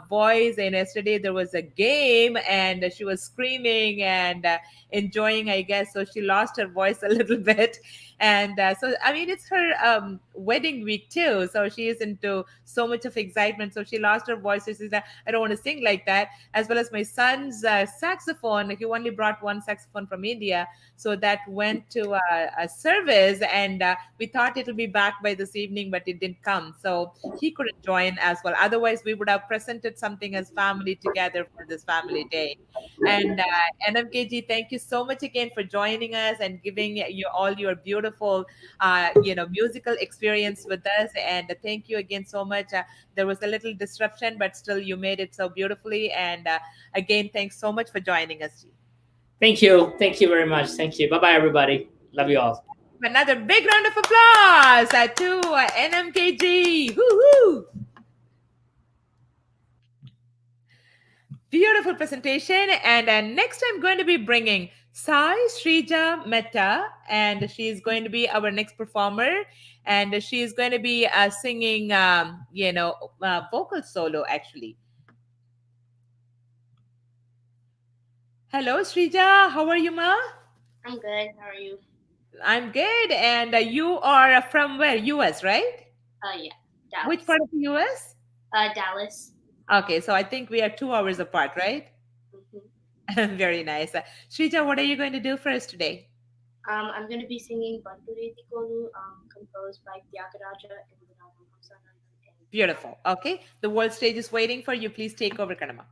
voice, and yesterday there was a game and she was screaming and enjoying, I guess. So she lost her voice a little bit. And so, I mean, it's her wedding week too. So she is into so much of excitement. So she lost her voice. So she said, I don't want to sing like that. As well as my son's saxophone. He only brought one saxophone from India. So that went to a service, and we thought it'll be back by this evening, but it didn't come. So he couldn't join as well. Otherwise, we would have presented something as family together for this family day. And NMKG, thank you so much again for joining us and giving you all your beautiful, musical experience with us. And thank you again so much. There was a little disruption, but still you made it so beautifully. And again, thanks so much for joining us. G.
Thank you. Thank you very much. Thank you. Bye bye, everybody. Love you all.
Another big round of applause to NMKG. Woo-hoo! Beautiful presentation. And next I'm going to be bringing Sai Srija Mehta, and she's going to be our next performer. And she's going to be singing, vocal solo actually. Hello, Srija. How are you, ma?
I'm good. How are you?
I'm good. And you are from where? US, right?
Yeah, Dallas.
Which part of the US?
Dallas.
Okay, so I think we are 2 hours apart, right?
Mm-hmm.
Very nice. Srija, what are you going to do for us today?
I'm going to be singing Bantureti Kolu, composed by Tyagaraja and Vinodam Hamsanandan.
Beautiful. Okay, the world stage is waiting for you. Please take over, Kanama.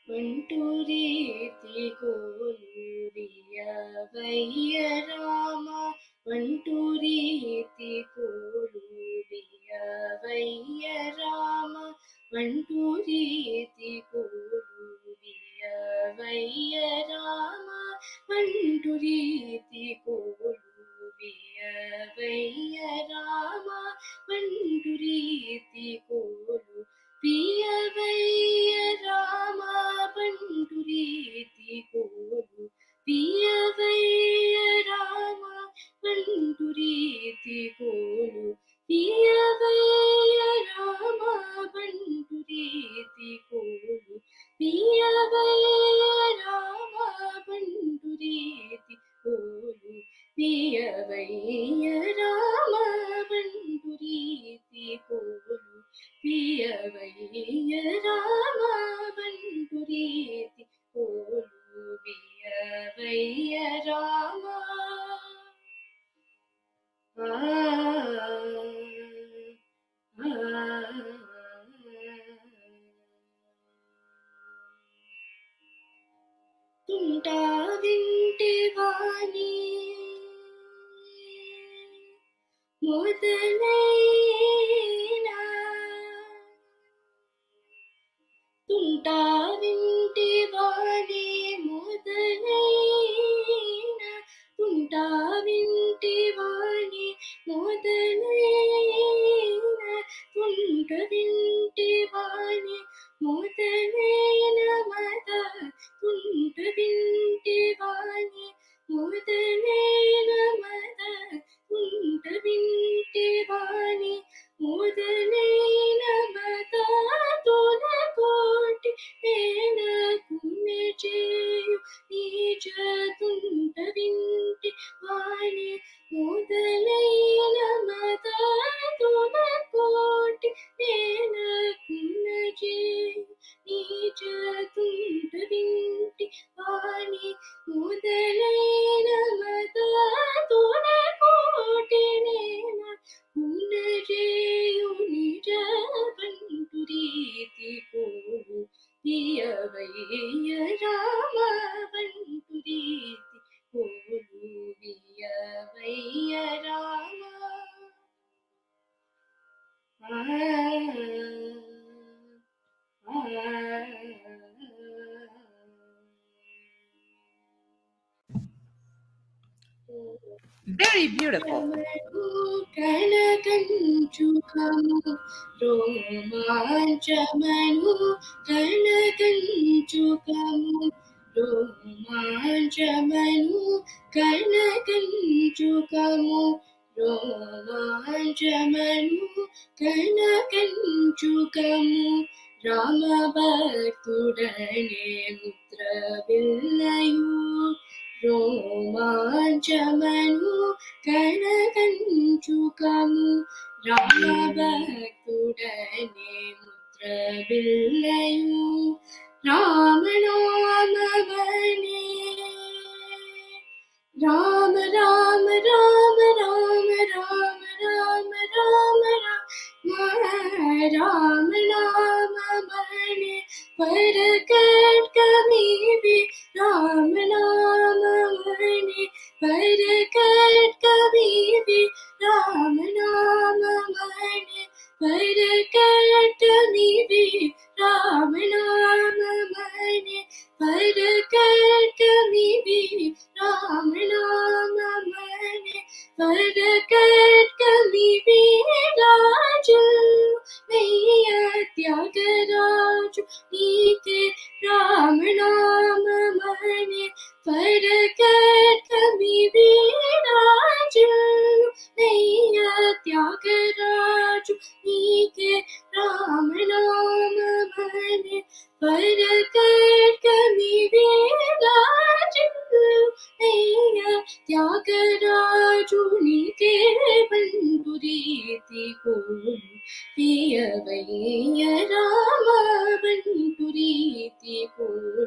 Bantureti Koludiya Vayya Rama, Bantureti కోలు పియవయ్య రామ బంటు రీతి కోలు పియవయ్య రామ బంటు రీతి కోలు పియవయ్య రామ బంటు రీతి కోలు పియవయ్య రామ బంటు రీతి కోలు పియవయ్య రామ బంటు రీతి కోలు పియవయ్య రామ బంటు రీతి కోలు పియవయ్య రామ బంటు రీతి కోలు పియవయ్య రామ తుంటా వింటి వాణి మొదలైనా తుంటా వింటి వాణి మొదలైనా తుంటా వింటి వాణి మొదలైనా తుంట వింటి వాణి మొదలైన మద తుంట వింటి వాణి మొదలైన మద తుంట వింటి వాణి మొదలైన మద తోల కోటి నేన కునే చేయు నీజ తుంట వింటి వాణి మొదలైన మద తోల కోటి నేన కునే చేయు నీజ తుంట వింటి వాణి మొదలైన మద తోల కోటి నేన కునే చేయు నిజ బంటు రీతి కోలు పియవయ్య రామ బంటు రీతి కోలు పియవయ్య రామ
Very beautiful.
కనకంచుకము రోమాంచమను కనకంచుకము రోమాంచమను కనకంచుకము రోమాంచమను కనకంచుకము రామ భక్తుడనే ముద్ర విల్లయు రోమాంచమను కనకంచుకము రామ భక్తుడనే ముద్ర బిల్లయు రామనామవనే రామ రామ రామ రామ రామ రామ రామ రామ నామవనే परकटकमीवि राम नामवने परकटकमीवि राम नामवने परकटकमीवि राम नामवने परकटकमीवि राम नामवने परकटकमीवि राजू मैया त्यागराजु नीते राम नाम मने परकटकमीवि राजु मैया त्यागराजु नीते राम नाम मने परकटकमीवि राजु मैया त्यागराजु नीते बंधुरीति कोलु पियवैय Ram बंधुरीति कोलु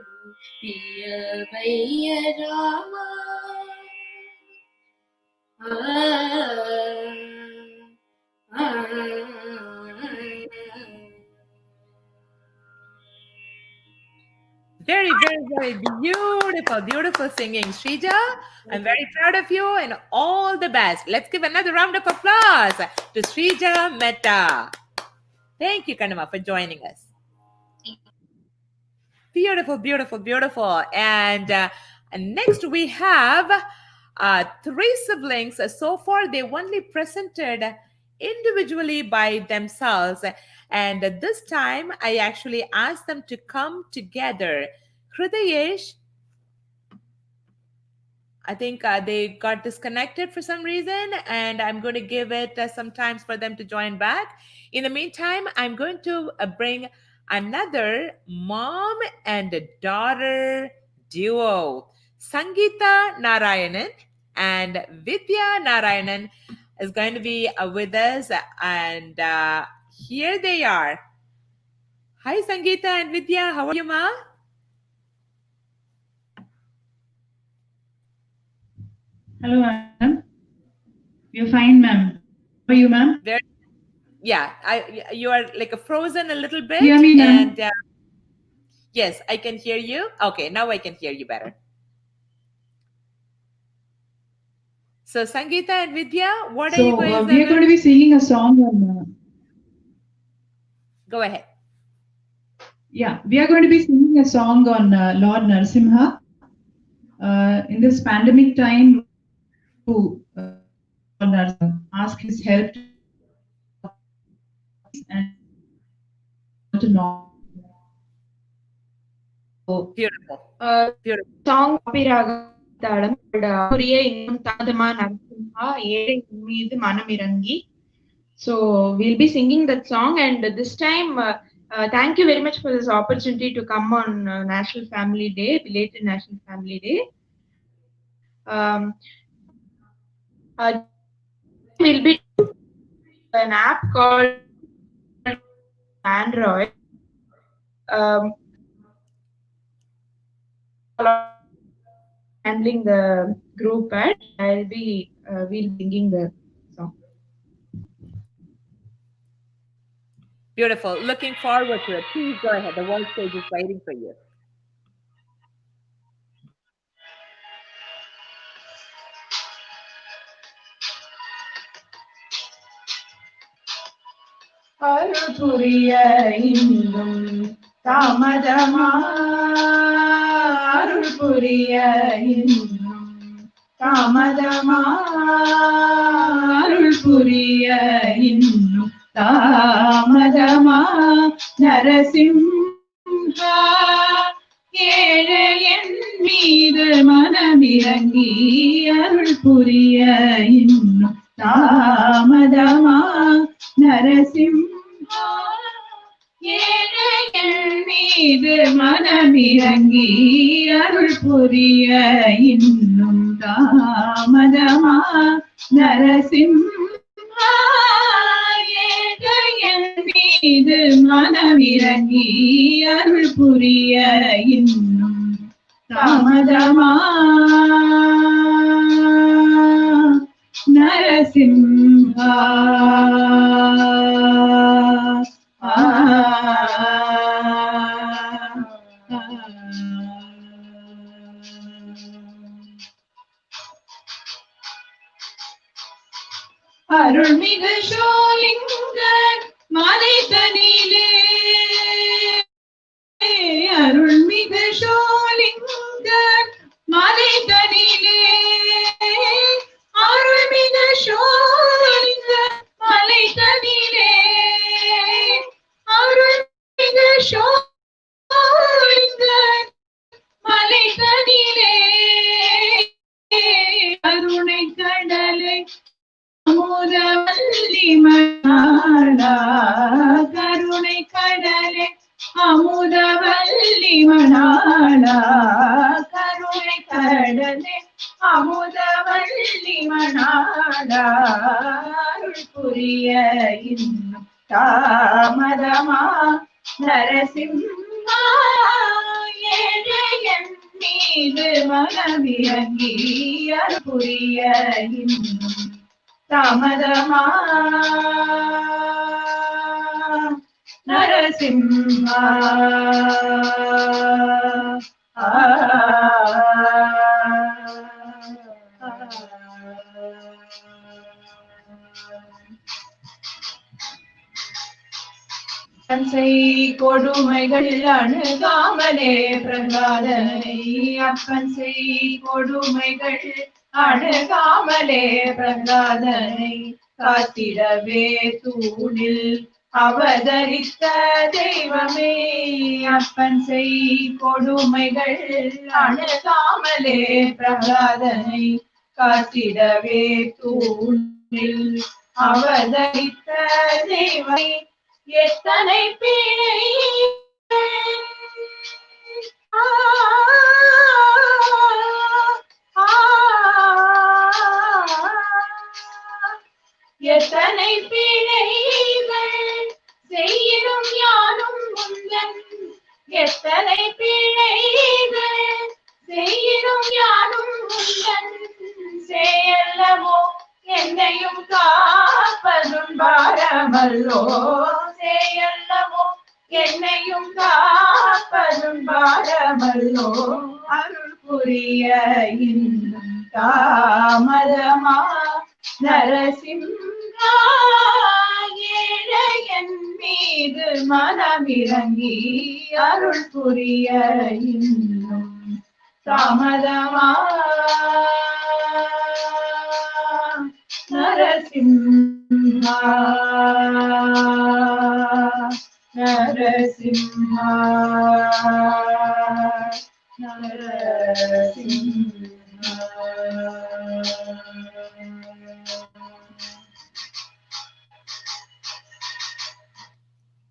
पियवैय Ram
Very, very, very beautiful, beautiful singing, Shrija. I'm very proud of you and all the best. Let's give another round of applause to Shrija Mehta. Thank you, Kanama, for joining us. Beautiful, beautiful, beautiful. And next we have three siblings. So far, they only presented individually by themselves. And this time, I actually asked them to come together. Hridayesh, I think they got disconnected for some reason, and I'm going to give it some time for them to join back. In the meantime, I'm going to bring another mom and a daughter duo, Sangeeta Narayanan and Vidya Narayanan is going to be with us, and here they are. Hi, Sangeeta and Vidya. How are you, ma?
Hello, ma'am. We're fine, ma'am. How are you, ma'am?
Very, yeah, you are like frozen a little bit,
Hear me, ma'am?
and yes, I can hear you. Okay, now I can hear you better. So, Sangeeta and Vidya, what are you guys?
We are going to be singing a song on.
Go ahead.
Yeah, we are going to be singing a song on Lord Narasimha. In this pandemic time, to ask his help and to know.
Beautiful. Beautiful.
Song Apiragalam Puriya Innum Tadama Narasimha Ere Meedu Manamirangi. So we'll be singing that song, and this time thank you very much for this opportunity to come on National Family Day, belated National Family Day. We'll be an app called Android. Handling the group at we'll be singing the song.
Beautiful. Looking forward to it. Please go ahead. The world stage is waiting for you.
அருள்புரிய இன்னும் தாமதமா அருள்புரிய இன்னும் தாமதமா அருள்புரிய இன்னும் தாமதமா நரசிம்ஹா ஏழையன் மீது மனமிறங்கி அருள் புரிய இன்னும் தாமதமா நரசிம்ஹா ஏழையன் மீது மனமிறங்கி அருள் புரிய இன்னும் தாமதமா நரசிம்ஹா ஏழையன் மீது மனமிறங்கி அருள் புரிய இன்னும் தாமதமா நரசிம்ஹா அருள்மிகு சோலிங்க மலைதனிலே அருள்மிகு சோலிங்க மலைதனிலே அருள்மிகு சோலிங்க மலைதனிலே அருள்மிகு சோலிங்க மலைதனிலே கருணை கடலை அமுதவல்லி மணாளா கருணை கடலே அமுதவல்லி மணாளா கருணை கடலே அமுதவல்லி மணாளா அருள் புரிய இன்னும் தாமதமா நரசிம்ஹா ஏழையன் மீது மனமிறங்கி அருள் புரிய இன்னும் தாமதமா நரசிம்ஹா கொடுமைகள் அணுகாமலே பிரகலாதனை அப்பன் செய் கொடுமைகள் அணுகாமலே பிரகலாதனை காத்திடவே தூணில் அவதரித்த தெய்வமே அப்பன் செய் கொடுமைகள் அணுகாமலே பிரகலாதனை காத்திடவே தூணில் அவதரித்த தெய்வமே எத்தனை பிழை எத்தனை பிழைகள் செய்யினும் யானும் முந்தன் எத்தனை பிழைகள் செய்யினும் யானும் முந்தன் செயல்லமோ என்னையும் காப்பதும் பாரமல்லோ செயல்லமோ என்னையும் காப்பதும் பாரமல்லோ அருள் புரிய இன்னும் தாமதமா நரசிம்ஹா ஏழையன் மீது மனமிறங்கி அருள் புரிய இன்னும் தாமதமா Narasimha Narasimha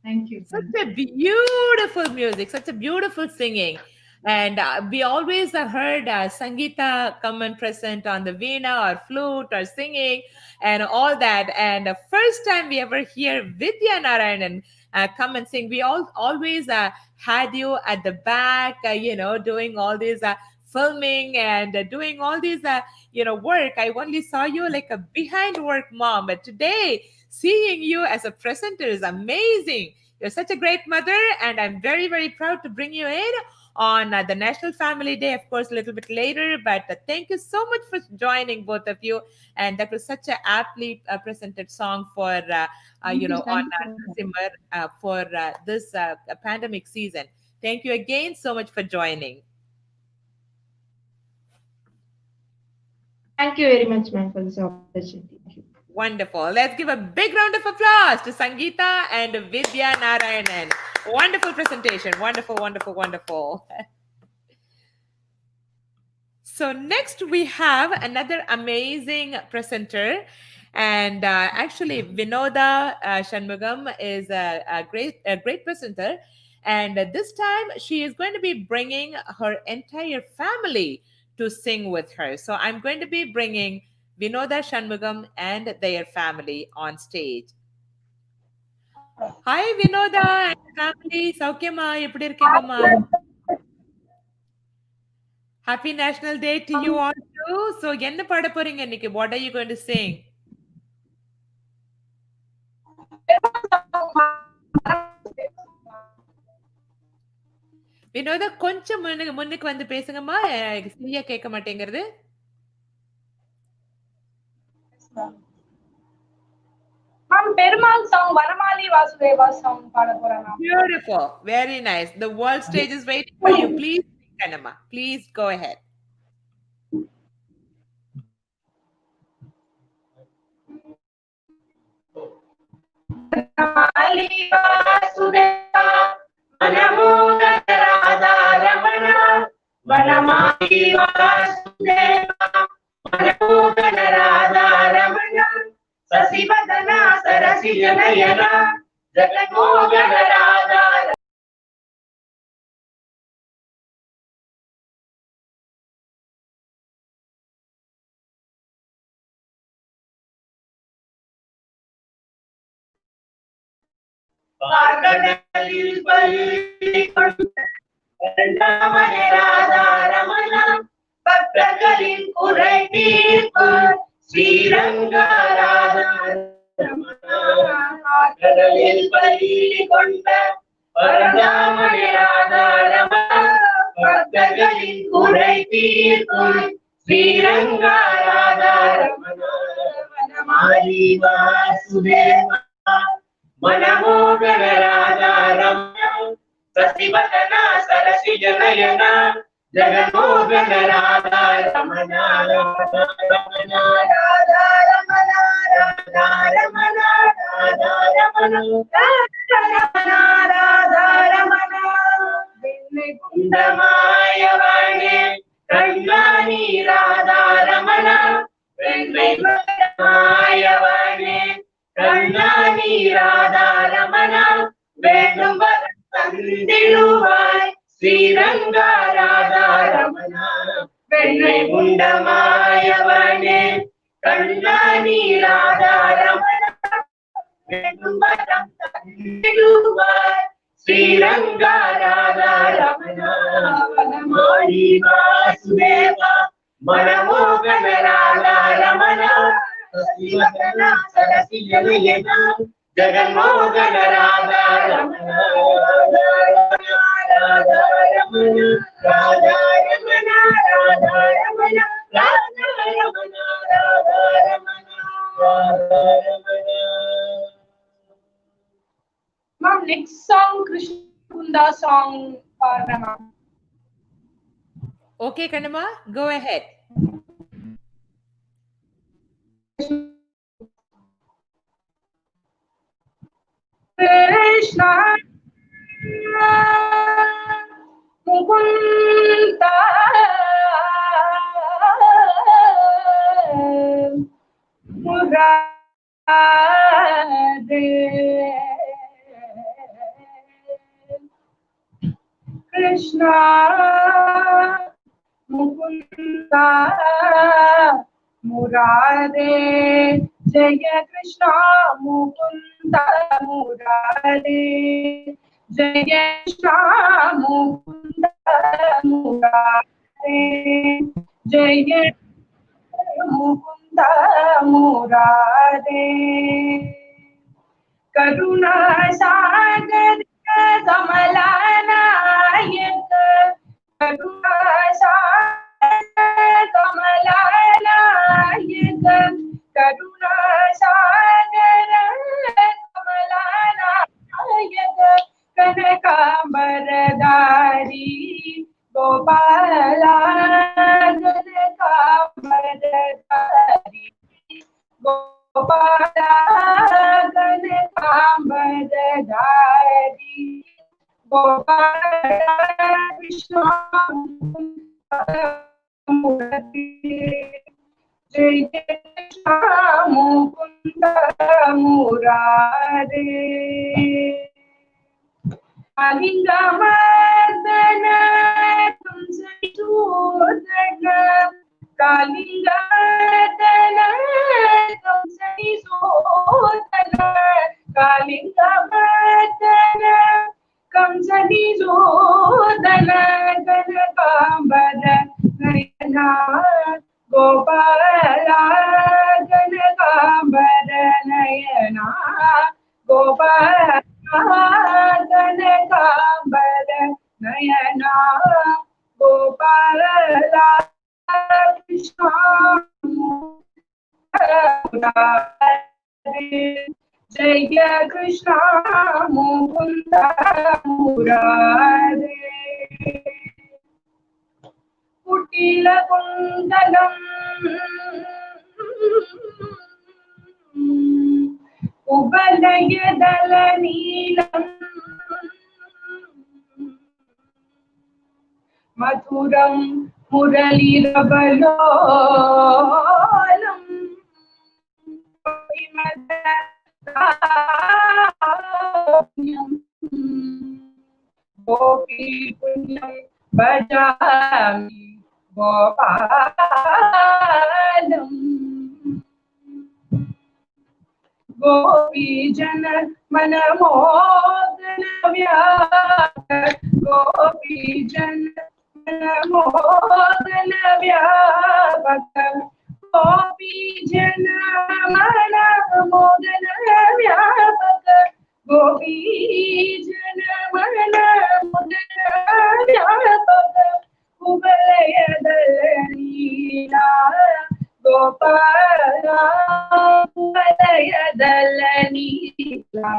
Thank you.
Such a beautiful music, such a beautiful singing. And we always heard Sangeeta come and present on the veena or flute or singing and all that. And the first time we ever hear Vidya Narayanan come and sing, we always had you at the back, doing all these filming and doing all these, work. I only saw you like a behind work mom, but today seeing you as a presenter is amazing. You're such a great mother, and I'm very, very proud to bring you in on the National Family Day, of course, a little bit later. But thank you so much for joining, both of you. And that was such an aptly presented song for, on Simmer for this pandemic season. Thank you again so much for joining.
Thank you very much, ma'am, for this opportunity. Thank you.
Wonderful. Let's give a big round of applause to Sangeeta and Vidya Narayanan. Wonderful presentation. Wonderful, wonderful, wonderful. So next we have another amazing presenter. And actually, Vinoda Shanmugam is a great presenter. And this time she is going to be bringing her entire family to sing with her. So I'm going to be bringing Vinoda Shanmugam and their family on stage. Hi Vinoda and family, சௌக்கியமா எப்படி இருக்கீங்கம்மா? Happy National Day to you all too. So என்ன பாட போறீங்க இன்னைக்கு? What are you going to sing? Vinodha கொஞ்சம் முன்னுக்கு வந்து பேசுங்கம்மா, சரியா கேட்க மாட்டேங்கிறது.
பெருமாள் song வரமாலி வாசுதேவா song பாட போறேன்.
Beautiful, very nice. The world stage is waiting for you. Please, Kanama, please go ahead.
வரமாலி Vasudeva மனமோகன Radha Ramana வரமாலி Vasudeva மனமோகன Radha Ramana சசிவதன சரசி ஜனயன ஜகமோகன Radha பார்கடலில் பள்ளி கொண்ட ராதா ரமண பக்தர்களின் குறை தீர்ப்பார் ஸ்ரீரங்கா ராதா ரமண பார்கடலில் பள்ளி கொண்ட பரந்தாமணி ராதா ரமண பக்தர்களின் குறை தீர்ப்பார் Sriranga Radha Ramana Vanamali Vasudeva மனமோகன Radha Ramana சசிவதன சரசி ஜனயன
Jaganmohan Radha Ramana Radha Ramana Radha Ramana Radha Ramana Radha Ramana Radha Ramana Kundamaya Kallani Radha Ramana Mayavane Kallani Radha Ramana Vedum Tandiluvar Sriranga Radha Ramana Vennai Undamaayavane Kallani Radha Ramana Vedum Tandiluvar Sriranga Radha Ramana Vanamali Vasudeva Manamohana Radha Ramana Sasivadana Sarasijanayana Jaganmohana Radha Ramana Radha Ramana Radha Ramana Radha Ramana Radha Ramana Radha Ramana Radha Ramana.
Ma'am, next song, Krishna Kunda song, ma'am.
Okay, Kanama, go ahead.
Krishna Mukunda Murade Krishna Mukunda Murade Jaya Krishna Mukunda Murade Jaya Krishna Mukunda Murade Jaya Mukunda Murade Karuna Sagar Kamalanak Karuna Sagar Kamalanak Karuna Sagar Kamalanak Kanakambardari Gopala Kanakambardari Gopala Kanakambardari Gopala Krishna Jai Krishna Mukunda Murare Kalinga Mardana Kamsaitudana Kalinga Mardana Kamsaitudana Kalinga Mardana Kamsaitudana Kanakambara Nayana Gopala Kanakambara Nayana Gopala Kanakambara Nayana Gopala Krishna Jaya Krishna Mukunda Murare Kutila Kundalam Ubalayadala Neelam Madhuram Muralirabalolam Gopi Punyam Bhajami Gopalam Gopi Jana Manamogana Vyaka Gopi Jana Manamogana Vyaka Gopi Jana Manamogana Vyaka Gopi Jana Manamogana Vyaka Ubalayadala Neela Gopala Ubalayadala Neela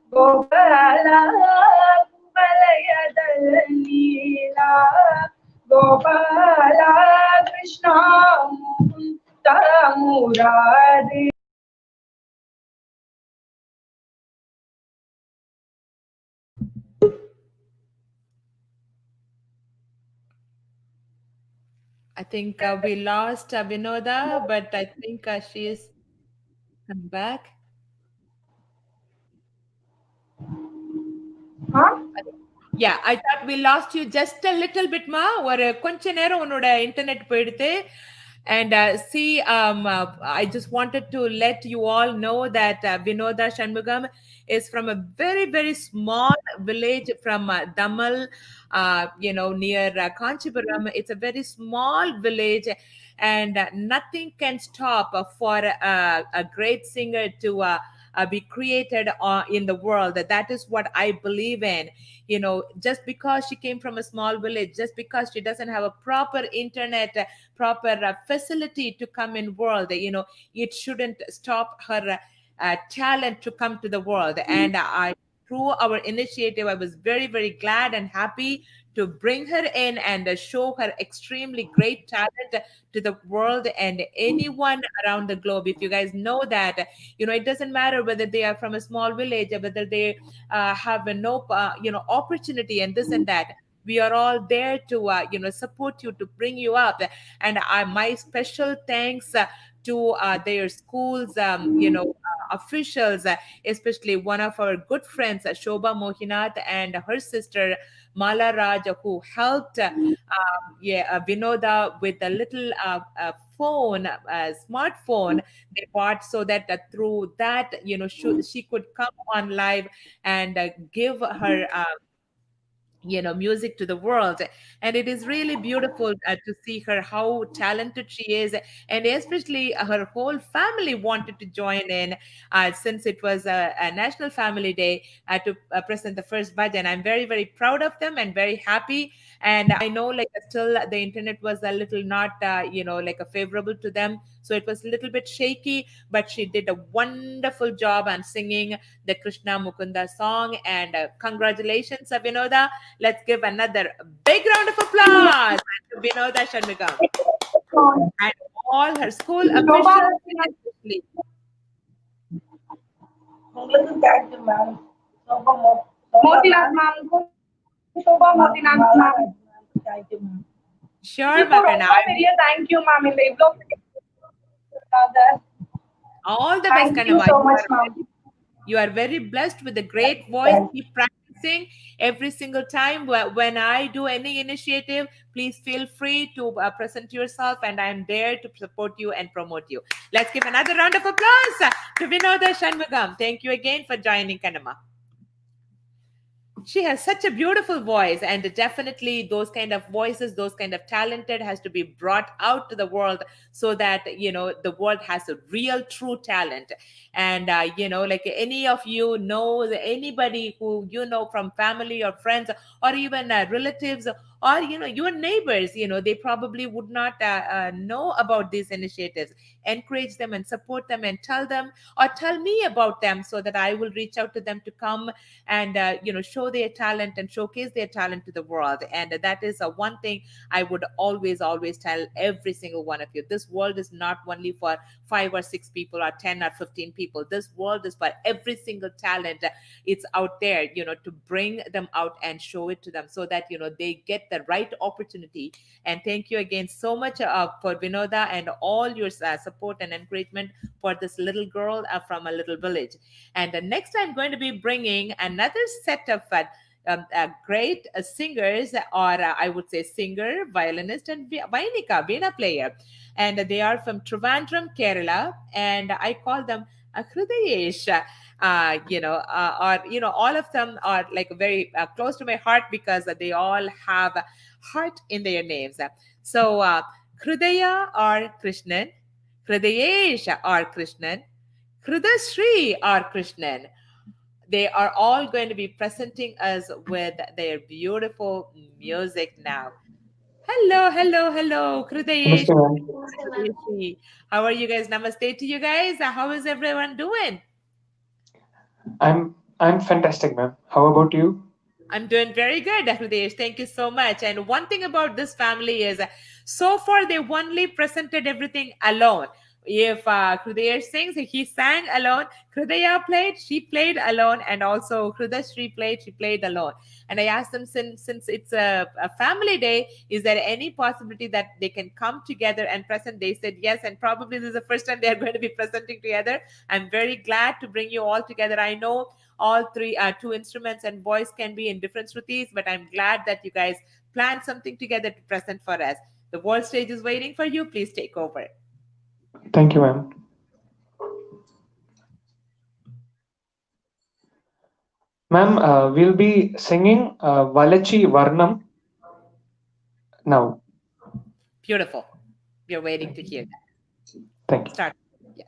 Gopala Ubalayadala Neela Gopala Krishna Mukunda Murari.
I think we lost Vinoda, but I think she is come back.
Huh?
Yeah, I thought we lost you just a little bit ma. ஒரு கொஞ்ச நேரம் உன்னோட internet போயிடுது. And see, I just wanted to let you all know that Vinoda Shanmugam is from a very, very small village from Damal, near Kanchipuram. It's a very small village, and nothing can stop for a great singer to be created in the world. That is what I believe in. Just because she came from a small village, just because she doesn't have a proper internet, proper facility to come in world, it shouldn't stop her talent to come to the world. And through our initiative, I was very, very glad and happy to bring her in and show her extremely great talent to the world and anyone around the globe. If you guys know that, it doesn't matter whether they are from a small village or whether they have no opportunity and this and that. We are all there to support you, to bring you up. And my special thanks to their schools, officials, especially one of our good friends, Shobha Mohinath, and her sister Mala Raj, who helped Vinoda with a little phone, smartphone they bought, so that through that, she could come on live and give her music to the world. And it is really beautiful to see her, how talented she is. And especially her whole family wanted to join in, since it was a national family day, to present the first bhajan. I'm very, very proud of them and very happy. And I know, like, still the internet was a little not like a favorable to them, so it was a little bit shaky, but she did a wonderful job on singing the Krishna Mukunda song. And congratulations, Vinoda. Let's give another big round of applause to Vinoda Shanmugam and all her school
Shobha
officials,
Motilal.
especially.
உங்களுக்கு thank you ma'am. Motilal மேம்க்கும் Shobha Motilal ma'am thank you ma'am.
Sure,
இதுக்கு
my friend.
ரொம்ப பெரிய thank you ma'am. இந்த இவ்ளோ
All the best,
thank you
Kanama.
So much ma'am.
You are very blessed with a great voice. Keep practicing every single time. When I do any initiative, please feel free to present yourself, and I'm there to support you and promote you. Let's give another round of applause to Vinoda Shanmugam. Thank you again for joining, Kanama. She has such a beautiful voice, and definitely those kind of voices, those kind of talented, has to be brought out to the world, so that the world has a real true talent. And like any of you know, anybody who from family or friends or even relatives, or your neighbors, they probably would not know about these initiatives. Encourage them and support them and tell them, or tell me about them, so that I will reach out to them to come and show their talent and showcase their talent to the world. And that is one thing I would always tell every single one of you. This world is not only for 5 or 6 people or 10 or 15 people. This world is for every single talent. It's out there, to bring them out and show it to them, so that they get the right opportunity. And thank you again so much for Vinoda and all your support and encouragement for this little girl from a little village. And next, I'm going to be bringing another set of great singers, or I would say singer, violinist, and Vainika, Veena player. And they are from Trivandrum, Kerala. And I call them Hrudayesh. All of them are like very close to my heart, because they all have heart in their names. So, Hrudaya or Krishnan, Hrudayesh or Krishnan, Hrudashree or Krishnan. They are all going to be presenting us with their beautiful music now. Hello, hello, hello, Hrudayesh.
Namaste, ma'am.
Hrudayeshi. How are you guys? Namaste to you guys. How is everyone doing?
I'm fantastic, ma'am. How about you?
I'm doing very good, Hridesh. Thank you so much. And one thing about this family is so far they've only presented everything alone. If Hridesh sings, he sang alone. Hridaya played, she played alone. And also Hridashri played, she played alone. And I asked them, since it's a family day, is there any possibility that they can come together and present? They said yes. And probably this is the first time they're going to be presenting together. I'm very glad to bring you all together. I know all three two instruments and voice can be in different shrutis, but I'm glad that you guys planned something together to present for us. The world stage is waiting for you. Please take over.
Thank you, ma'am. Ma'am, we'll be singing Valachi Varnam now.
Beautiful. We're waiting to hear that.
Thank you.
Start. Yes.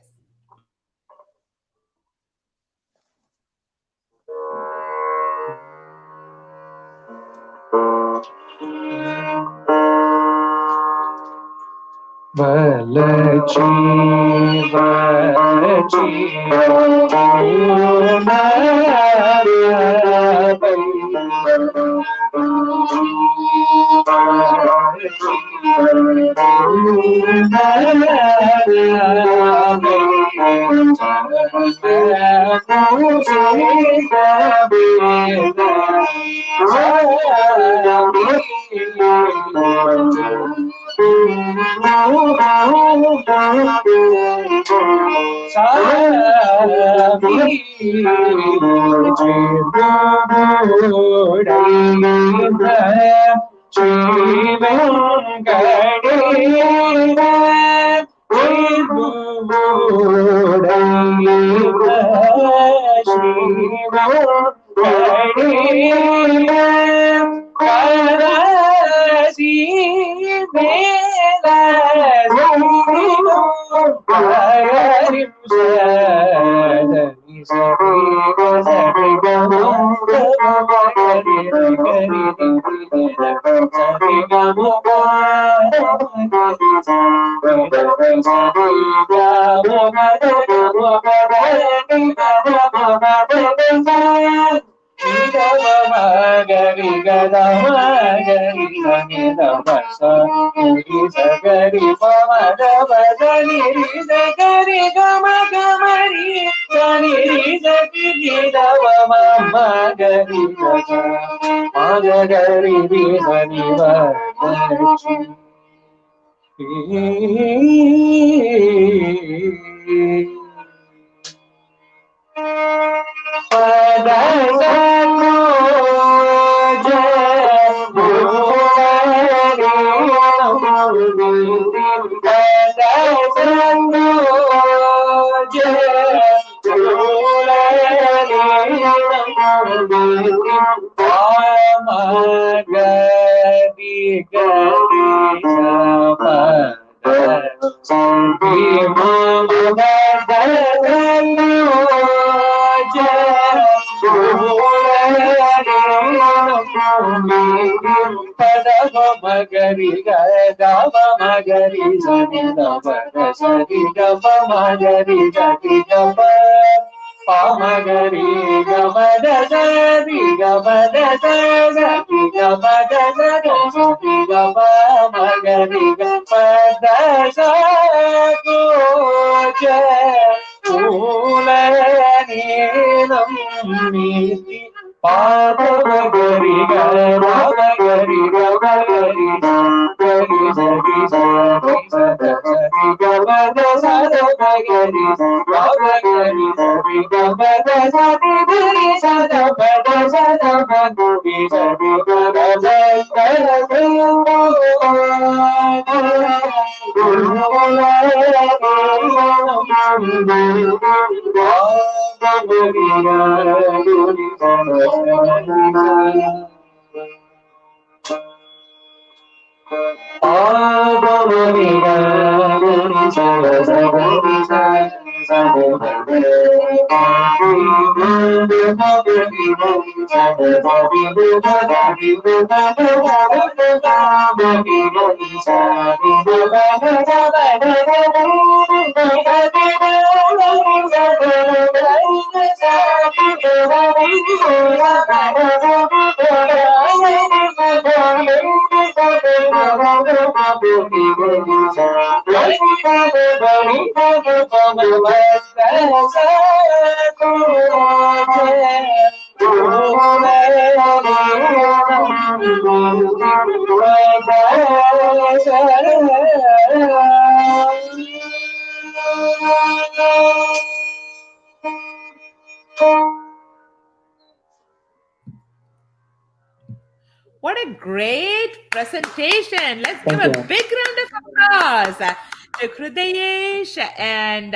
Valachi, Valachi,
What a great presentation. Let's give
Thank
a
you, ma'am.
big round of applause to Krudayesh and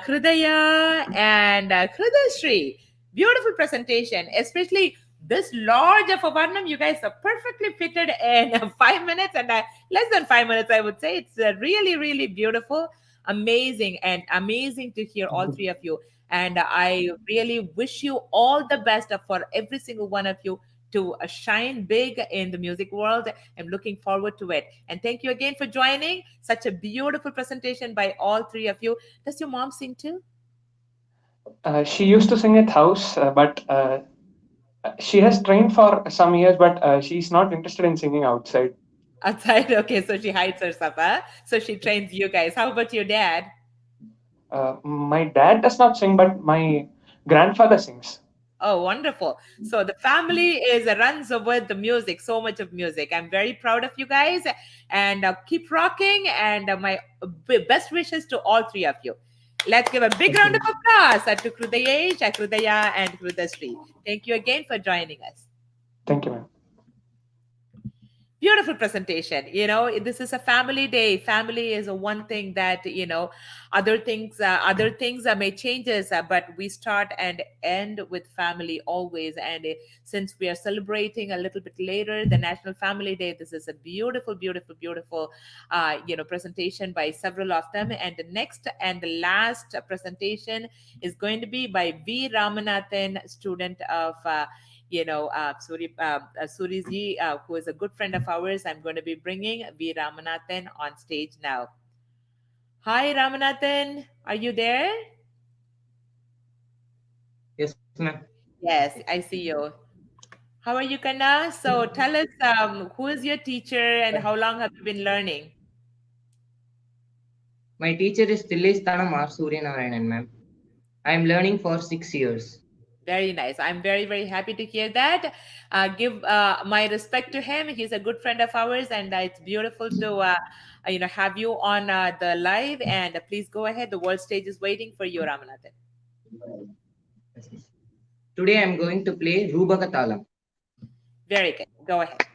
Krudaya and Krudashri. Beautiful presentation, especially this large of a Varnam. You guys are perfectly fitted in 5 minutes and less than 5 minutes, I would say. It's really, really beautiful, amazing, and amazing to hear all three of you. And I really wish you all the best for every single one of you to shine big in the music world. I'm looking forward to it. And thank you again for joining. Such a beautiful presentation by all three of you. Does your mom sing too?
She used to sing at house, but she has trained for some years, but she's not interested in singing outside.
Outside? Okay, so she hides herself, huh? So she trains you guys. How about your dad?
My dad does not sing, but my grandfather sings.
Oh, wonderful. So the family is runs with the music, so much of music. I'm very proud of you guys and keep rocking. And my best wishes to all three of you. Let's give a big round of applause to Krudayesh, Krudaya, and Krudasri. Thank you again for joining us.
Thank you, ma'am.
Beautiful presentation. This is a family day. Family is a one thing that other things may changes, but we start and end with family always. And since we are celebrating a little bit later the National Family Day, this is a beautiful, beautiful, beautiful presentation by several of them. And the next and the last presentation is going to be by V Ramanathan, student of Suriji, who is a good friend of ours. I'm going to be bringing V. Ramanathan on stage now. Hi, Ramanathan. Are you there?
Yes, ma'am.
Yes, I see you. How are you, Kanna? So tell us, who is your teacher and how long have you been learning?
My teacher is Tillisthanam R. Suryanarayanan, ma'am. I am learning for 6 years.
Very nice. I'm very, very happy to hear that. Give my respect to him. He's a good friend of ours, and it's beautiful to have you on the live. And please go ahead. The world stage is waiting for you, Ramanathan.
Today I am going to play Rubakatalam.
Very good. Go ahead.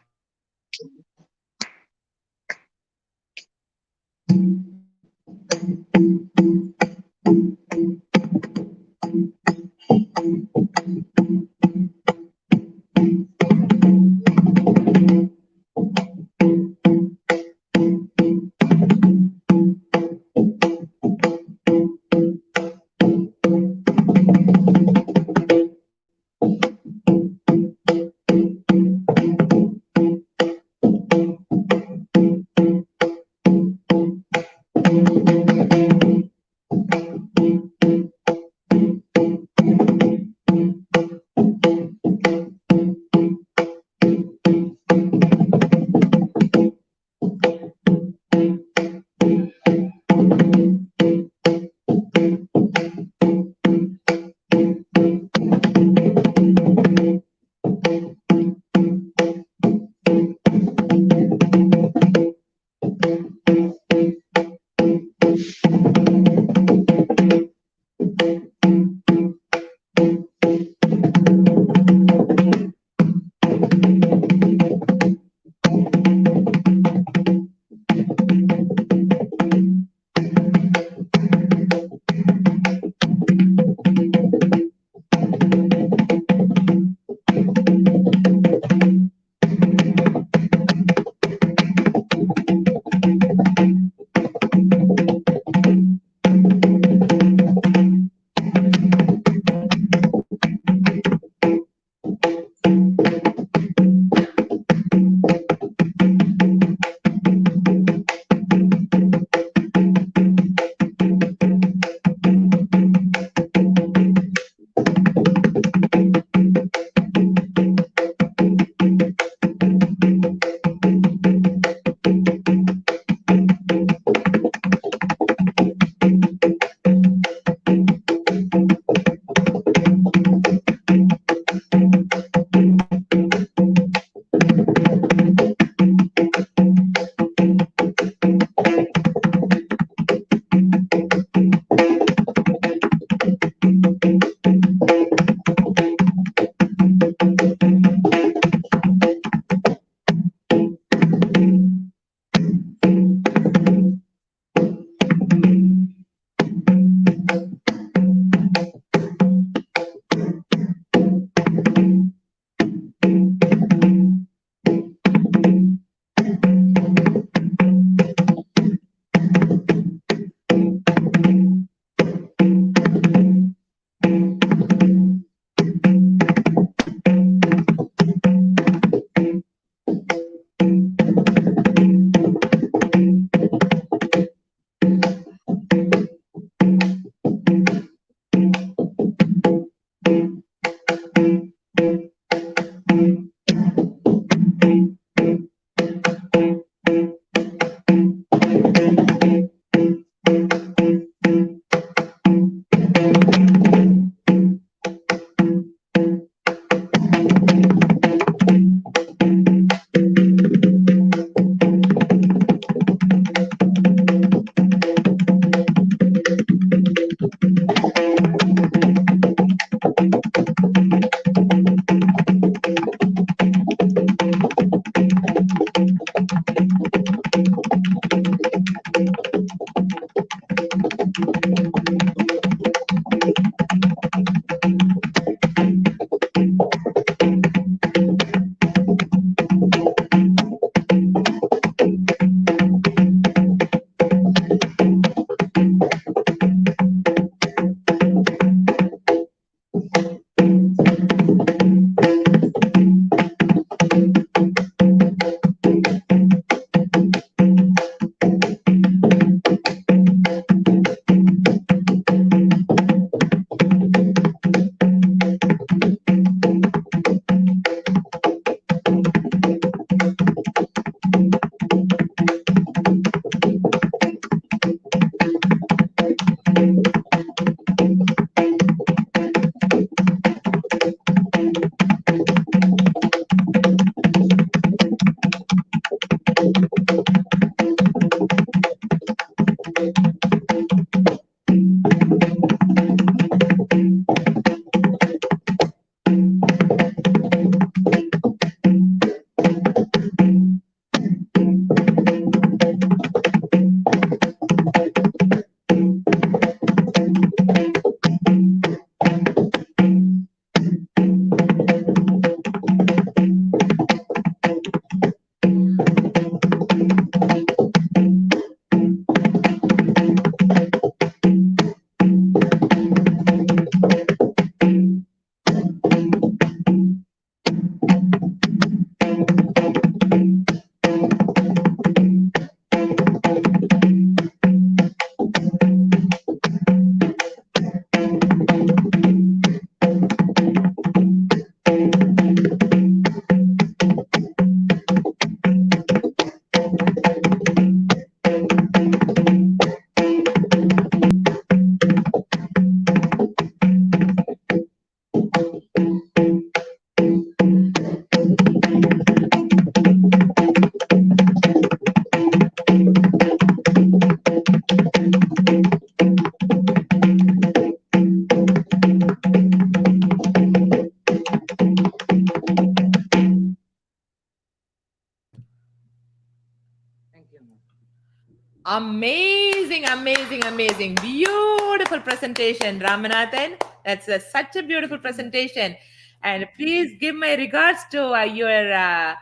Amazing, amazing, amazing. Beautiful presentation, Ramanathan. That's such a beautiful presentation. And please give my regards to your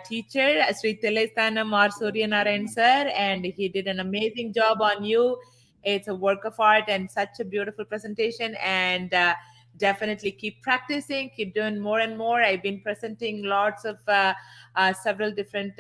teacher, Sri Telestana Mar Suryanarayan sir. And he did an amazing job on you. It's a work of art and such a beautiful presentation. And definitely keep practicing, keep doing more and more. I've been presenting lots of several different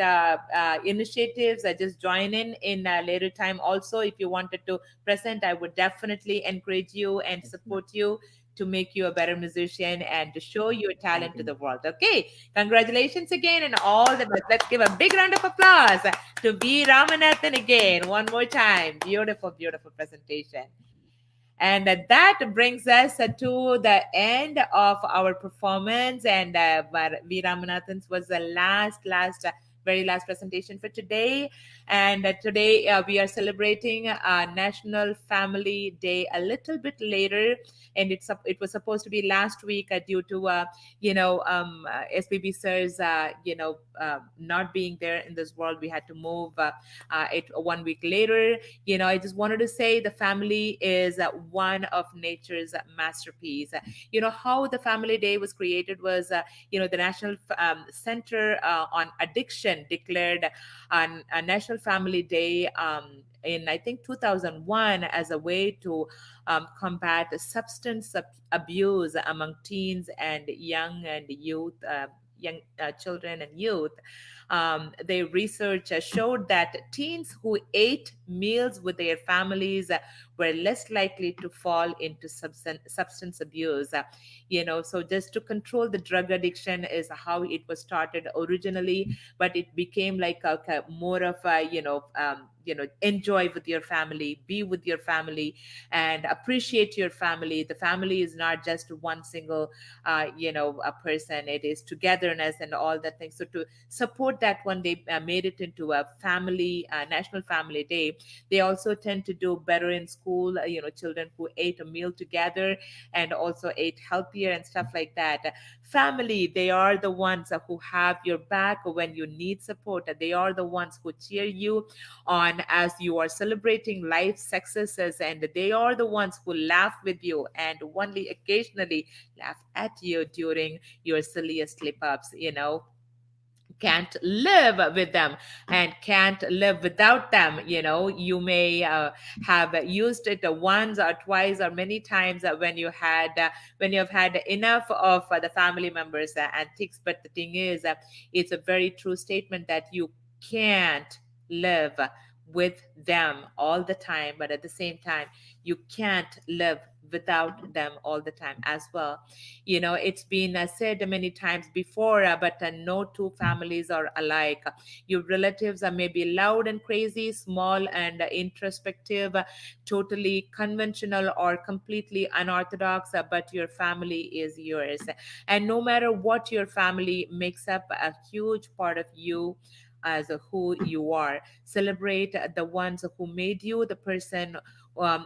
initiatives. I just join in later time also. If you wanted to present, I would definitely encourage you and support you to make you a better musician and to show your
Thank
talent to
you.
the world. Okay, congratulations again and all the best. Let's give a big round of applause to B. Ramanathan again, one more time. Beautiful, beautiful presentation. And that brings us to the end of our performance. And V. Ramanathan's was the very last presentation for today. And today we are celebrating National Family Day a little bit later. And it was supposed to be last week due to, SPB sir's, not being there in this world. We had to move it 1 week later. I just wanted to say the family is one of nature's masterpiece. How the family day was created was the national center on addiction declared a national family day in, I think, 2001 as a way to combat substance abuse among teens and young children and youth. Their research showed that teens who ate meals with their families were less likely to fall into substance abuse. So just to control the drug addiction is how it was started originally, but it became like more of a, enjoy with your family, be with your family, and appreciate your family. The family is not just one single, a person. It is togetherness and all that things. So to support that one, they made it into a family national family day. They also tend to do better in school, children who ate a meal together and also ate healthier and stuff like that. Family, they are the ones who have your back when you need support. They are the ones who cheer you on as you are celebrating life successes, and they are the ones who laugh with you and only occasionally laugh at you during your silliest slip ups. Can't live with them and can't live without them. You may have used it once or twice or many times when you have had enough of the family members antics. But the thing is, it's a very true statement that you can't live with them all the time, but at the same time you can't live without them all the time as well. It's been said many times before, but no two families are alike. Your relatives are maybe loud and crazy, small and introspective, totally conventional or completely unorthodox, but your family is yours. And no matter what, your family makes up a huge part of you as who you are. Celebrate the ones who made you the person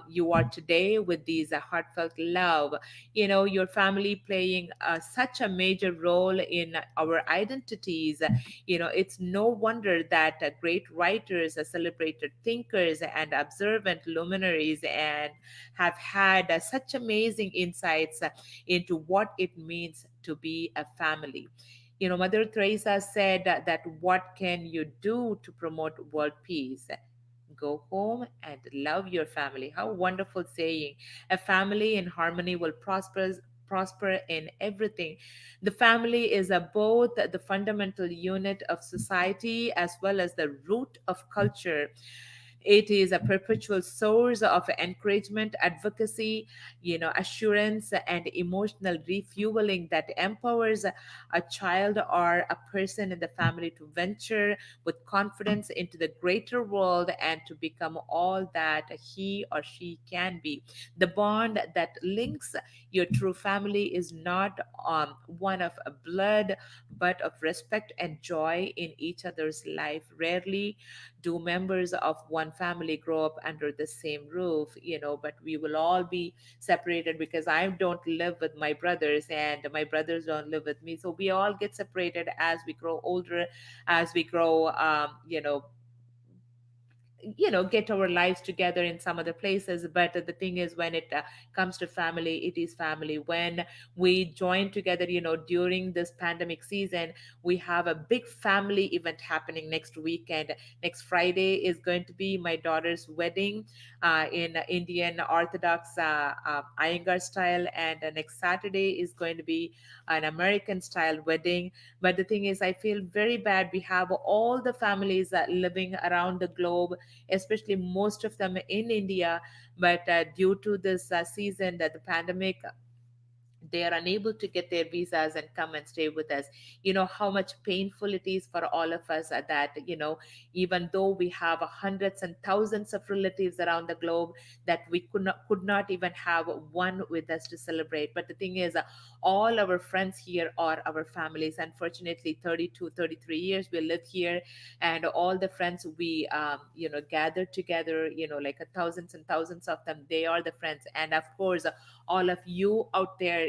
you are today with these heartfelt love. Your family playing such a major role in our identities. It's no wonder that great writers, celebrated thinkers, and observant luminaries and have had such amazing insights into what it means to be a family. Mother Teresa said that what can you do to promote world peace? Go home and love your family. How wonderful saying. A family in harmony will prosper in everything. The family is both the fundamental unit of society as well as the root of culture. It is a perpetual source of encouragement, advocacy, assurance, and emotional refueling that empowers a child or a person in the family to venture with confidence into the greater world and to become all that he or she can be. The bond that links your true family is not one of blood, but of respect and joy in each other's life. Rarely do members of one family grow up under the same roof, but we will all be separated because I don't live with my brothers and my brothers don't live with me. So we all get separated as we grow older, as we grow, get our lives together in some other places. But the thing is, when it comes to family, it is family. When we join together, during this pandemic season, we have a big family event happening next weekend. Next Friday is going to be my daughter's wedding in Indian Orthodox Iyengar style, and next Saturday is going to be an American style wedding. But the thing is, I feel very bad. We have all the families living around the globe, especially most of them in India. But due to this season, that the pandemic, they are unable to get their visas and come and stay with us. You know how much painful it is for all of us, that even though we have hundreds and thousands of relatives around the globe, that we could not even have one with us to celebrate. But the thing is, all our friends here are our families. Unfortunately, 32, 33 years we live here, and all the friends we gathered together, like thousands and thousands of them, they are the friends. And of course, all of you out there,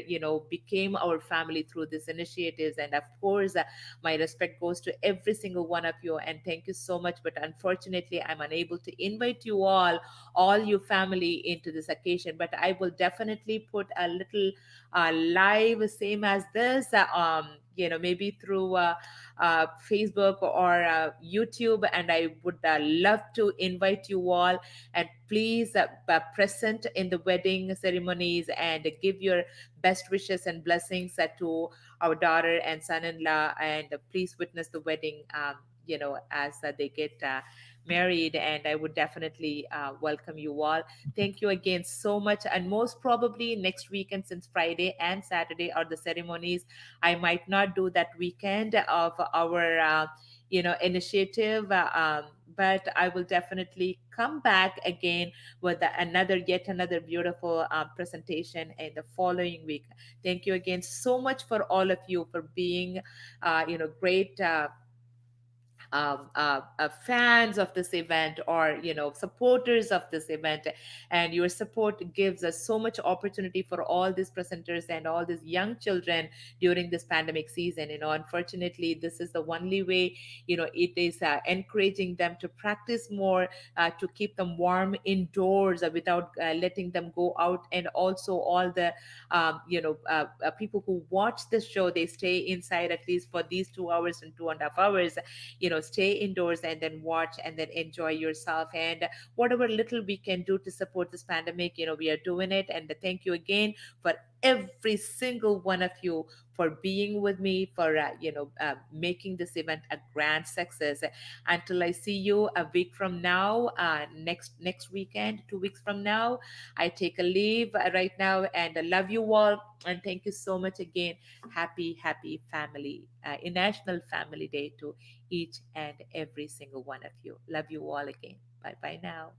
became our family through these initiatives. And of course, my respect goes to every single one of you, and thank you so much. But unfortunately, I'm unable to invite you all you family into this occasion. But I will definitely put a little live, same as this, maybe through Facebook or YouTube. And I would love to invite you all, and please present in the wedding ceremonies and give your best wishes and blessings to our daughter and son-in-law. And please witness the wedding, as they get married. And I would definitely welcome you all. Thank you again so much. And most probably next weekend, since Friday and Saturday are the ceremonies, I might not do that weekend of our initiative. But I will definitely come back again with yet another beautiful presentation in the following week. Thank you again so much for all of you for being great fans of this event, or supporters of this event. And your support gives us so much opportunity for all these presenters and all these young children during this pandemic season. Unfortunately, this is the only way. It is encouraging them to practice more, to keep them warm indoors, without letting them go out. And also all the people who watch this show, they stay inside at least for these 2 hours and 2.5 hours. Stay indoors and then watch and then enjoy yourself. And whatever little we can do to support this pandemic, we are doing it. And thank you again for every single one of you for being with me, for making this event a grand success. Until I see you a week from now, next weekend, 2 weeks from now, I take a leave right now. And I love you all, and thank you so much again. Happy family, International Family Day to each and every single one of you. Love you all again. Bye bye now.